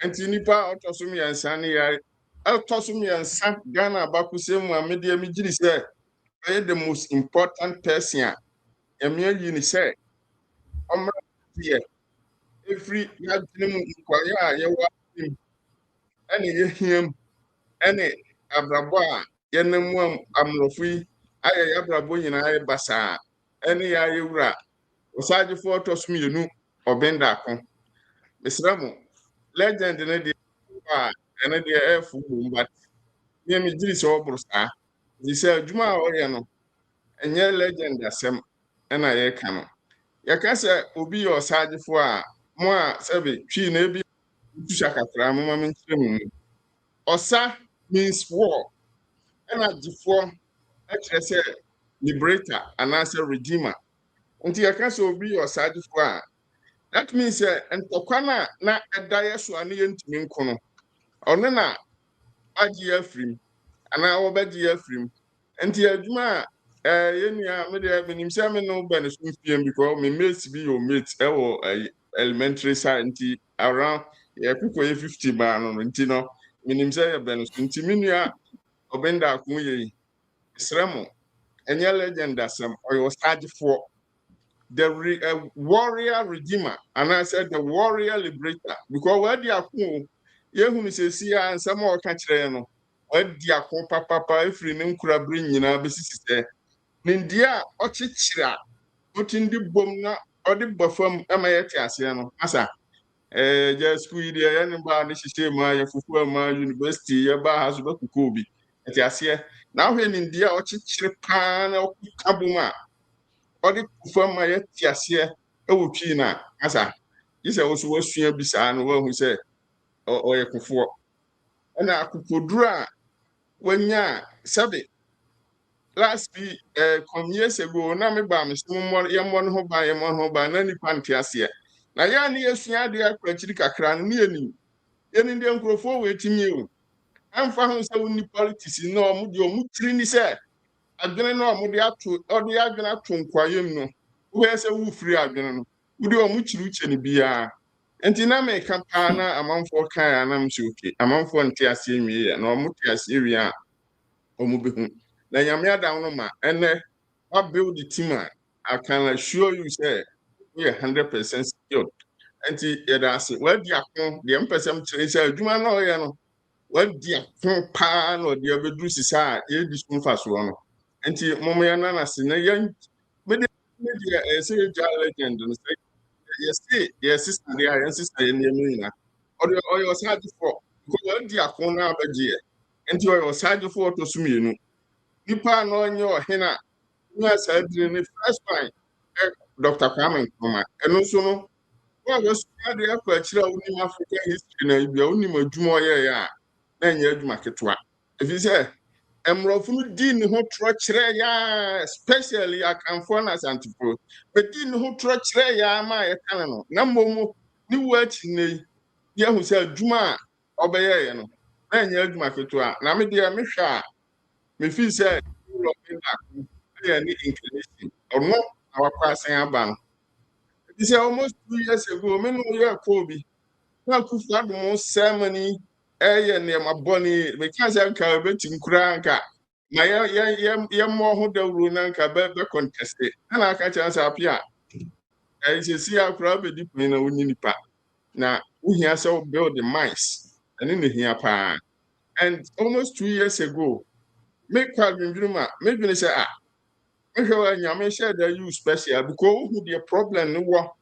Anti nipa otosum yansa ne ya otosum yansa Ghana bakusemu amede mi giri say the most important person a emi yi ni say omra here every yadnim kwaya yewa ene yehiam ene abrabo a yenemu amrofu yi aye abrabo nyina aye basa ene ya yewura osaje foto sumiyenu Obeng Darko misramu legend ne de ene de efu bomba me me giri so obrusa di se adwuma a ɔyɛ no enye legend asɛm ena ye ka no ya ka sɛ obi yɛ ɔsagyefo a mo a sɛbe twi na ebi tusha kakra mo ma menkyerɛ mu ɔsa means war ena gyefo ɛkyerɛ sɛ liberator anaasɛ redeemer nti ya ka sɛ obi yɛ ɔsagyefo a that means ntɔkwa na ɛda yɛ so ane yɛntumi nko no ɔno na agye afrim ana wɔbɛgye afrim nti adwuma a yenua me de menim sɛ me no ba ne so mfiem because me mates bi your mates ɛwɔ elementary side nti around yɛkokɔ yɛ 50 ba no nti no menim sɛ yɛ ba ne so nti menua Obeng Darko yɛ sremo ɛnyɛ legend asɛm ɔyɛ ɔsagyefoɔ the warrior redeemer and I said the warrior liberator because where the akun yehunu sɛ si a nsɛm a ɔka kyerɛ no ɔdi akon papa efiri ne nkura bere nyinaa besisi sɛ ne ndia ɔkyekyere a ɔtindi bom na ɔde bɔfam ama yɛte aseɛ no asa ja school yi deɛ yɛne ba ne hyehyɛ ma yɛfufu ma university yɛba ha so bɛkokɔ bi ɛte aseɛ na ahwɛ ne ndia ɔkyekyere paa na ɔka bom a ɔde fam ma yɛte aseɛ ɛwɔ twi na asa yisɛ wo so wasua bi saa no wahu sɛ ɔyɛ kofoɔ ɛna akokoduru a wanya sabe last week some years ago na me ba me so yɛmmɔ no ho ba na nipa nte aseɛ na yɛ ne yɛsua de akwachiri kakra no ne yɛni de nkurɔfoɔ wɔ etimi o amfa ho sɛ wo ni politics na ɔmo de ɔmo tiri ni sɛ adwene no ɔmo de ato ɔde adwene ato nkwayem no wo yɛ sɛ wo firi adwene no wo de ɔmo kyiri ne bia enti na me ka pa na amanfo kan anam so oke amanfo nte aseɛ nwie na ɔmo te aseɛ wie a ɔmo behu na nyame adam no ma ene wa build the team I can assure you say we are 100% secured enti yɛda ase wadi akon de mpɛsɛm kyerɛ sɛ adwuma na ɔyɛ no wadi akon pa na ɔde abɛduru sisa a yɛdi so mfa so no enti momo yɛ na se na yɛn mede media say legend no say yes sister there yes sister yɛ nneɛma nyina ɔyɛ ɔsagyefo ko wadi akon na abɛgye enti ɔyɛ ɔsagyefo ɔtɔ so mmienu nipa no onye ohina yes adri ni first time Dr. Kwame Nkrumah eno so no wa was de akwa kira unim African history na bia unim adwuma oyɛ ya na nya adwuma ketwa efi sɛ emrofo no di ne ho tro kire ya especially akanfo na santipro but di ne ho tro kire ya ma yɛ kan no na mmomu ni wachi ne yɛ hu sɛ adwuma a ɔbɛyɛ yɛ no na nya adwuma ketwa na me de me hwɛ a me fi sɛ any inclination or no our passing about. It is almost 2 years ago, men who are Kobe. Now, could not the most ceremony, near my bonnie, because I'm carbeting cranka. My young more hotel runanka better contested, and I catch us up here. I see our crowd deep in a unipa. Now, we hear so build the mice, and in the here pa. And almost 2 years ago, make Calvin Druma, maybe they say, ehwe nyame share that you special because who the problem no wo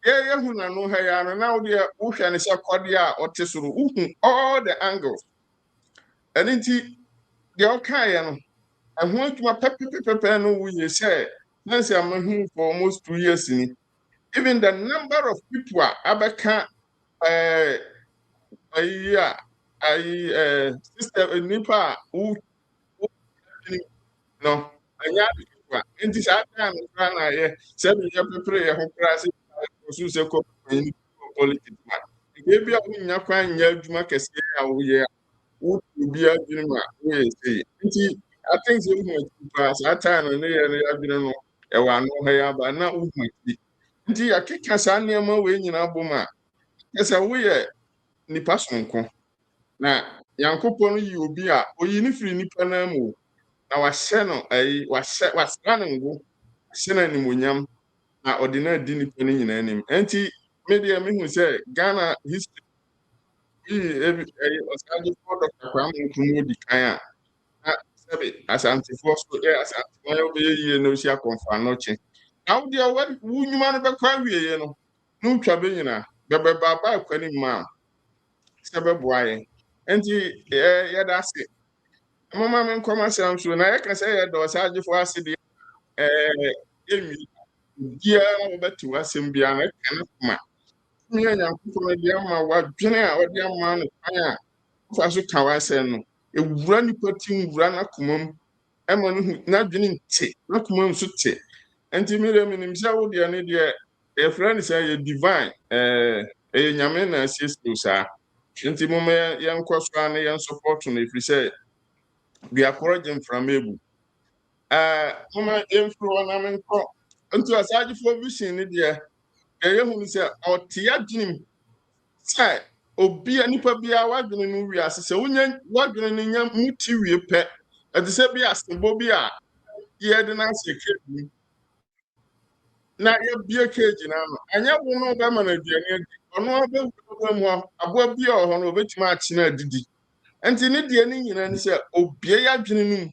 ye hu na no ha ya no na wo de wo hwe ne se kode a otesoro hu all the angles and nti the okay no ehun adwuma pepepepe no wo ye say nansi amahu for almost 2 years ni even the number of people abeka system nipa who no anya nti saa time na ye se me ye prepare ye ho krase so se ko politics ma e bia unya kwan nya adwuma kese a wo ye wo bia adwuma ma wo ye sei nti I think se wo pa saa time no ye adwuma no e wa no ha ya ba na wo hu nti akeka saa nneema we nyina boma kese wo ye nipa sonko na yankopon yi obi a oyi ni firi nipa na mu na wahyɛ no wasra no ngo hyɛ no animonyam na ɔde no adi nipa no nyinaa anim enti media me who say Ghana history Osage for Dr. Kwame Nkrumah di kan a sabe asante for so asante mo ye no sia konfa no che now dia what wunyuma no be kwa wie no no twa be nyina be baba kwani ma sabe boaye enti ya da se mama men koma sam so na ya ka say ya do Osage for ase de emi dia no betu asem bia na kana kuma me Nyankopɔn de ama wadwene a ɔde ama no kwan a fa so ka wasɛn no ewura nipa tim wura na komam ɛma no n'adwene nte na komam nso te nti me de minim sɛ wo de ne de ɛfrɛ ne sɛ yɛ divine ɛyɛ nyame na asiesie saa nti mo me yɛnkɔ so a ne yɛn support no ɛfiri sɛ dua korɔ gye mframa ebu moma yɛmfiri hɔ na menkɔ nti Osagyefo vision ne deɛ ɛyɛ hu sɛ ɔte adwenem sɛ obia nipa bia wadwene no wi ase sɛ wonya wadwene no nya muti wie pɛ ɛte sɛ bi asebɔ bi a yɛde no asɛ keji na yɛbie keji no ano anyɛ wo no bɛma no aduane adi ɔno abɛwura mu aboa bi a ɔhɔ no obɛtumi akyena adidi nti ne deɛ ne nyinaa ne sɛ obie yɛadwene no mu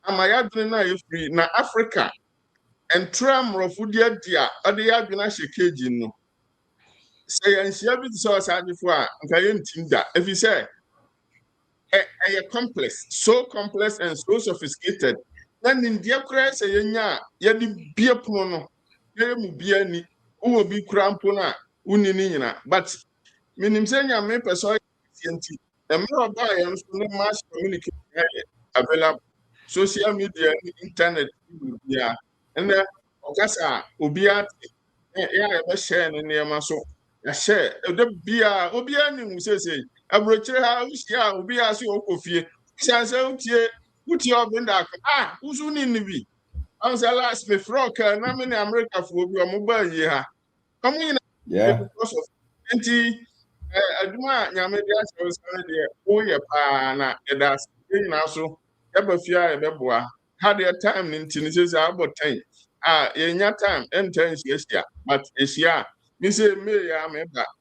ama yɛadwene no a yɛfiri na Africa ɛntra mmorɔfo de adi a ɔde yɛadwene ahyɛ keji no sɛ yɛnhyia bi te sɛ Osagyefo a nka yɛntim da ɛfiri sɛ ɛyɛ complex so complex and so sophisticated na nimdeɛ koraa sɛ yɛnya a yɛde bie pono no yɛyɛ mu bia ni wowɔ bi kura mpo no a wonni ne nyina but menim sɛ Nyame pɛ sɛ ɔyɛ nti mmerɛ ɔbaa yɛn so ne mass communication yɛ available social media ne internet bia ɛnɛ ɔkasa a obiara te yɛbɛhyɛ ne nneɛma so yɛhyɛ ɛdɛ bia obiara ne hu sɛsɛ aburokyire ha wohyia a obiara so ɔkɔ fie hyɛn sɛ wotie Obeng Darko woso ne ne bi ɔn sɛ last me frɔ kaa na me ne Americafoɔ bi ɔmo baa yie ha ɔmo nyina because of nti adwuma a Nyame de ahyɛ wo sane deɛ woyɛ paa na yɛda ase nyinaa so yɛba fie a yɛbɛboa ha deɛ time ne nti ne sɛ abɔ 10 yɛnya time ɛnta nhyiahyia but ɛhyia a me sɛ mmee a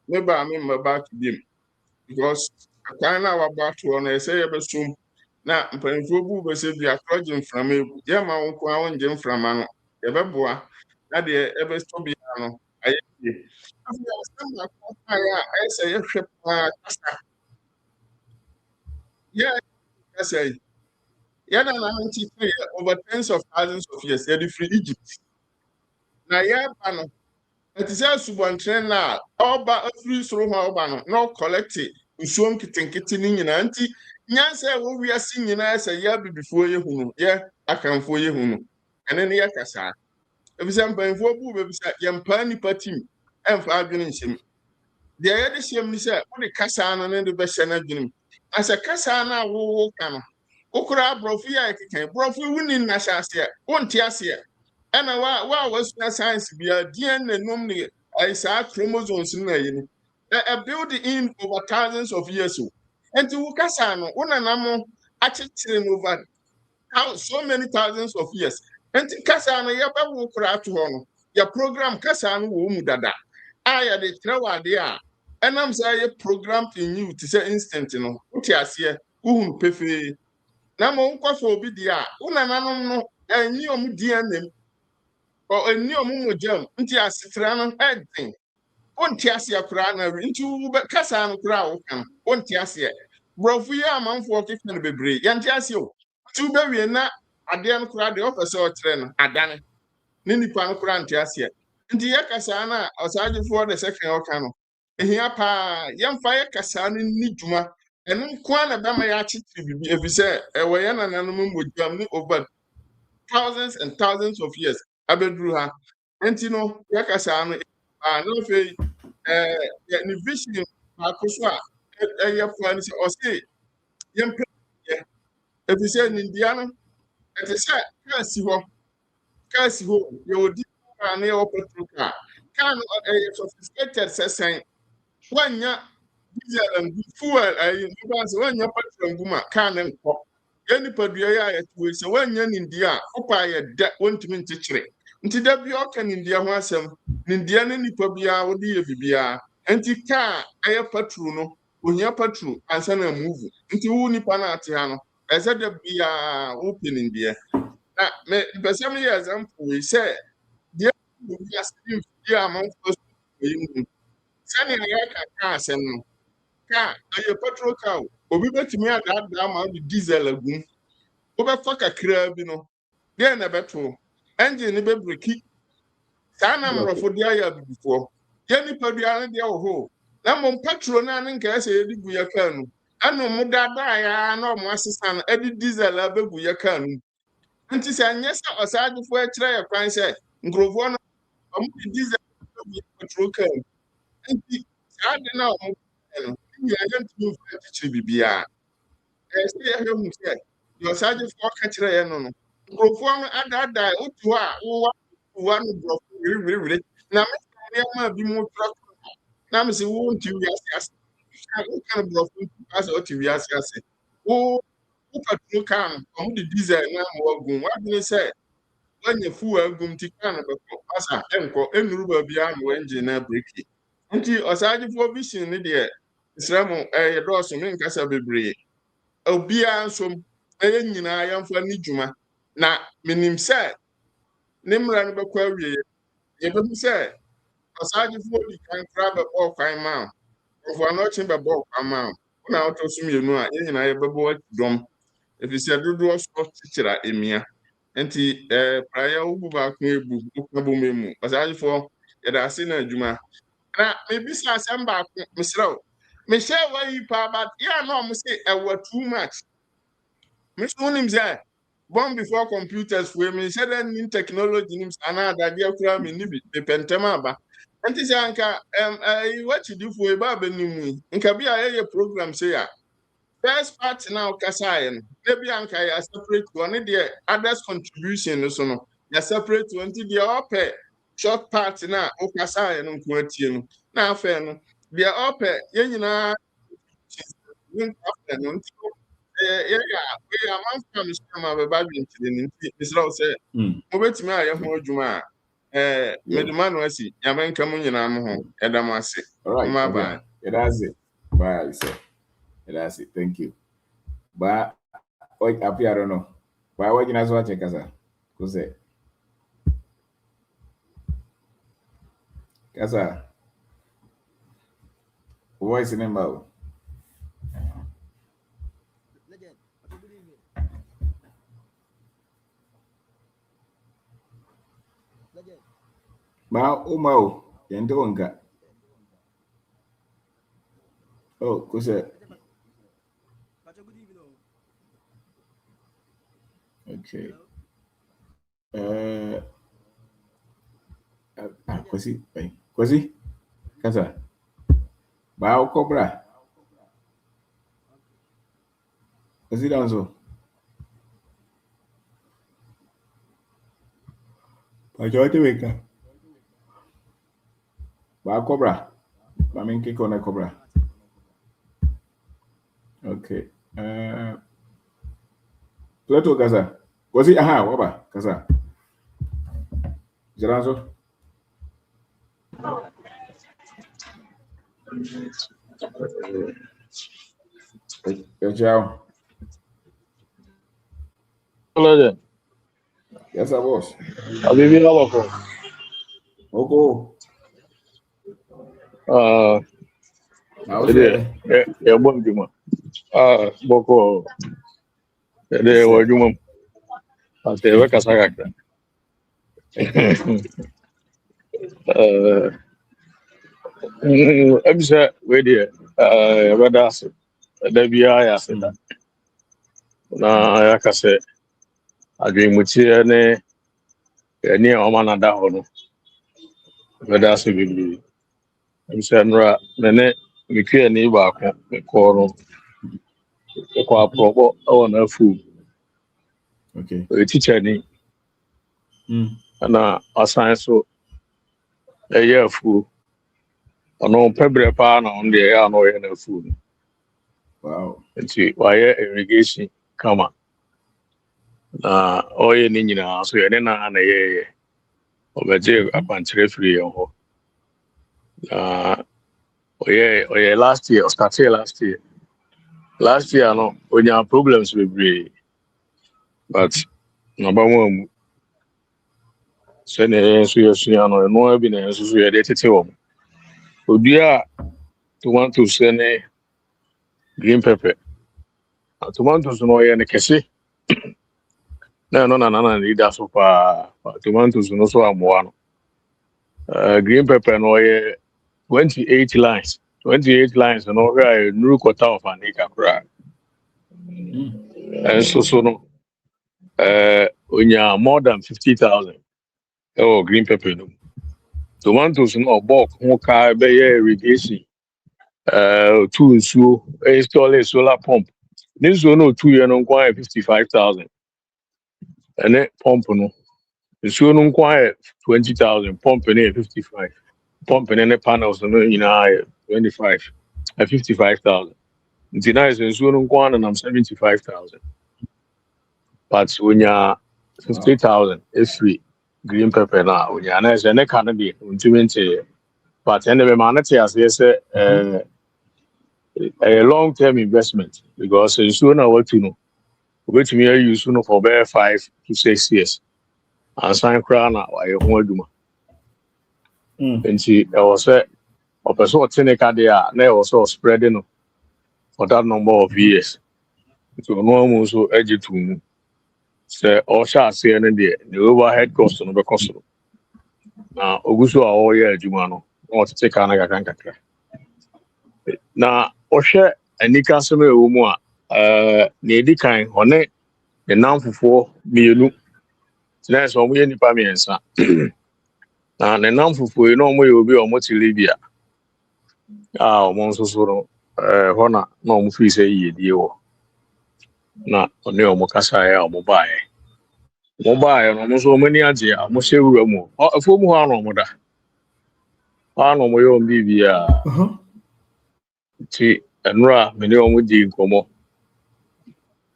meba a memma back to them because akwan na waba to no ɛsɛ yɛbɛsom na mpanimfoɔ bu bɛsɛ bi akorɔgye mframa egu yɛma wo nko a wongye mframa no yɛbɛboa na deɛ ɛbɛsɔ bia no ayɛ yie asɛm baako a ɛyɛ sɛ yɛhwɛ paa kasa kasa yi yɛda na 93 over tens of thousands of years yɛde firi Egypt na yɛba no ɛte sɛ asubɔnten na ɔba afiri soro hɔ ɔba no na ɔkɔlɛkte nsuo nketenkete ne nyinaa nti nyansa a wɔwi ase nyinaa sɛ yɛ abibifoɔ yɛ hu no yɛ akamfoɔ yɛ hu no ɛne ne yɛ kasa ebisɛ mpanyinfoɔ bu bebisa yɛmpaa nipa tim ɛmfa adwene nhyɛm deɛ yɛde hyɛm ni sɛ wode kasa no ne de bɛhyɛ no adwene mu na sɛ kasa no a wowo ka no wokora aborɔfo yi a yɛkeka borɔfo wonni nnahyɛ aseɛ wonte aseɛ ɛna wa wasua science bia DNA nom ne saa chromosomes no na yi no build in over thousands of years o and to kasa no wonanam akyekyere no over so many thousands of years and kasa no yɛbɛwo kora to hɔ no yɛ program kasa no wɔ mu dada a yɛde trɛw ade a ɛnam sɛ yɛ program in you te sɛ instant no wote aseɛ wohunu pefee na ma wonkɔfa obi deɛ a wonananom no ɛnyi ɔmo DNA ɛnni ɔmo mogyam nti asetera no ɛden wonte aseɛ koraa na nti kasa no koraa wo kan wonte aseɛ borɔfo yi amanfoɔ keka no bebree yɛnte aseɛ o nti wobɛwie na adeɛ no koraa deɛ ɔpɛ sɛ ɔkyerɛ no adane ne nipa no koraa nte aseɛ nti yɛ kasa no a Osagyefoɔ de sɛ kan ɔka no ehia paa yɛmfa yɛ kasa no ni dwuma ɛno nko a na bɛma yɛakyekyere biribi ɛfiri sɛ ɛwɔ yɛ nananom mogyam ne over thousands and thousands of years abɛduru ha nti no yɛ kasa no na afei ne vision baako so a ɛyɛ fa no sɛ ɔse yɛmpɛ ɛfiri sɛ nindia no ɛte sɛ kaa si hɔ yɛwɔ di kaa ne yɛwɔ petrol kaa no ɛyɛ sophisticated sɛ sɛn woanya diesel and fuel sɛ woanya petrol ngu ma kaa ne nkɔ Any Padria, so when you're in India, Opa, that won't mean to trade. Until that be all can India was some Indian any Pabia would be a Bibia. Anti car, I patruno, when you're patru, and send a move. Into Unipanatiano, as said the be open India. Now, but some years, we say, dear, we are still here among us. Sending a car, send car, a petrol cow. Obi betumi ada ma the diesel agum. Obi fa kakra bi no. Dey na beto. Engine ni be breki. Saa na mrofo dey aya bibifo. Ye ni padua ne dey wo ho. Na mo petrol na ne nka ese yedi gu ya car no. Ano mo dada ya na mo asesa no edi diesel abegu ya car no. Nti se anya se osaadefo a kire ya kwan se nkrofo no mo diesel abegu ya petrol car. Nti saa de na mo no. Ni ya ntumi fa tichiri bibia. Say I don't say your sergeant for catch no. Perform at that die, one really. Now, I be more truck. Now, I say, won't you ask? What kind of bluff as what you ask? Oh, who patrol can, the diesel now, what do you say? When you fool, to can as a enco, and rubber beyond engine break. Until a sergeant for vision, idiot. Sramo, a dorsum in Casabibre. Obia nso eye nyina yamfa ni dwuma na minim se ne mra no bekwa wie ye be se asaje fu di kan kra be bo kwan ma ofo no chi be bo kwan ma na auto sum yenu a ye nyina ye be bo dom efi se dodo so tichira emia enti praia ubu ba ko ebu ko bo memu asaje fu ye da se na dwuma na me bisa asem ba ko misraw me share wa yi pa but ya no mo say e wa too much. Miss Unim say, born before computers, we may say that in technology, and that dear crime in the pentamaba. And this anka, what you do for a baby, in Kabia, a program say, first part now, Kasayan, maybe anka, a separate one, the others' contribution, so no, a separate one to the upper short part now, Okasayan, and Quetian. Now, fair, no, the upper, you know, we are man from Mr. Baby in this law said, Mobet me, I have more Juma. Medman was it, Yaman coming in Amho, Edamasi. All right, my bad. It has it. Bye, sir. It has it. Thank you. But, I don't know. Why would you not watch it, Casa? Who's it? Casa. What's the name of? Mau, Yendonga. Oh, Kusa. Okay. Kwasi? Kasa. Bao Cobra. Kwasi down so. Pajote weka. Bao Cobra. Maminki kona Cobra. Okay. Plato Kasa. Kwasi aha, waba Kasa. Jaranzo. Ciao. Hello. Yes, I was. I'll be here local. Oko. Yeah, bon Juma. Boko. They were Juma. As they were Kasaka. I'm sure we're there. Rather, there be I said that. Now, like I said, I dream with you and near Oman Adahono. Rather, so we I'm saying, right, Nene, we can't need back. We call the quite proper on a food. Okay. The teacher, and assign so a year food. On no pebble pan on the air, no food. Wow. And see why irrigation come on. na oye ni nyina so ye na ye obeje akwankyere free yo ho oye last year last year no onya problems bebree but number one sene so yesua no no bi na so ye de tete wo odua tomatoes ne green pepper tomatoes no ye ne kese na na ida so pa tomatoes no so amoa no green pepper no ye 28 lines no where nuru quarter of an acre kra and so no onya more than 50,000 green pepper no tomatoes no bulk ho ka be irrigation two nsuo install a solar pump this one no 2 year no kwa 55,000 and it pump no nsuo no kwa 20,000 pump no 55 pump and panels no 25 55,000 nti na is nsuo no kwa na 75,000 but when you 50,000 is free green pepper na when you na is ne ka no de untimente but and the man na yes a long term investment because nsuo na what you know which me use no for about 5 to 6 years and sign crown na wa ye ho aduma nti e was say o person o teneka dey na e was spreading no for that number of years so no mo so ejitu say o sha say na dey the overhead cost no be cost na oguso a o ye aduma no o tete ka na kakra na o hwe anika so me wo mu a na edikan one the namfofo mienu tina so mo ye nipa miensa na ne namfofo no mo ye obi o mo ti Libya o mo so so no hona na o mo fi say yedie wo na one o mo kasa ya o mo bae no mo so mani age a mo hye wura mu afo mu ho ano mo da ano mo yo mbibia ti enra me ne o mo di nkomo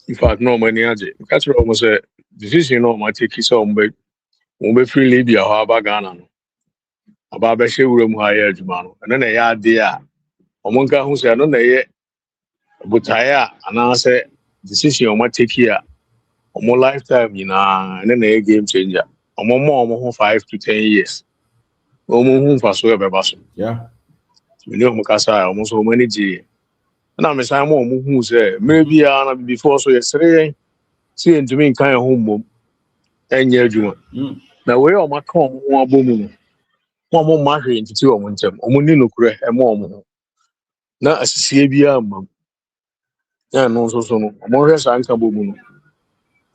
in fact no mani age catch ro mo say decision no ma take so mo be free Libya ho aba Ghana no aba be hye wura mu ha ya adwuma no ene na ya ade a omo nka hu say no na ye butaya ana say decision o ma take ya omo lifetime ina ene na ye game changer omo ho 5 to 10 years omo hu fa so e be ba so yeah me omo kasa omo so manage na me say mo hu say maybe na before so yesterday see entumi nkan ho mom enye adwuma na we o ma kan ho abomu no mo ma hwe ntiti o mo ntem omo ni nokure e mo omo na asisie bia mam na no so no omo hwe sa nka bomu no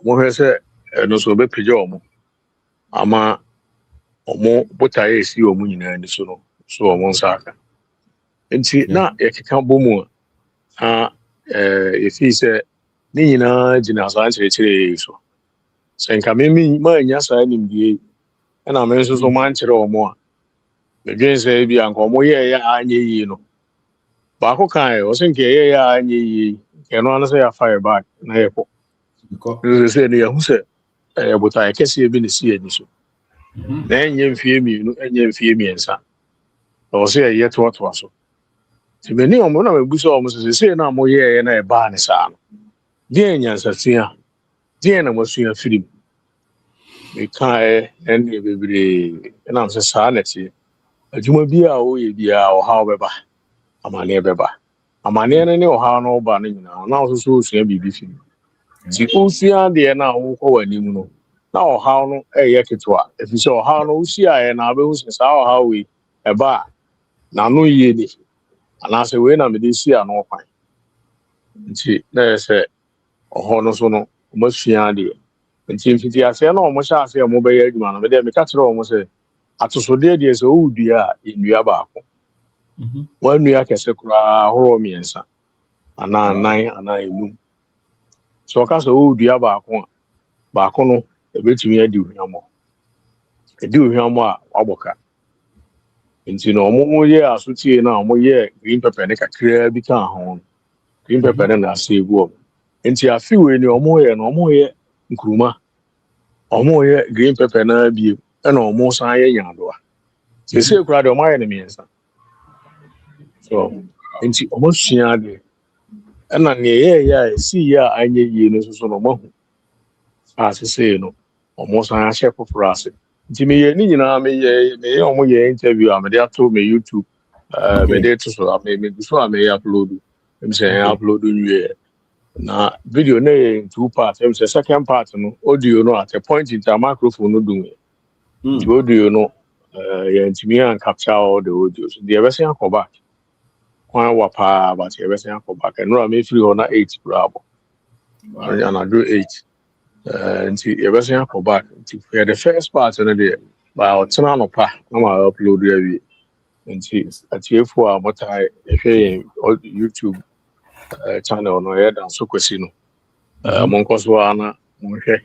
omo hwe se no so be peje omo ama omo botaye esi omo nyina ni so no so omo nsaka nti na yakeka bomu if he say ni nyina jina sa nkyerɛkyerɛ so senka me ma nya sa nimdie na me so man kyerɛ omo a medwen sɛ bi anka omo ye ya anye yi no ba ko kan o senka ye ya anye yi ke no ana sɛ ya fire back na ye ko because say ne ya hu sɛ botaye kɛse bi ne si ani so na enye mfie miensa o se ye to so ti meni omo na mebuso omo se na mo ye na e ba ne sa no die nyansasia die na mo sua firim me kai en e bebre na am se sa na ti adwuma bi a o ye bia o ha o beba amane beba amane ne o ha no ba ne nyina na o so sua bibi fi ti o sua de na o ko wani mu no na o ha no e ye ketwa e fi so o ha no o sia e na be hu se sa o ha we e ba na no ye ni ana se we na me de sia no kwan nti na se o ho no so no mo sua de nti mfiti ase na o mo sha ase mo be ye adwuma no me de me ka kire o mo se atosode de se o dua enua ba ko wa nua kese kura horo miensa ana nan ana enum so ka so o dua ba ko no e betumi adi hwamo a waboka nti no mo ye asutie na mo ye green pepper ne kakra bi ka ho green pepper na ase egu nti afi we ni omo ye nkruma omo ye green pepper na bi na omo san ye nyadoa se kura de omo aye ne miensa so enti omo sua de na ne ye si ya anye yi no so no mahu se no omo san ahye foforo ase nti me ye ni nyina me ye omo ye interview am dey ato me YouTube me dey to so me so me upload me say upload new na video na in two parts me say second part no audio no at a point in time microphone no do the audio no yeah ntimi an capture all the audio so the everything come back kwan wa pa but everything come back and no me free on 8 bravo and I do 8 nti everything come back nti for the first part no dey by otena no pa na ma upload ya nti atiefo a motai ehwe YouTube channel no ya dan so kwesi no monko so ana monhwe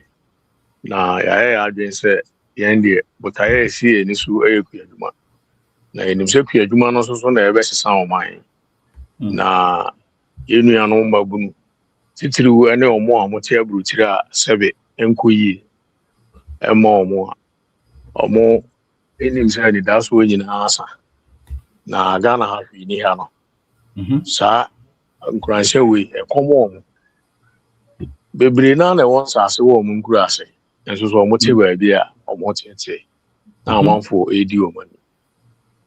na ya adwen se yende botaye si eni so ekuyaduma na enim se kuyaduma no so na ebe sesa oman na yenu ya no mbabunu titiriwu ene omo amote aburutiri a sebe enkoyi ema omo enim se ni daso nyina asa na Ghana ha ni ha no sa nkuranse we ekomo bebre na won sase wo mu nkura ase enso so omo te ba bia omo tete na amanfo edi omani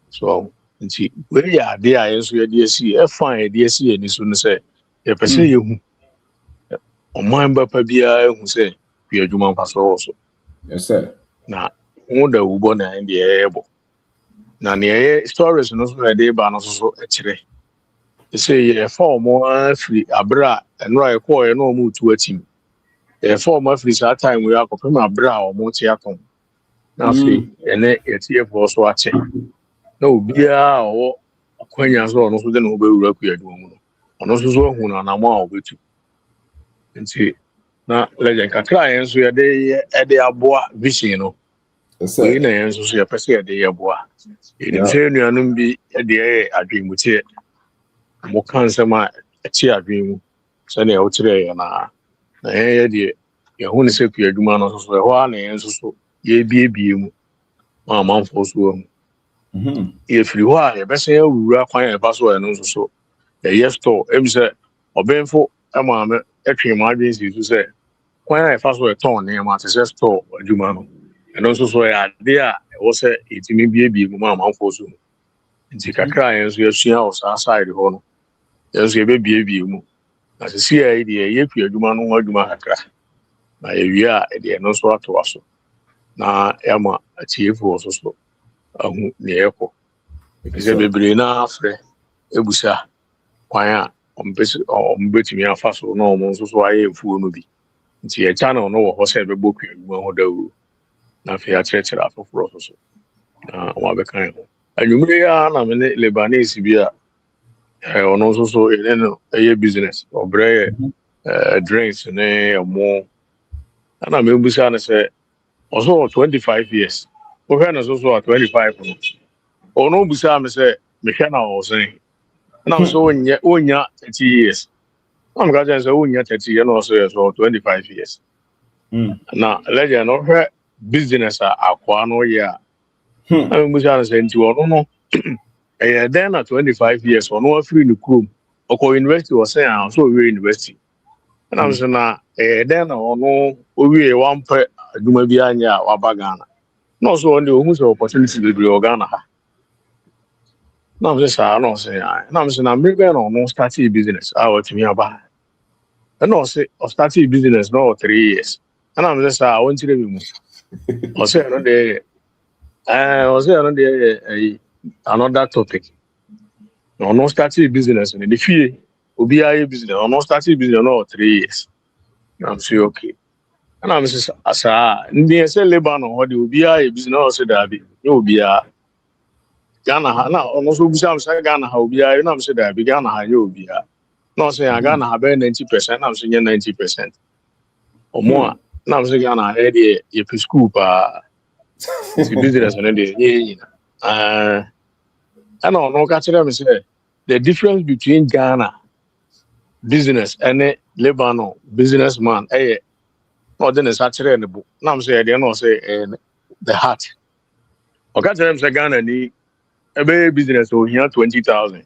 so nti we ya de a enso ye de si e fine de si eni so no se ye pese ye hu omo mba pa bia hu se bi adwuma mpaso so yes sir na won da ubo na ndi ebo na ne stories no so de ba no so e kire say ye form free abra enra e ko ye no mu tu atim ye form free sa time we akopem abra o mu ti aton na fi ene etie fo so ache na obia o akwanya so no so de no be wura ku yadum no ono so hu na na ma obetu nti na legend kakra yen so ye de aboa vision no we na yen so ye pese ye de aboa enim se nuanum bi de adwenmutie mo kan sama echi adwemu se na o kire na ye de ye hu ne se ku adwuma no so ho a na yen so ye biebie mu ma manfo so mu ye firi ho a ye bese awura kwan ye ba so ye no so ye store em se obenfo ama me etwe ma adwen si so se kwan ye fa so ye ton ne ma se store adwuma no eno so ya de a wo se etimi biebie mu ma manfo so mu nti kakra yen so ye sua o sa side ho no yeso ye bebiebie mu na se si ai de ye ku adwuma no ho adwuma kakra na ye wi a de no so ato aso na ema atiefo so ahu ne yeko ekise bebre na afre ebusa kwan a ombetimi afa so na omo so aye mfuo no bi nti ye channel no wo ho se be boku adwuma ho dawo na fe ya chechera afoforo so na wa be kan ho anwumre ya na me ne Lebanese bi a ono so no a business obre drinks ne mo ana me busa na say also 25 years o he na so 25 no ono busa me say me hwe na o say na so onya 30 years am ga jan say onya 30 years no so 25 years na legend no hwe business akwa no ya am busa na say nti ono no then na 25 years ono free no krom oko university was saying so we university and I'm saying na then ono owie one per aduma bi anya waba Ghana no so on the who so opportunity be Ghana ha na I'm saying no say na I'm saying na me be no start business what me aba and no say start business no 3 years and I'm saying I want to be mu o say no dey o say no dey another topic no start business in the fee obi aye business no start business no 3 years I'm say okay and I'm say asa ndi say Lebanon what the obi aye business say that be obi a Ghana ha na no so busa am say Ghana ha obi aye na am say that be Ghana ha ye obi a no say Ghana ha be 90% na am say 90% omo a na am say Ghana ha dey ye school pa the business no dey ye and no catch them say the difference between Ghana business and Lebanon businessman No, then it's actually in the book. Now I'm saying they don't say the heart. Okay, tell them say Ghana need a business so here 20,000.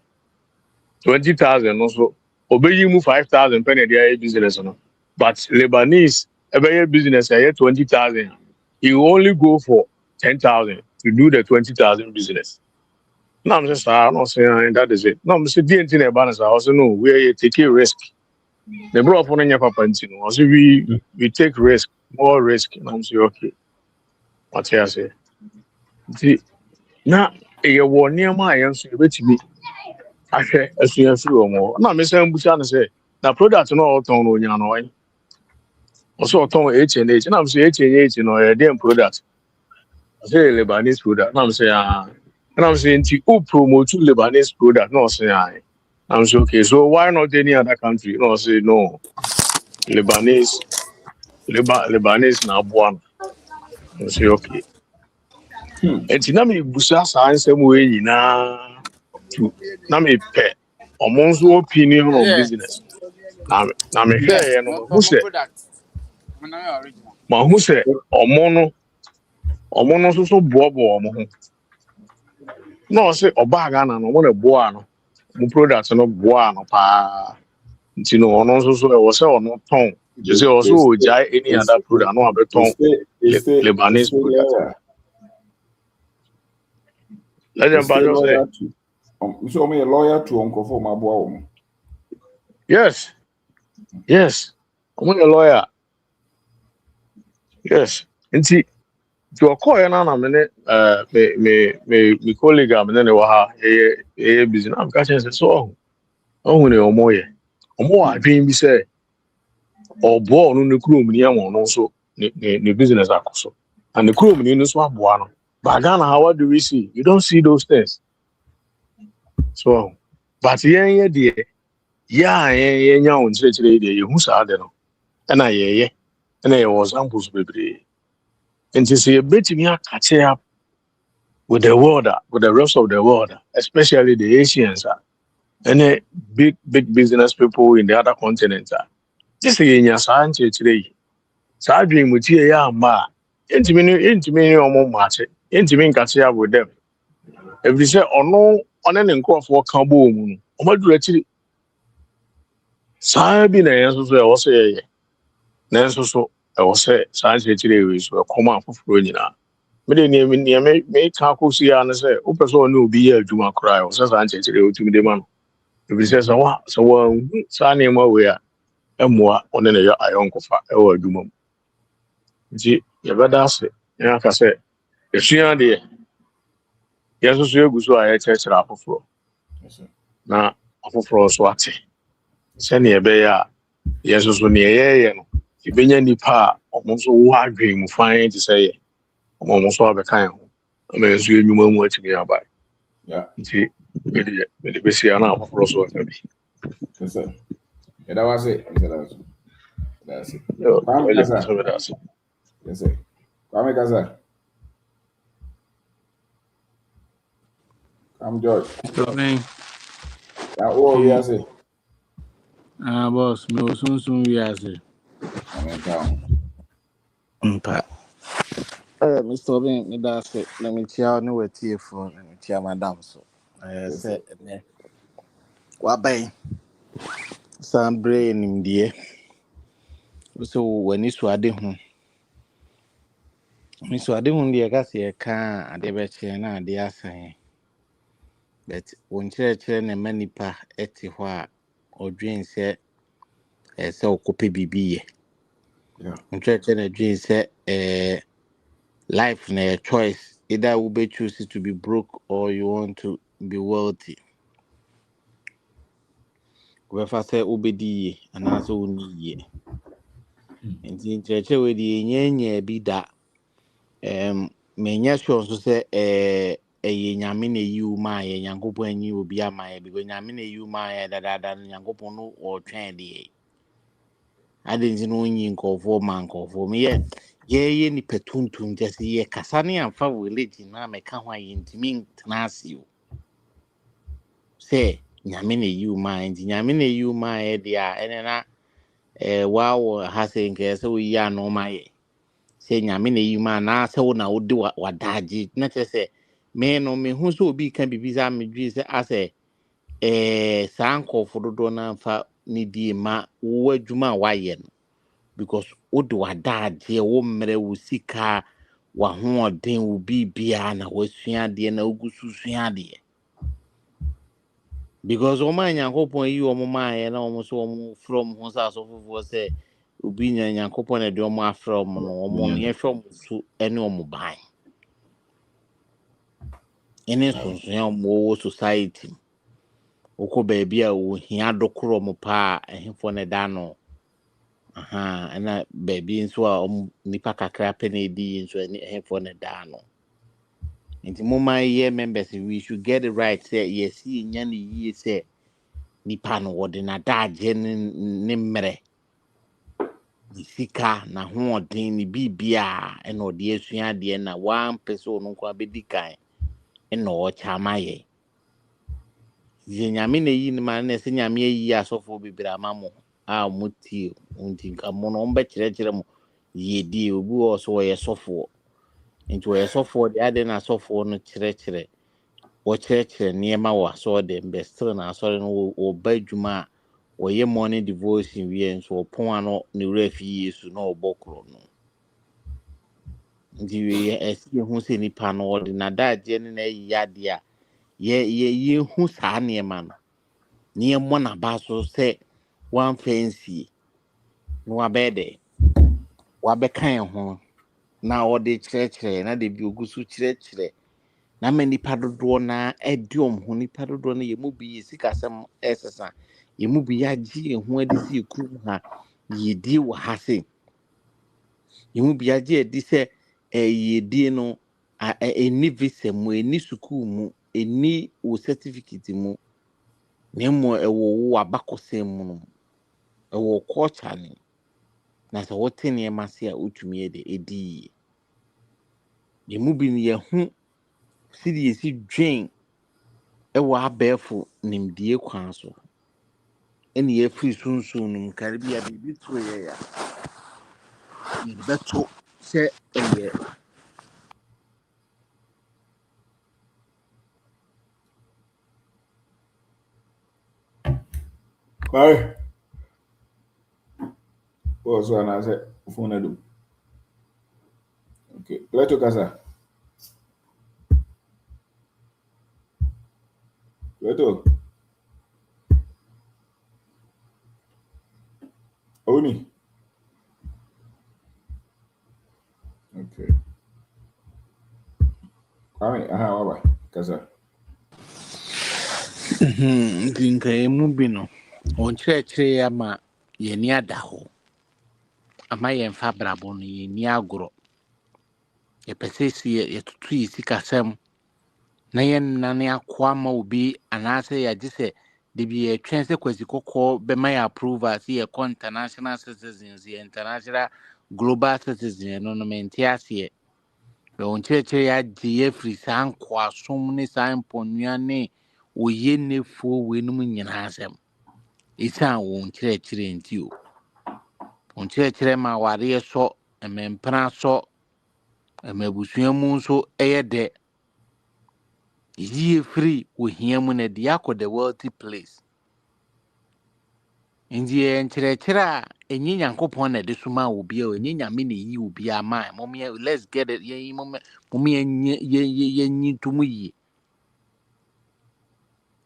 20,000 also. Obey you move 5,000 penny their business no. But Lebanese a business here 20,000. You only go for 10,000 to do the 20,000 business. Now I'm just I'm not saying that is it. No, I'm saying the entire balance. I also know we take a risk. The bro upon your papa no. Also we take risk, more risk. And I'm saying okay. What I say? See, now a one near my answer which me. Ahwɛ asuafiri wɔ mo na me san busa no sɛ na product no ɔtɔn no onya no ɔyɛ ɔsɛ ɔtɔn H&H na me sɛ H&H no ɔyɛ dem product ɔsɛ Lebanese product na me sɛ na me sɛ nti o promote Lebanese product na ɔsɛ na me sɛ okay so why not any other country na ɔsɛ no Lebanese na aboa no na me sɛ okay nti na me busa saa nsɛm wɔ nyinaa to na me pɛ ɔmo nso opinion on business. Na me hwɛ no hu sɛ ma hu sɛ ɔmo no so boaboa ɔmo ho na ɔsɛ ɔbaa Ghana no ɔmo na boa no mo product no boa no paa nti no ɔno nso so ɛwɔ sɛ ɔno tɔn sɛ ɔsɛ ɔgyae any other product no abɛtɔn Lebanese product legend bajo say so me lawyer to onkofo maboa wo. Yes ɔmo yɛ lawyer yes nti to call na me colleague am ne wɔ ha ɛyɛ business am ka kyerɛ sɛ so ɔho ne ɔmo yɛ ɔmo wɔ adwen bi sɛ ɔboa ɔno ne kurom ni ama ɔno nso ne business akɔ so and the kurom ni nso aboa no but Ghana how do we see you don't see those things so but yɛn deɛ yɛn nya wɔn kyerɛkyerɛ deɛ yɛhu saa de no ɛna yɛwɔ examples bebree nti sɛ yɛbɛtumi catch up with the world, with the rest of the world, especially the Asians and big business people in the other continents. This is in Sanche today. Sadri Mutia Yama, intimate or match, intimate catch up with them. If they say or no on an inquire for Kaboom, or what directly Sabi also say, Nanso so I was say Sanche today is a command for Florina. Me me can't see and say, "O person no be here to cry." O says answer to me the man. If he says, "So Sani mo we a emwa on the iron kofa e wo adwuma." Nti ye beda se, ya ka say, "Esua de yeso so egu so a ye kyerkyere afoforo." Na afoforo so ate. Se ne ye be ya yeso so ne ye no. Ibenya nipa omo so wo adwen mu fan ti say omo so abekan ho. I'm going to do more to me about. Yeah. See, maybe see an hour for us. Yes, sir. Yeah, that was it. That's it. Yes, sir. Kwame Kaza. I'm George. Oh, yes, sir. Boss, no, soon, yes, sir. Mr. Obeng, that's it. Let me tell you what here for. Let me tell Madam so. I said, what bay? Some brain in the so when you swad him, Miss Wadihun, the Agassi, car at the Betchena, the assay. But when church and many pa etiwa or dream said, so copy BB. Yeah. When church and a dream said, life na a choice. Either will be chooses to be broke or you want to be wealthy. Wherever say obedi and also uni. And in church with the nye be that menya sure so say nyame you my nyankopon you obi ama because nyame you my that nyankopon no or twɛn de adenzi no nyi nkɔfo man nkɔfo me ye ni petuntum just ye kasa ne amfa village na meka ho ayi ntimi ntena ase o say nyame you my nyame you my de a ene na wow has a case we are no my say nyame you man na say wo na wo de wadaji na say me no me hu so obi kan bibisa me dwi say ase sanko fododo na fa ni die ma wo adwuma wa ye no because wo de wadaji wo mre wo sika wa ho odin wo bibia na wo sua de na ogusu sua de because o man yankopon yi o man ye na o so o from ho sa so fofo say obi nya yankopon na de o ma from no o mo ye hwom su ene o mo ban ene so so mo society oko baby a wo hia dokoro mo pa ehfo ne da no aha na baby nso a nipa kakra pe na edi nso ehfo ne da no nti mo man ye members we should get it right say yes nya ne yi say nipa no wode na daje ne mmere ni sika na ho odin ni bibia ena ode asua de na one person no kwa bedikan ena o chama ye ye nyame na yi ni man na se nyame yi asofo bibira mamo a mutie unti nkamo no mbe kire mo ye die obi o so ye sofo nti ye sofo de ade na sofo no kire wo kire niema wa so de mbe still na so no wo badwuma oye morning devotion wie nso opon ano ne refi Yesu na obokro no ndi we esi hu se nipa no odi na daje ne na yade a ye hu saa ne ma no ne mo na ba so se one fancy no abede wa be kan ho na odi kire na de bi ogusu kire na ma nipa dodo na ediom ho nipa dodo na ye mu bi sikasem esesa ye mu bi ya gi ho adi si ekrum ha ye di wa ha se ye mu bi ya gi adi se ye di no eni visa mu eni school mu eni o certificate mu na mo ewo wo abakosem mu no ewo culture ni na se wote ne ma se a otumi edi ye mu bi ne ye hu sidi ye si dwen ewo abefo nimdie kwan so ene ye free sunsun num karibia bibi to ye ya ye beto se eye Bye. What's one I said phone do. Okay, let's talk asa. Leto. Oni. Okay. Kwame, aha, waba. Kasa. ntinka emu bi no on chire ya ma ye ni ada ho ama ye mfa brabo no ye ni agoro ye pesesi ye tutu yi sikasem na ye nane akwa ma obi anase ya gise de bi ye twen se kwasi kokko be ma ya approval si ye international citizens ye international global citizens no mentiase be on chire ya di ye free san kwa som ne san ponua ne oye nefo we no nyina asem isa won kire nti o on kire ma ware so emempra so emabusuamu nso eyede yie free ohiamu na de akọ the wealthy place ndi kire a enyi nyankopon na de suma obi a enyi nyame na yi obi ama momye let's get it ye momye ye tumu yi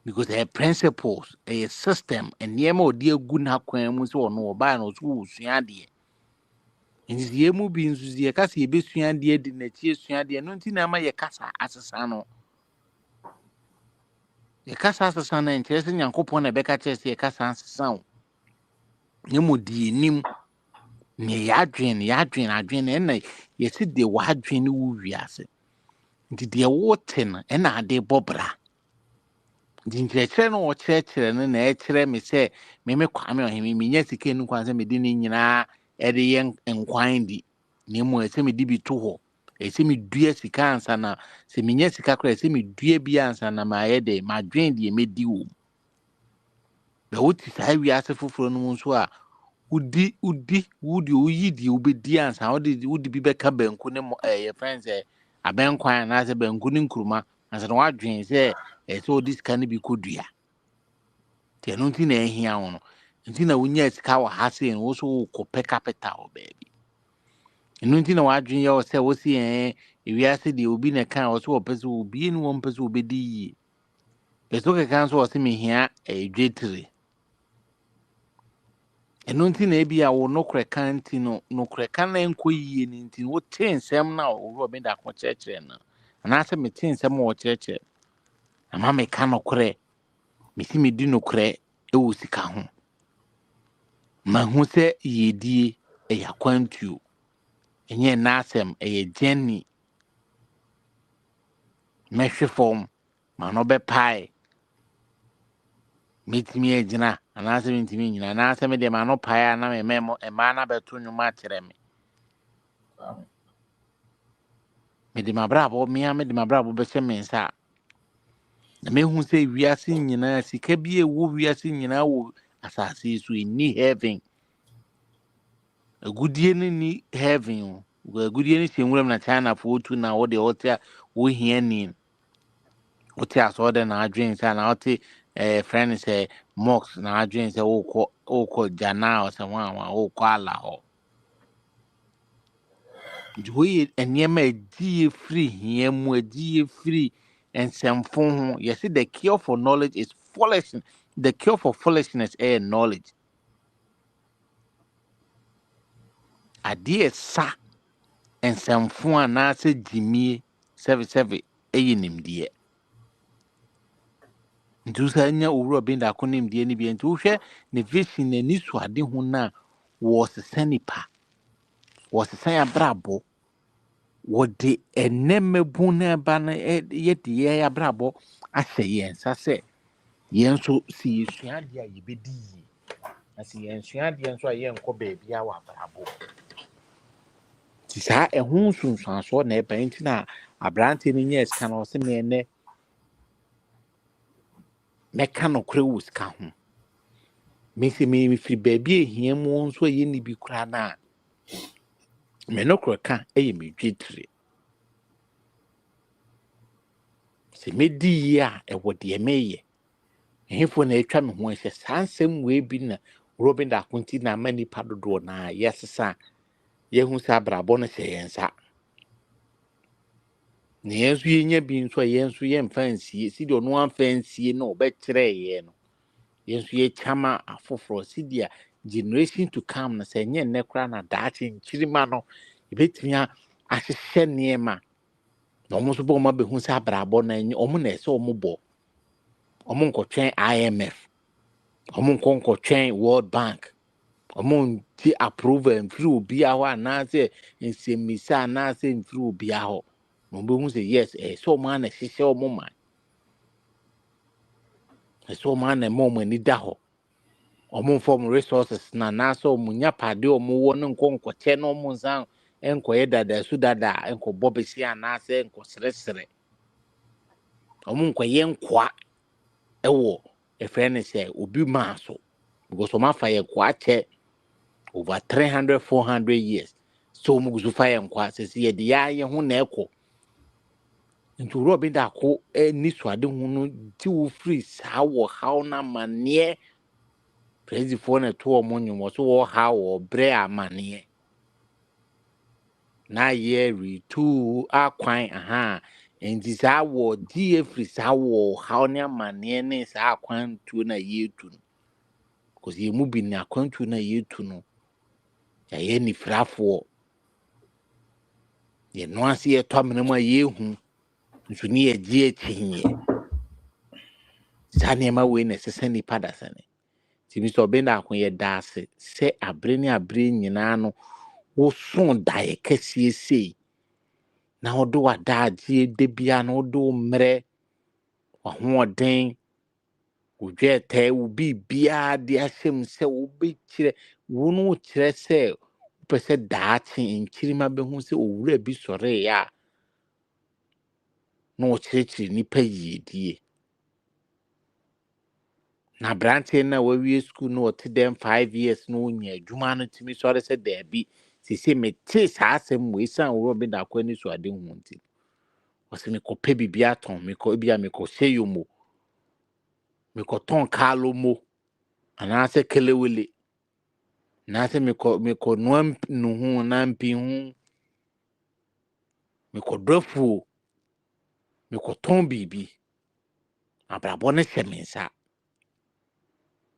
because the principles a system and niema odi agu na kwan mu so no oba na so usua de nti ye mu bi nso ye kasa ye besua de di na chi esua de no nti na ma ye kasa asesa no ye kasa asesa na nkyere se nyankopon na beka kire se ye kasa asesa o ye mu di nim ne ya adwen na ye se de wa adwen wu wiase nti de wo te no na ade bobra nkyerɛkyerɛ no wɔkyerɛkyerɛ no na ɛkyerɛ me sɛ meme kwame ɔheme menya sika no kwan sɛ mede ne nyinaa ɛde yɛ nkwan di na mmom ɛsɛ mede bi to hɔ ɛsɛ medua sika ansa na sɛ menya sika koraa ɛsɛ medua bi ansa na maayɛ dɛ madwen deɛ mɛdi wɔ mu bɛ wote saa wiase foforɔ no mu nso a Udi uyi di ubedi ansa udi bi beka banku ne your friends abenkwan na se banku ne nkruma ansa no adwen se so this can be kodua te no nti na ehia wo no nti na wonya sika wa ha se no so ko capital baby eno nti na wadwen ye wo se wo si ewiase de obi na kan wo so wo pese obi ni wo pese obedi yi beso ke kan so wo se mehia dwetire eno nti na ebi a wo nokre kan nti no nokre kan na enko yie ni nti wo tensem na wo Obeng Darko church na na se me tensem wo church ama me kan nokre me si me di nokre wo sika ho ma hu se yedie yakwantuo enye na asem jenny mehwe form ma no be pai metimi agina ana se metimi nyina na se me de ma no pai na me memo e ma na beto nwuma kire me me de mabrabo me de mabrabo be se me nsa na me hu se wiase nyina sika bi e wo wiase nyina wo asase so ni heaven agudie ni heaven agudie ni senwuram na China for otu na wo de otia wo hia ni wote aso de na adwen say na wote friend say mox na adwen say wokọ jana o se nwa wokọ ala ho joye enyema edi free hia mu edi free ensemfo ho yes the cure for knowledge is foolishness. The cure for foolishness is knowledge. Ade sa ensemfo ana se jimie 77 nimdie ntusa nya owuro Obeng Darko nimdie ni bi ntu hwe ne vision na ni suade ho na wo sesanipa wo sesan abrabo wo de enemebu na ba na ye de ye abrabo ahye yensa se yenso si suade a yebedi asi yensuade yenso a yenko baabi a wa abrabo ti sa ehun sunsuaso na eba ntina abrante ni nya sika no se me ne meka no kure wo sika ho mesi me firi baabi ehia mu nso ye ni bi kura na me no kura ka me dwetire se medi ya ewo de meye ehefo na etwa me ho ehye sansem we bi na Obeng Darko nti na mani padodo na yesesa yehu sa brabo no se yensa ne yensu yenya bi nso yensu ye mfansie si de ono amfansie no obekire ye no yensu ye chama afoforo si dia generation to come na se nye nekra na daachi nchirima no ebetimia ahihye niema na omo so bo ma behu sa brabo na enye omo na ese omo bo omo nkotwen IMF omo nkotwen World Bank omo ti approve mfiri obi aho na se nsemisa na se mfiri obi aho no behu se yes so omo na hihye omo man so omo na mo mani da ho omo form resources na so omo nya pade omo wo ne nkonkoche na omo nsan enkoye dada su dada enko bobesi na se enko sresre omo nkoye nkwa ewo efrene say obi maso because omo afa kwa che over 300-400 years so omo guzu fa nkwa se ye de ya ho na eko nti Obeng Darko ni suade hu no ti wo free sa wo how na mane crazy for na to omo nyumo so wo how wo bre amane na ye retu akwan aha nti sa wo die free sa wo how na mane ne sa akwan tu na yetu because ye mu bi na akwan tu na yetu no ya ye ni frafo ye no ase ye to amena ma ye hu nso ni ye die chinye sa ne ma we na sese ni padasane ti mi so Obeng Darko ye daase se abre ni abre nyina no wo son dae kasie sei na wodo wadaagye de bia na wodo mre wahoɔden wodwete wo bibia de ahyem se wo bekire wo no kire se pese daakye nkirima behu se owura bi sɔre ya na wo kirekire nipa yidie na branche na we school no to them 5 years no nya adwuma no timi so say there be say me te sa asem we san wo be da kwani so ade hu nti o se me ko pe bibia ton me ko bia me ko seyo mo me ko ton kalo mo ana se kelewele na se me ko no hu na mpi hu me ko drafu me ko ton bibi abrabo ne semensa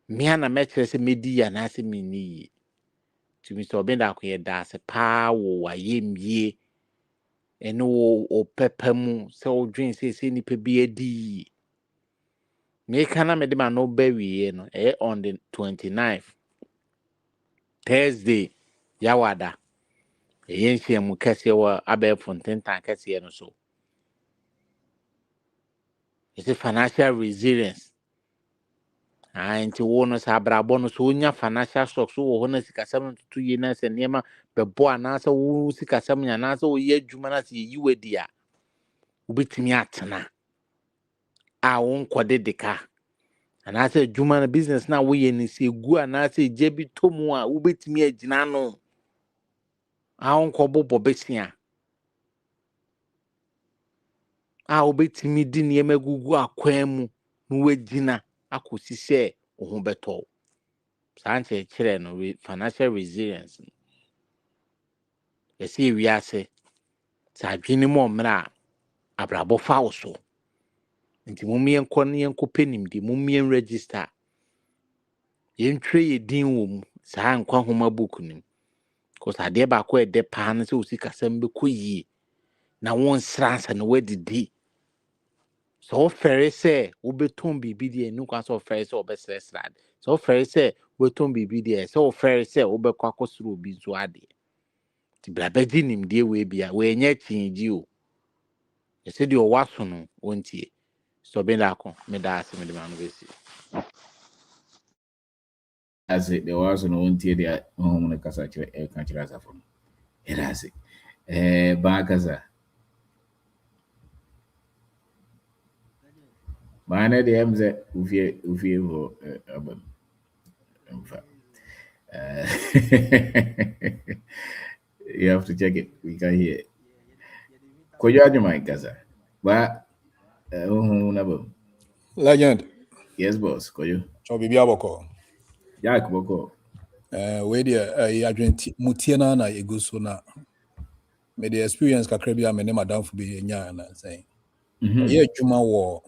me ana me kire se medi ya na se me ni tumi so Obeng Darko ye da se pa wo wa yemie eno o pepa mu se o dwen se ni pe bi adi me kana me de ma no ba wiye no on the 29th Thursday yawada yen hye mu kase wa abe fonten tan kase no so it's a financial resilience nti wo no sa brabo no so nya financial shock so wo na sikasam tutu ye na se niema bebo anasa wo sikasam nya na se wo ye adwuma na se yi wadi a ubetimi atena a wo nkode deka anasa adwuma na business na wo ye ni se gu anasa je bi tomu a ubetimi agina no a wo nkobobo besia a ubetimi di niema gugu akwan mu no wagina akosi se wo ho beto sanche kire no financial resilience yesi wiase sa adwene mo mra abrabo fa wo so nti mumien kɔ ne yenko penim di mumien register yentwe yedin wo mu sa nkwa homa book nim cause ade ba ko ede pa na se osi kasam be koyie na won sransa na wadidi so fere se wo beton bibi di enu kwa so fere se obesresrad so fere se wo beton bibi di so fere se wo bekwa kosoro obi zo ade ti blabeji nim die we bia we nya chinji o yesi di o waso no wontie so Obeng Darko me da ase me de ma no besi as it there was no one tier the home na kasa kire e kan kire asafo no era ase ba kasa ba na de amze ufie ho abam mfa you have to check it we can hear ko ya juma kasa ba na bam Legend. yes boss ko yo So bibi aboko. Jack boko We there adwenti mutie na ego so na me the experience kakra bi am ne madam fu bi nya na say. Yeah, adwuma wo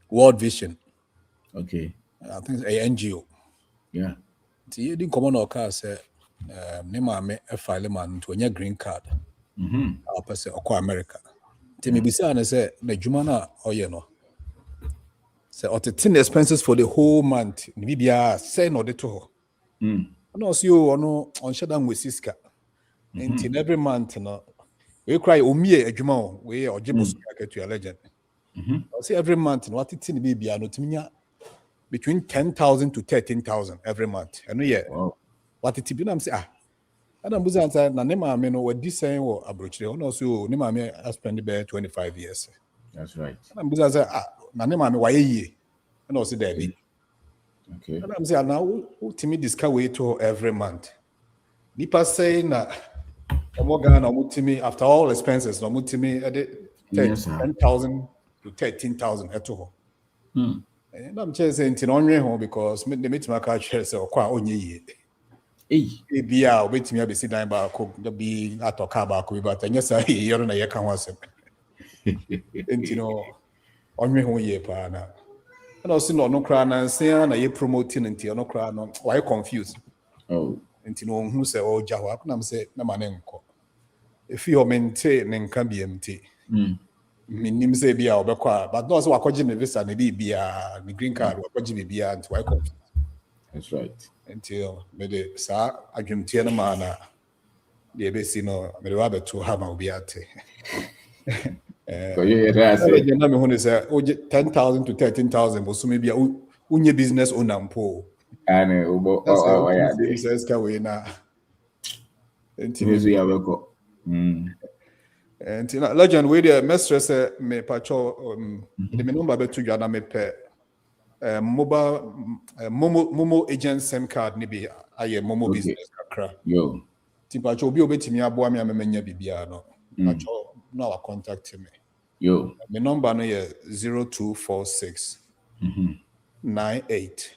World Vision. Okay. I think it's a NGO. Yeah. Ti di komo na oka say ne ma me file man to nya green card. I'll pass it okwa America. Ti me bisa na say na adwuma na oye no. Say otetin expenses for the whole month. Ni bia say no de to. No see you no on shutdown with Siska. In every month no we cry omie adwuma we ojibos to your legend. I say every month no what it be bia no timinya between 10,000 to 13,000 every month. And yeah. Wow. What it be na say Adam Buzan na ne ma me no wadi say wo abrochire no so ne ma me I spend be 25 years. That's right. Adam Buzan say na ne ma me waye yie. No say there be. Okay. And I'm saying now who timi discount way to every month. Nipa say na Omogana no mutimi after all expenses no mutimi 10,000 to 13,000 eto. And I'm just saying tin onwe ho because me metima ka share say okwa onye yie. E bia obetimi abesi dan ba ko bi atoka ba ko bi but anya say yero na ye ka ho asem. Entino onwe ho yie pa na. And also no cry na say na ye promoting nti no cry no why confused. Oh. Nti no hu say o jaho akuna am say na mane nko. If you mente ne nka BMT. Minim say bia obekwa but no say wakoje me visa ne bia ne green card wakoje me bia nti why confused. That's right. Until me de sa adwumtie na ma na de be si no me de wa beto ha ma obi ate. Ko ye rase. Na me hu say 10,000 to 13,000 bo so me bia unye business owner mpo. Ane ubo ya de. Business ka we na. Enti ya beko. And legend we the mistress me pacho the me number betu dwa na me pe mobile Momo agent SIM card nibi aye Momo business kakra. Yo. Timpacho obi obetimi aboa me amemenya bibia no. Pacho no contact me. Yo. My number no is 0246 98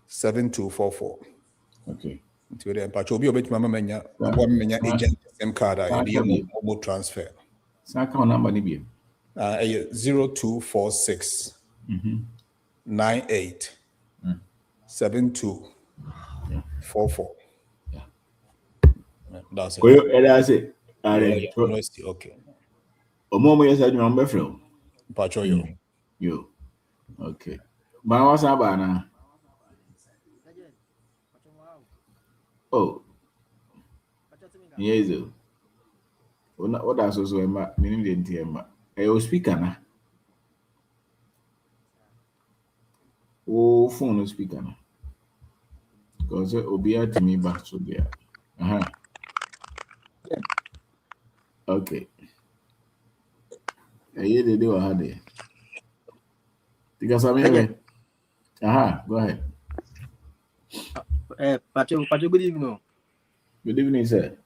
7244. Okay. Until then, Pacho obi obetimi amemenya aboa me agent SIM card Momo transfer. Saka number nibi. 0246 98 7244. Yeah. That's it. That's it. Okay. Omo yes I remember from. Pacho yo. Okay. Ba what's up na? Oh. Yes. What that's also Emma, meaning the NTM. I speaker na. Oh, phone speaker na. Because Obia to me back to there. Okay. I they do a day. Because I mean, go ahead. Pacho, good evening. Good evening, sir.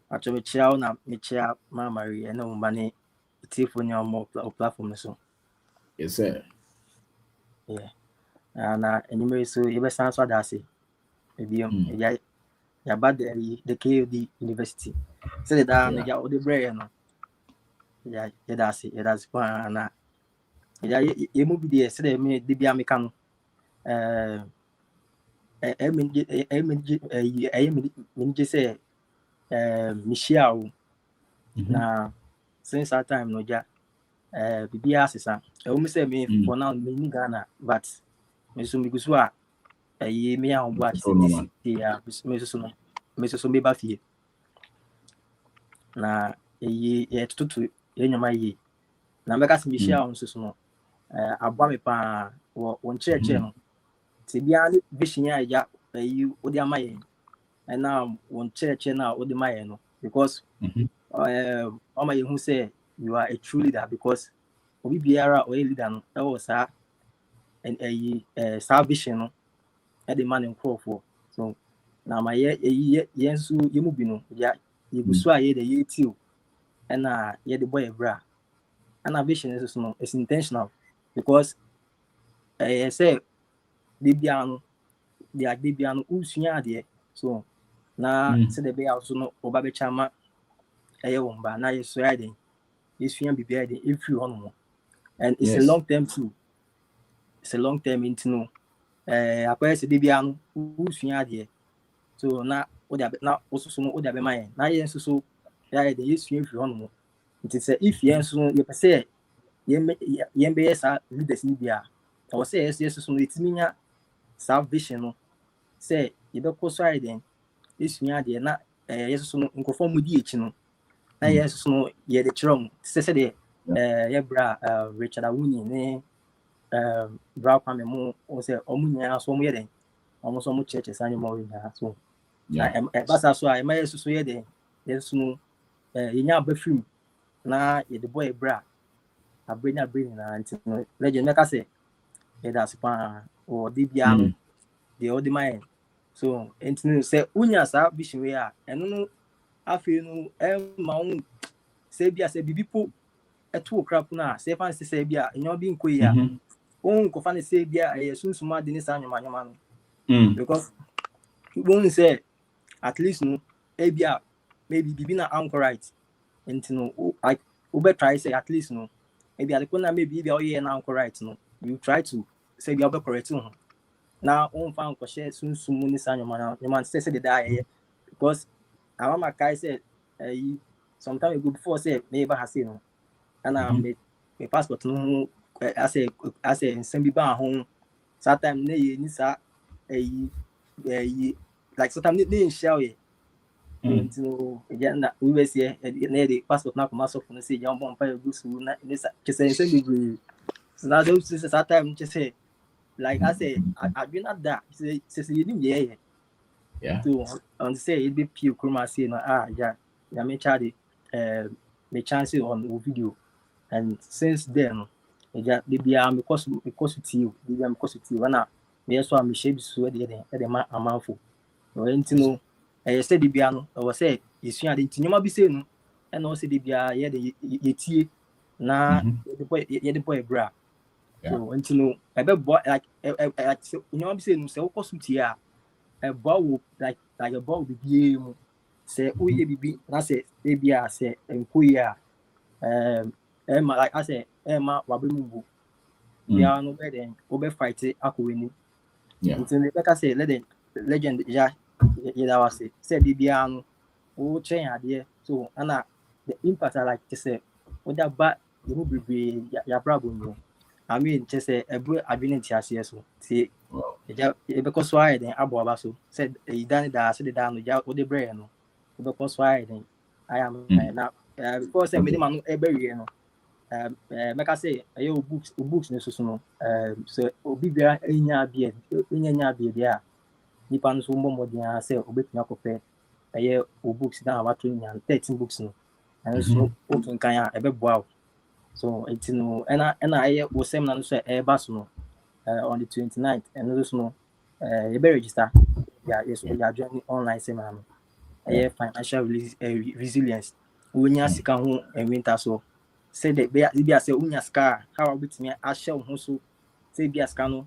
Pacho, me chia na me chia Mama Maria no money. It's if on your platform so. Yes, sir. Yeah. And anyway, so you best answer that say. Maybe ya bad the KUD University. So that ya o the brain no. Ya that's it. That's one na. Ya you move there so that me the bia me can say Michelle na since that time no ja bibia sesa me say me for now me in Ghana but me so me go so me a on watch ya me so me ba fie na tutu nyoma yi na me ka se Michelle on so no abwa me pa won cheche no ti bia ni vision ya odi amaye and now won cheche na odi maye no because Mama you who say you are a true leader because obi biara or a leader no that was and a salvation no at the man in call for so now my yensu yemu bi no ya yegusu aye the ye too and ye the boy bra and vision is no it's intentional because say the biano usua de so na say the be also no oba be chama womba na yeso ade yesu yan bibia de if you on and it's a long term too. It's a long term into no akwa se de bia no usua de so na o de na osusu no o de be man na yen so ya de yesu yan fi on it is if yen so you say yen be yes leaders ni bia o say yes so no itiminya salvation no say you be ko so ide usua de na yes so no nkofo mu di echi no na yes so no ye de chrom say de ye bra Richard Awuni ne bra kwame mo o say omunya so mo ye den omo so mo church sanyo mo nya so na basa so ai ma yesu so ye den yesu no yenya abafim na ye de boy bra abrenya bring na anti no legend make say ye da spa o de bia no de o de mai so enti say unya sa vision we a eno no afi no ma un say bia say bibipo eto crap na say fan say bia enyo bi nko ya on ko fan say bia sunsuma de ni sa nyoma no because won say at least no bia maybe bibi na anchor right enti no like we try say at least no maybe at the maybe bia o ye na anchor right no you try to say bia be correct no na on fan ko share sunsumu ni sa nyoma say the die because mama kai say sometime ago before say neighbor has no and me passport no as a nsem bi ba ho sometime na ye ni sa like sometime they share ye no agenda we were here na the passport na come so for say you bon pa go su na sa say nsem bi so na those say sometime just say like I say I been at that say you need yeah so on say it be pure chroma say no me charge me chance on video and since then eja de bia me koso tiu de bia me koso tiu na me so am she bi so de ma amanfo no entino say de bia no o say yesua de ntinyoma bi say no e na o say de bia ye de yetie na ye de boy bra so entino e be boy like nyoma bi say no say o koso tie a e bow like a bow bi bia mu say o ye bibi na say e bia say enkoyi a Emma, like I said, Emma, Wabimu, Biano, Beden, Obe fight it, Akuini. Until like I say, legend, ja, Yadawasi, said the Biano, oh, chain idea. So, Anna, the impact I like to say, what that bad, you will be your problem. I mean, just say, a boy, I've been in TSS. See, because why then Abu Abaso said, he done that, I said, down with the brain. Because why then I am now, because I made him every year. Make I say books ne so no so obi bia enya bia dia nipa no so mbo dia say obetumi akopɛ books na wato nya 13 books no and so open kan a ɛbɛboa so it no ɛna ɛyɛ wo seminar no so ɛba so no on the 29th and so no you be register yes we are joining online seminar no financial resilience wonya sika ho winter so say that be say unya ska how betimi ahye ho so say be ska no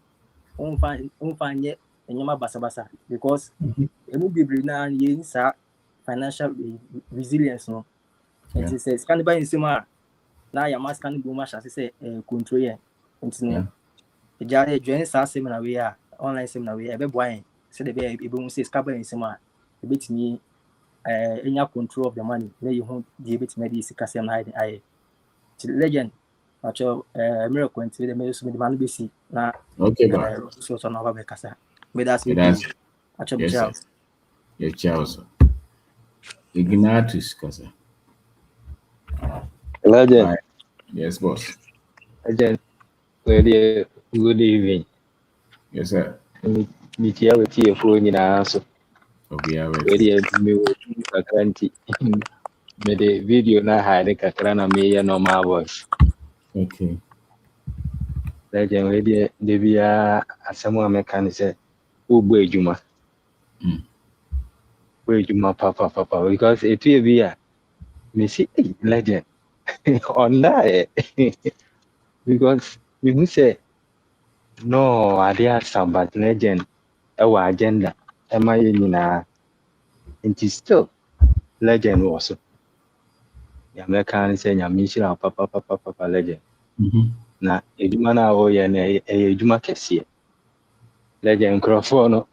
on fan ye enyama basabasa because emu bebre na ye nsa financial resilience no it is ska ne ba nsema na ya maska ne bo ma sha say control ye ntino ejare join sa seminar we a online seminar we e be boan say the be e be mu say ska ba nsema e betimi enya control of the money na you hu the betimi dey sika sem na ai legend actual miracle until the me so me man be see na okay ba so na ba be kasa me that's it actually yes your Charles Ignatius kasa legend yes boss legend good evening yes sir me tia we tie fo nyina so obia we me wo kakranti me de video na haade kakra na me ye normal voice okay legend we de bia asɛm a meka ne sɛ wobɔ adwuma papa because etu bi a me see legend on that because we who say no idea some but legend our agenda am I nyina it is still legend also ya meka say nyame shira papa legend na eduma na o ye na eduma kese legend crofo no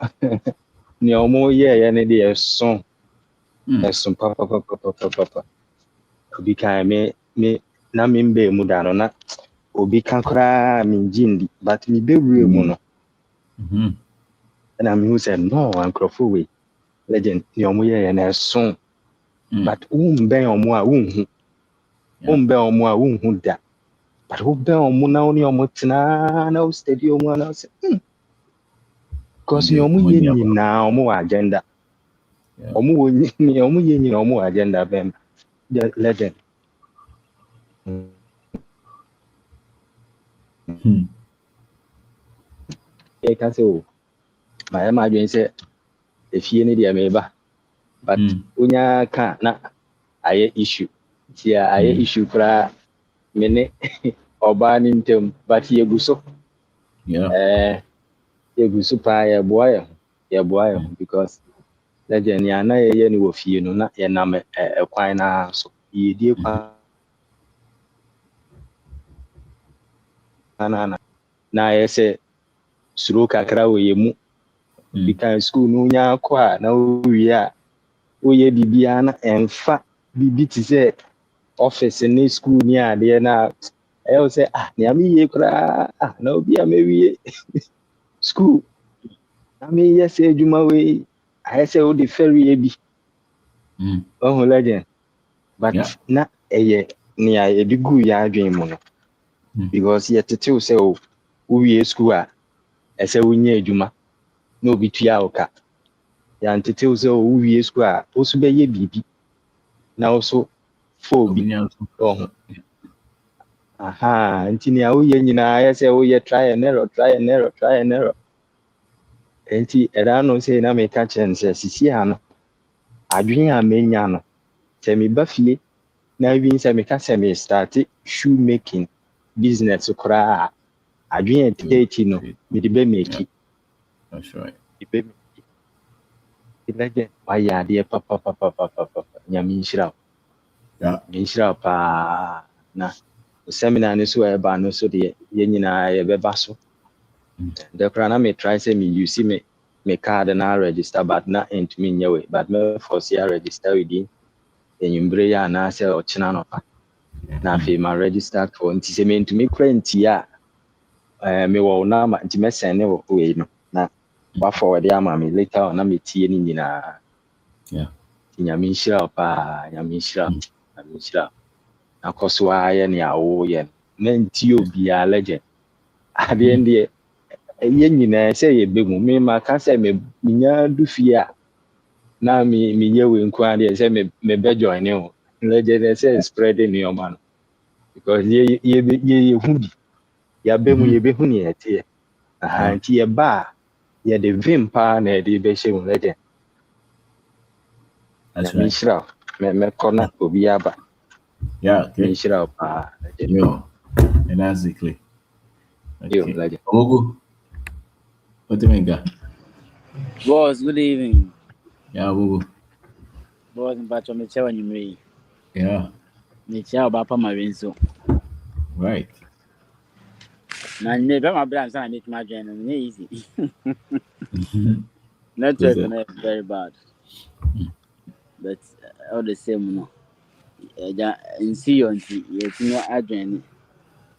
ni omo ye ne de eson papa obi kan me na me mbe mu da no na obi kan kra me jindi but me be wure mu no na me who said no crofo we legend ni omo ye na eson but ben omo a unhu ben omo a unhu da but ben omo na oni omo tena na o steady omo na say because ni omo ye ni na omo agenda omo ye ni omo agenda ben legend e ka say o ma dwen say efie ni dia meba but unya ka na aye issue tia aye issue pra me ne oba ni ntem but ye guso ye guso pa ye boy because legend ya na ye ni wo fie no na ye na me kwan na so ye die kwa na ye say suro kakra wo ye mu because school no nya kwa na wi a wo ye bibia na enfa bibi ti say office ni school ni ade na e wo say na me ye kra na obi a me wi school na me ye say adwuma we I say wo de ferry e bi oh legend but na eye ni a e bi gu ya adwen mu no because ye tetew say o wo school a e say wo nya adwuma na obi tua o ka ya tetew say o wo school a wo so be ye bibi na wo so for obi oh aha nti nea woyɛ nyinaa yɛ sɛ woyɛ try and error nti ɛda no sɛ na meka kyerɛ no sɛ sisi ano adwene a menya no sɛ meba fie na even sɛ meka sɛ me start shoe making business koraa adwene 30 no mede bɛ make. That's right. Legend wayɛ adeɛ papapapapapa nyame nhyira wo. Nhyira wo paa na seminar no so ɛba no so deɛ yɛn nyinaa yɛbɛba so. The koraa na me try sɛ me use me card na register but na ntumi nyɛ we but me force ya register within enyimbere ya na sɛ ɔkyena no pa na afei ma register for nti sɛ me ntumi kora nti a me wɔ na ma nti me send ne wei no na wa forward ama me later on na me tie ni nyinaa. Nyame nhyira wo paa, nyame nhyira na kɔ so ayɛ ne awoyɛ na nti obiara Legend adeɛ deɛ ɛyɛ nyinaa sɛ yɛbɛmu me maka sɛ menya du fie a na meyɛ we nko adeɛ sɛ mebɛ join ne ho Legend sɛ spread nneɔma no because yɛhu bi yɛabɛ mu yɛbɛhu ne yɛteɛ aha nti yɛba a yɛde vim paa na yɛde bɛhyɛ mu Legend. Nyame nhyira wo mɛkɔ na obi aba. Okay. Nhyira wo paa Legend. And that's it clear. Okay. Legend. Ogo. What do you mean, guy? Boss, good evening. Yeah, Ogo. Boss, in fact, I'm telling you, yeah. Me chow bapa my rinso. Right. Now, never my brand, I make my journey easy. Network is very bad. But all the same, no. In see you, it's not a journey.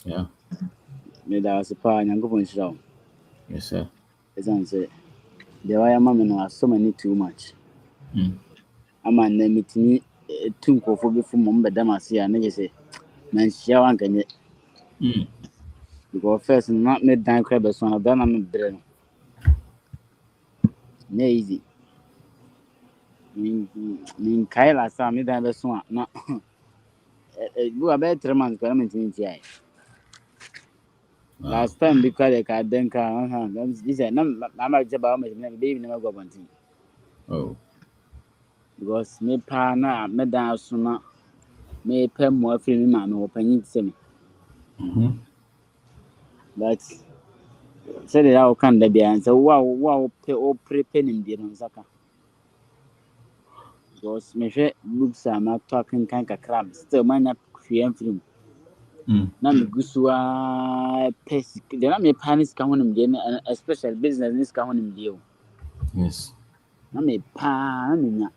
Yeah. Me that was a power and go for show. Yes, sir. As I say, the way I'm no so many too much. I'm an meeting two for before Mumba Damasia, and they say, man, shall one can it. Because first, not made down crabbers on a banana brain. Easy. Mean Kyla saw me down the swan. No, you are better 3 months coming to me. Last time because I can't think, this is not much about me, baby, never go on. Oh, because me pa na me down sooner, me pay more free man or penny to me. But said it out can be answer. Wow, pay all preparing in the Saka. Because me books are not talking kind of crab, still man up free. Na me gusua pesi. Then I me panis ka honim de especially business nis ka honim de o. Yes. Na me pa na me nya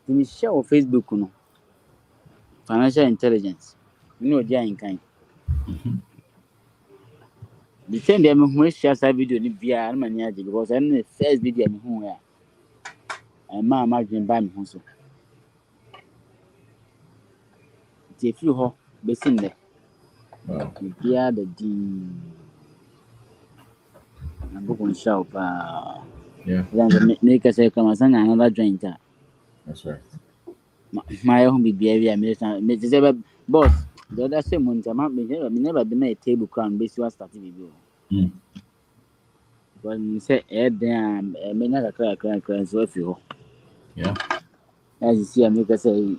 me share on Facebook no. Financial intelligence. Me no dia in kind. The same day me hu share sa video ni bia na mani age because I know the first video me hu ya. Ma dream by me hu so. Ti fi ho be sin de. Wow. Bia the din. Na go kon share pa. Yeah. Then make us say come san another joint. That's right. My home be behavior, me say boss. The other same month, me never been a table crown base was starting video. Because you say damn, me not a crack so if you. Yeah. As you see, I make us say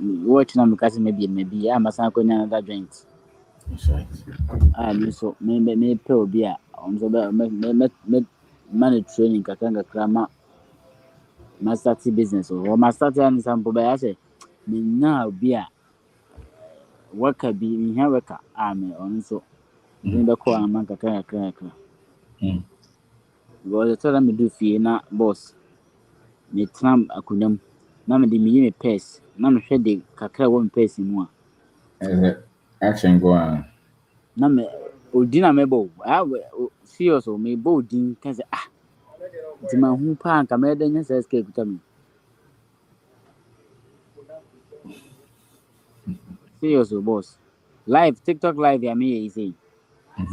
watch na because maybe I'm a sanko another joint. That's right. Me so me pay beer on so me money training kakanga krama. My starting business or my starting and sample by I say me now beer. Worker be me here worker me on so me be call am kakra because the time me do fie na boss me tram akunyam na me de me purse na me hwɛ de kakra wɔ me purse mu a action go on na me odi na me bo serious o me bo odi ka say di ma hu pa nka me de nya say sk kuta me serious o boss live TikTok live ya me say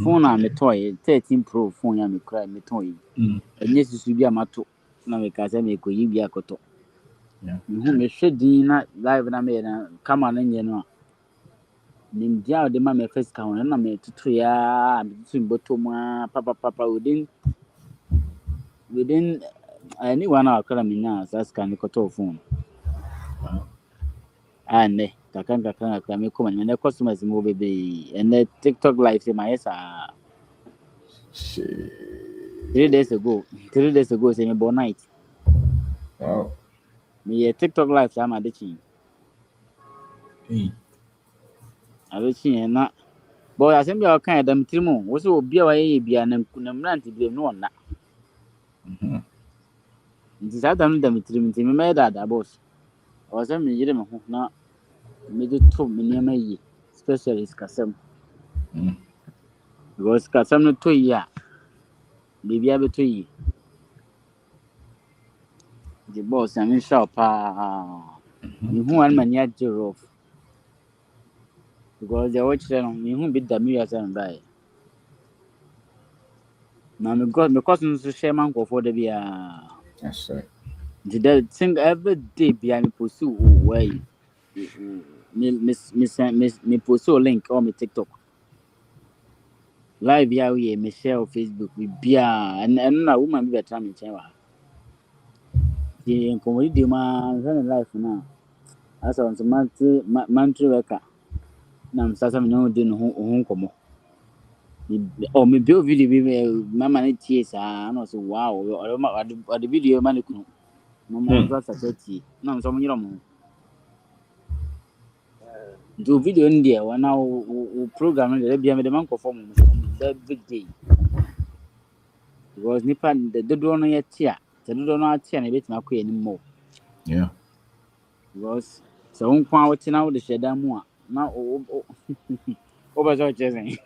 phone na me toy 13 Pro phone ya me cry me toy enye susu bi amato na me ka say me ko yi bi akoto me hu me hwɛ din na live na me na camera na nye no Nimdia de my first count and I made to 3 between bottom papa within any 1 hour coming now, that's kind of cut off phone. And Kakan me come and the customers move baby and the TikTok live in my 3 days ago, say me born night. Wow. Me TikTok live I'm at the chin. I will see and not. Boy, I send you all kind of them trimo. Was so be away be an ranty be no one. It is Adam them trim to me made that boss. Or some me not me do 2 million specialist Casam. Because Casam no 2 year. Baby, I be 2 year. The boss and in shop. You who one man yet off. Because the watch them, you who beat the mirrors and buy. Now, me got me cousins to share man for the beer. That's right. Did that thing every day behind pursue way. Me post a link on my TikTok. Live here we me share on Facebook we bia and na woman be try me chewa. The comedy man run life now. As on some monthly worker. Na msasa me no de no ho komo. Me build video be mama na tie sa na so wow or the video man ku. No mo so sakati. Na so mo nyiro mo. Do video in there when now program the be the man perform every day. Because nipa the dodo no yet tia. The dodo no tia na bit na ko anymore. Yeah. Because so on kwa what na the sheda mu a na o ba so chese.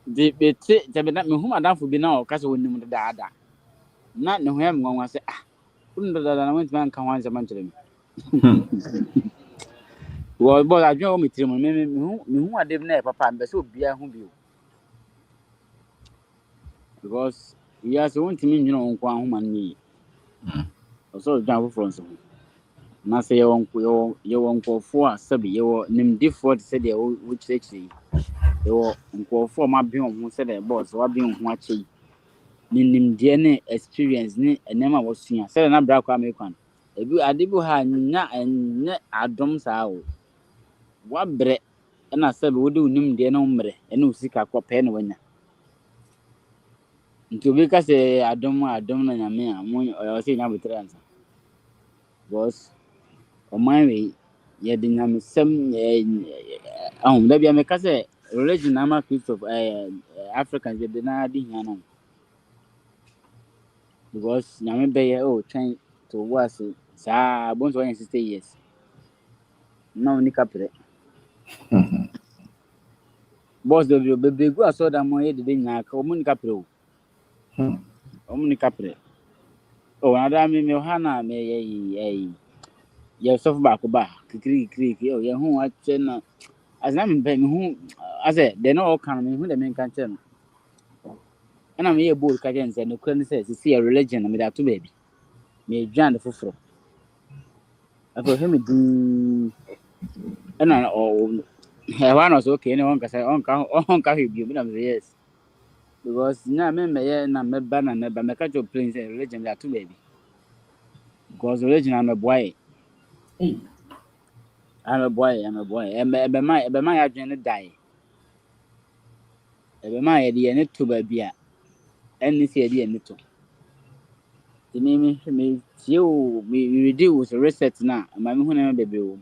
The beti the be na me hu madam fo bi na o ka so wonim de daada. Na ne ho em nwanwa se kun da na went man kan wan zaman kire me. Well, but I don't me trim me who ade na papa be so bia hu bi o. Because yes won't mean you know nkwa hu man ni. So down for so. Na say you nkofo a sabi you nim default say dey which actually you nkofo ma bi on say dey boss wa bi on hu achi. Nim de ne experience ni enema wo sua. Say na bra kwa me kwan. Ebi ade bi ha nya adom saa o. Wa bre na sabi wo de nim de na umre ene usika kwa pe na wanya. Nti obi ka say adom na nyame a mo o say nya betre ansa. Boss o man we ye de nyame sem da bia me ka say religion na ma Christ of Africans de na di hia no. Because nyame be ye trying to was sa bon so 60 years. No ni kapre. Boss do be go aso da mo ye de nya ka o mo ni kapre o. O mo ni kapre. O na da me ha na me ye so ba ko ba kikiri o ye hu a che na asna me be me hu ase de no kan me hu de me kan che no. Na me ye bold ka je nse no kran se si religion na me da to baby. Me dwan de foforo. Afo he me din na o one was okay no one ka say on ka he bi na me yes. Because na me ye na me ba me ka jo plain say religion da to baby. Because religion am a boy. I'm a boy. Ebe ma ya dwen die. Ebe ma ya de ne to ba bia. Enni se de ne to. Ti me tie o me reduce reset na ma me hu na bebe o.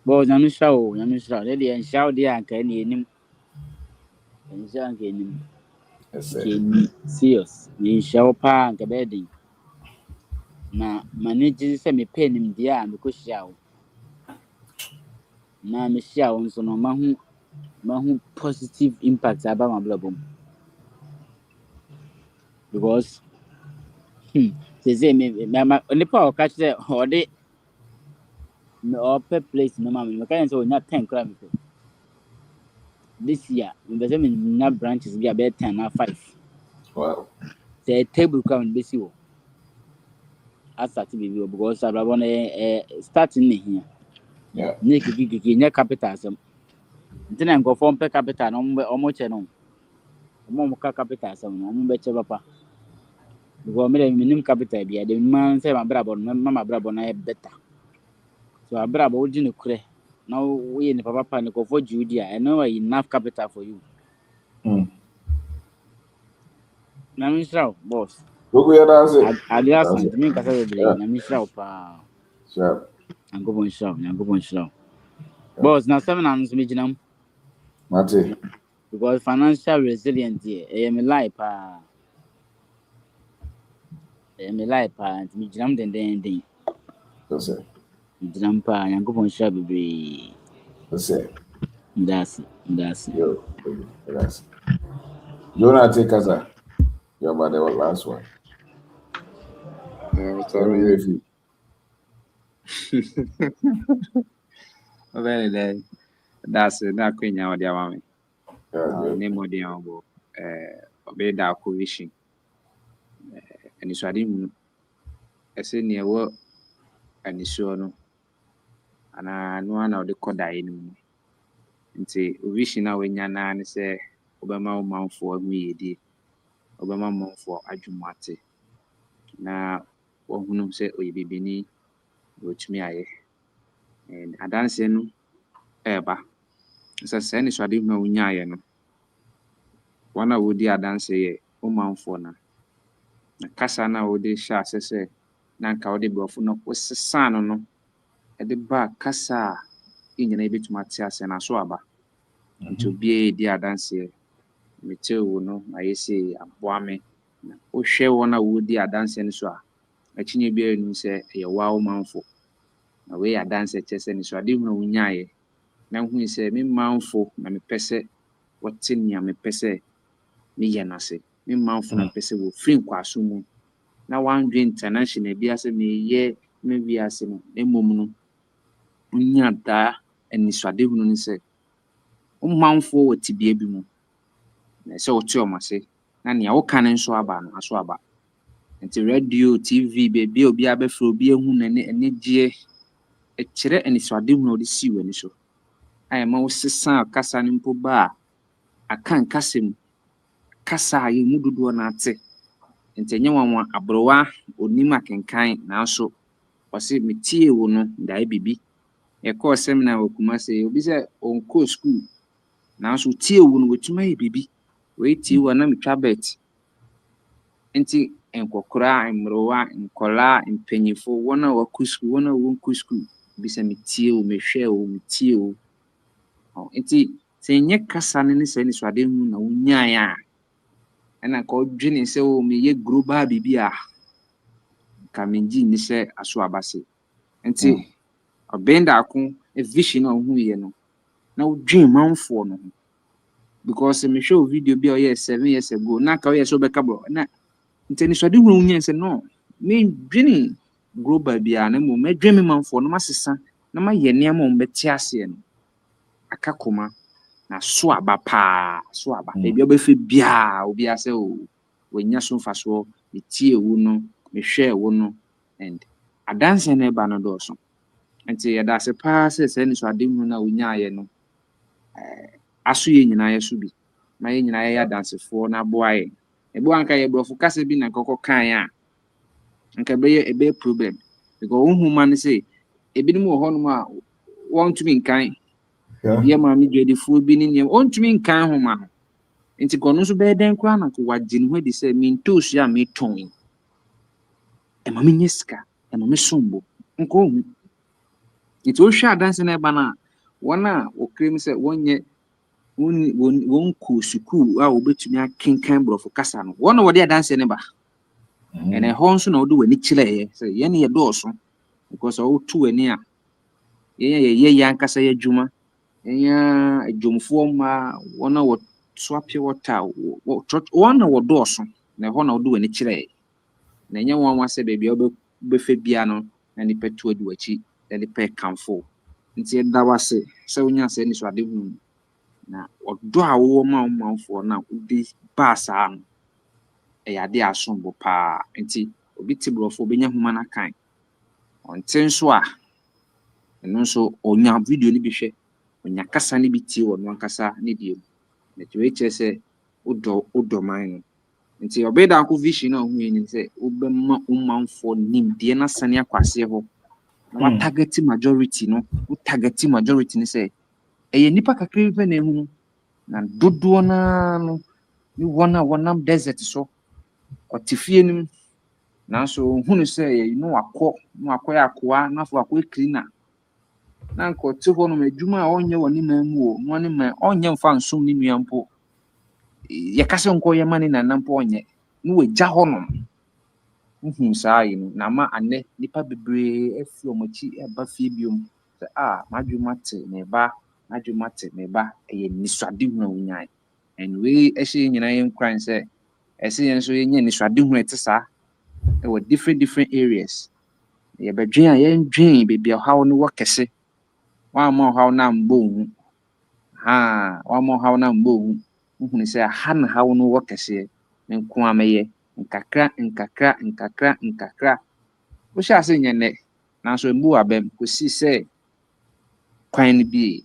Bo na no shaw, de en shaw de anka ne enim. En shaw anka enim. Ke serious. Ni shaw pa anka be din. Na manage se me pen nim dia me ko shaw. Na me shaw nso no ma hu positive impact about my blood. Because say me nipa o catch say ode me open place no ma me can say onya 10 kra me this year me say me na branches be about 10 na 5. Wow. Say table kra me be si wo. I started baby because I want to starting here. Yeah. Nye capital some. Then go form per capital no omo che no. Omo ka capital some no omo be che papa. Because me minimum capital be the man say my brother mama brother na better. So my brother would you kure. Now we in papa no go for Judea and no enough capital for you. Na misrao boss. Go that's it. Alias That's and it. me kasa bebre Yeah. na misrao pa. Sure. Yankopɔn hyira wo. Boss, na 7 anos me gyina mu. Mate. Because financial resilience ɛyɛ me life paa. Ɛyɛ me life paa nti me gyina mu dendenden. That's it. Me gyina mu paa. Yankopɔn hyira bebree. That's it. Medase. Yo, that's it. You wanna take us a your about the last one. Very day. That's queen ya odi amame. Name odi ambo. Obeng Darko vision. And so adim ese ne wo anisuo no. Ana no ana odi kodae no. Nti vision a wenya na ne se obema wo manfo ahu yedi. Obema manfo adwumate. Na wohunu se oyibibini wotumi aye. And adanse no eba. So sɛ ne so ade hu a wonyaeɛ no wɔn a wodi adanse yɛ wo manfoɔ na kasa no a wode hyɛ ase sɛ na anka wode borɔfo no wosesaa no ɛde baa kasa a yɛnyinaa yɛbɛtumi ate ase na so aba nti obiara di adanseɛ metee wo no ayɛ sɛ aboa me na wohwɛ wɔn a wodi adanse no so a akyinnye biara nim sɛ ɛyɛ wo a wo manfo na wei adanse kyerɛ sɛ ne so ade hu a wonyaeɛ na hu sɛ me manfo na mepɛ sɛ wɔte nea mepɛ sɛ meyɛ no ase me manfo na mepɛ sɛ wɔfiri nkwaso mu na wɔandwe international bi ase meyɛ me wiase no na mmom no wonya daa anisoadehunu no sɛ wo manfoɔ wɔ tebea bi mu na sɛ wote ɔmo ase na nea woka no nso aba no aso aba nti radio tv baabi a obi abɛfrɛ obi ahu n'anigyeɛ ɛkyerɛ anisoadehunu a wode sii w'ani so ayɛ ma wo sesa kasa no mpo ba a aka nkasa mu kasa a yɛ mu dodoɔ no ate nti ɛnyɛ wanwa aborowa onim akenkan nanso ɔse metie wo no dae bibi yɛkɔɔ seminar wɔ Kumasi obi sɛ ɔnkɔɔ school nanso tie wo no wɔtumi ayɛ bibi wɔitie wo na metwa bet nti nkɔkora mmorowa nkɔlaa mpanyifo wɔn a wɔkɔ school wɔn a wɔnkɔ school bi sɛ metie wo mehwɛ wo metie wo nti sɛ ɛnyɛ kasa no ne sɛ ne so ade hu na wonyaeɛ a ɛna ka ɔdwene sɛ o meyɛ global bibi a ka mengye nni sɛ aso aba se nti Obeng Darko vision a wohu yɛ no na wodwen manfoɔ no ho because mehwɛ o video bi a ɔyɛ 7 years ago na ka ɔyɛ sɛ wobɛka bɔ na nti ne so ade hu wonya sɛ no mendwene global biara na mmom mɛdwen me manfoɔ no masesa na mayɛ nneɛma a wɔbɛte aseɛ no aka koma na so aba paa so aba baabi a wobɛfɛ biara obiara sɛ o wanya so mfasoɔ metie wo no mehwɛ wo no and adanse no ɛba no dɔɔso nti yɛda ase paa sɛ sɛ ne so ade hu no a wonyaeɛ no aso yɛ nyinaa yɛ so bi na yɛ nyinaa yɛyɛ adansefoɔ na aboa yɛ ɛbi wɔ anka yɛ borɔfo kasa bi na nkɔkɔ kaeɛ a nka ɛbɛyɛ problem because wohu ma no sɛ ebinom wɔ hɔnom a wɔntumi nkan ebi maame dwadifoɔ bi ne nneɛma ɔntumi nkan ho ma no nti kɔno nso bɛyɛ dɛn koraa na wagye ne ho adi sɛ mentoosu a metɔn yi ɛma menyɛ sika ɛma me sombo nkɔ ohu nti wohwɛ adanse no ɛba no a wɔn a wɔkra mu sɛ wɔnkɔ sukuu a wɔbɛtumi akenkan borɔfo kasa no wɔn na wɔde adanse no ba ɛna ɛhɔ nso na wɔde w'ani kyerɛeɛ sɛ yɛne yɛ dɔɔso because ɔwoto w'ani a yɛyɛ yɛ ankasa yɛ adwuma yɛyɛ adwomfoɔ mmaa wɔn a wɔso apɛ wɔta wɔn na wɔdɔɔso na ɛhɔ na wɔde w'ani kyerɛeɛ na ɛnyɛ wɔn wa sɛ baabi a wobɛfɛ bia no na nipa tu adi w'akyi na nipa kamfo nti ɛda wase sɛ wonya sɛ ne so ade hu na ɔdɔ a wɔwɔ ma ɔmanfoɔ na wode baa saa no ɛyɛ ade asombo paa nti obi te brofo obenya homa na kan onten so a eno so onya video ni bi hwe onya kasa ni bi tie wo no kasa ni die na tiwe che udo man no nti Obeng Darko vision na hu ni se obemma ummanfo nimdie na sane akwase ho na wa target majority no u target majority ni se eye nipa kakra bi na ehu na dodo na no ni wonam desert so otifie nim na so hunu se ye no akọ ya akwa na fo akọ cleaner na nko te ho no adwuma a onye woni mamu o no ne ma onye mfa nsum ni nua mpo ye kase nko ye mane na nampo onye no wagya ho no saa yi no na ma ane nipa bebre afi omachi eba fie biom se madwuma te me ba eye niswade hu na wonyan and we ehye nyina yen kran se ese yen so yenye niswade hu ete saa e were different areas ye bedwen a yen dwen bebia haw no wakese wa ma haw na mbo hu wa ma haw na mbo hu hunu se ha na haw no wakese nko ameye nkakra wo sha se nyene na so mbu abem ko si se kwan ni bi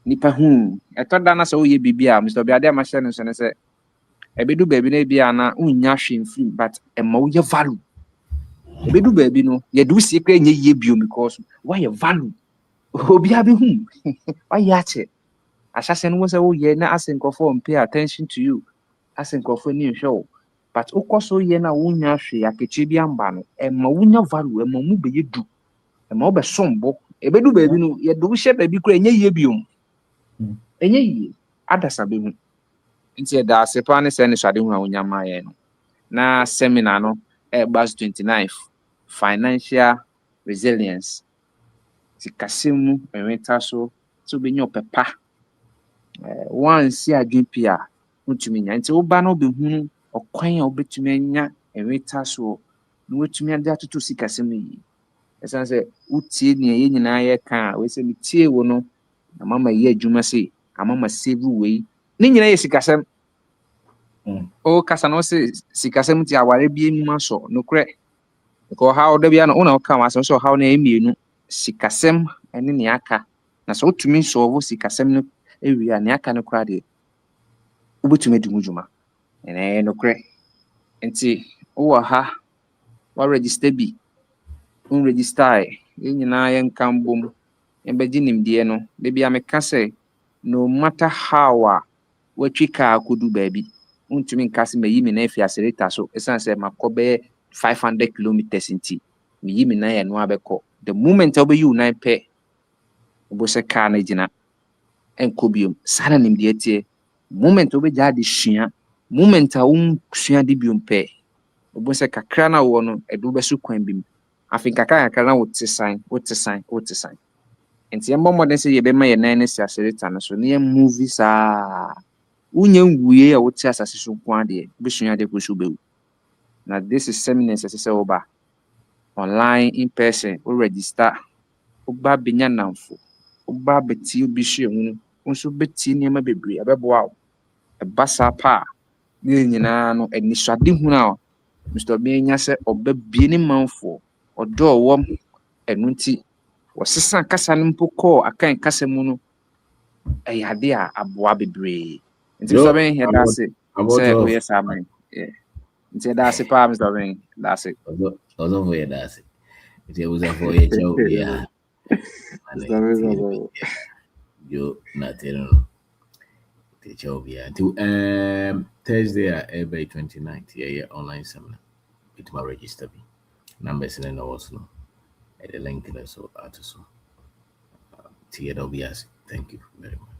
nipa hu etoda na so ye bibia Mr. Biade ma hye no so ne se ebedu baabi na bia na unya hwemfim but ema wo ye value ebedu baabi no ye do sie kra nye ye bio because why ye value obi abi hu why ya che asase no se wo ye na asenkofo pay attention to you asenkofo ni hwe but ukoso ye na wonya hwe akechi bi amba no ema wonya value ema mu be yedu ema wo be sombo ebedu baabi no ye do hye baabi kra nye ye bio enye yi adasa be hu nti da sepa ne se ne swade hu a wonya ma ye no na seminar no bus 29 financial resilience tikasemu enweta so be nyo pepa one si adwempia utumi nya nti wo ba no be hu okwan a obetumi anya enweta so no wetumi ade atoto sikasemu yi esan se utie ne ye nyina ye ka we se mitie wo no na mama ye adwuma se amama save we ni nyina ye sikasem o kasa no se sikasem ti aware bi emu aso no kre ko how da bia no una ka ma so how na emienu sikasem ene ne aka na so utumi so wo sikasem no ewia ne aka no kra de ubutumi dumujuma ene no kre nti wo ha wa register bi un register nyina ye nkambom embeji nimdie no de bia me ka se no matter how watwika akodu baabi untumi nkase mayi me na afi asereta so esan se makobe 500 kilometers nti meyi me na ye no abekọ the moment obeyi unan pe obo se ka na gina enkobiom sana nimdie tie moment obeja de hua moment a unsua de biom pe obo se kakra na wo no edu be so kwan bim afin kakra na wote san nti embo modern se ye be ma ye nan ne si asereta no so ne movies unye nwuye a wote asase so kwa de besua de ko so bewu na this is seminars se oba online in person o register oba benya namfo oba beti obi hwe hu nso beti niam bebre abeboa ebasa pa ne nyina no eniswade hu na Mr. Benya se oba bie ni manfo odo wom enu nti wosesa kasa nimpo ko akan kasa mu no eyade a aboa bebre nti Mr. Benya he da se o yes amen nti da se pa Mr. Benya da se ozo vo da se nti uza vo ye chao bia yo na tero te chao bia to Thursday every 29th yeah online seminar it ma register bi numbers in the also no the link so out so together we ask thank you very much.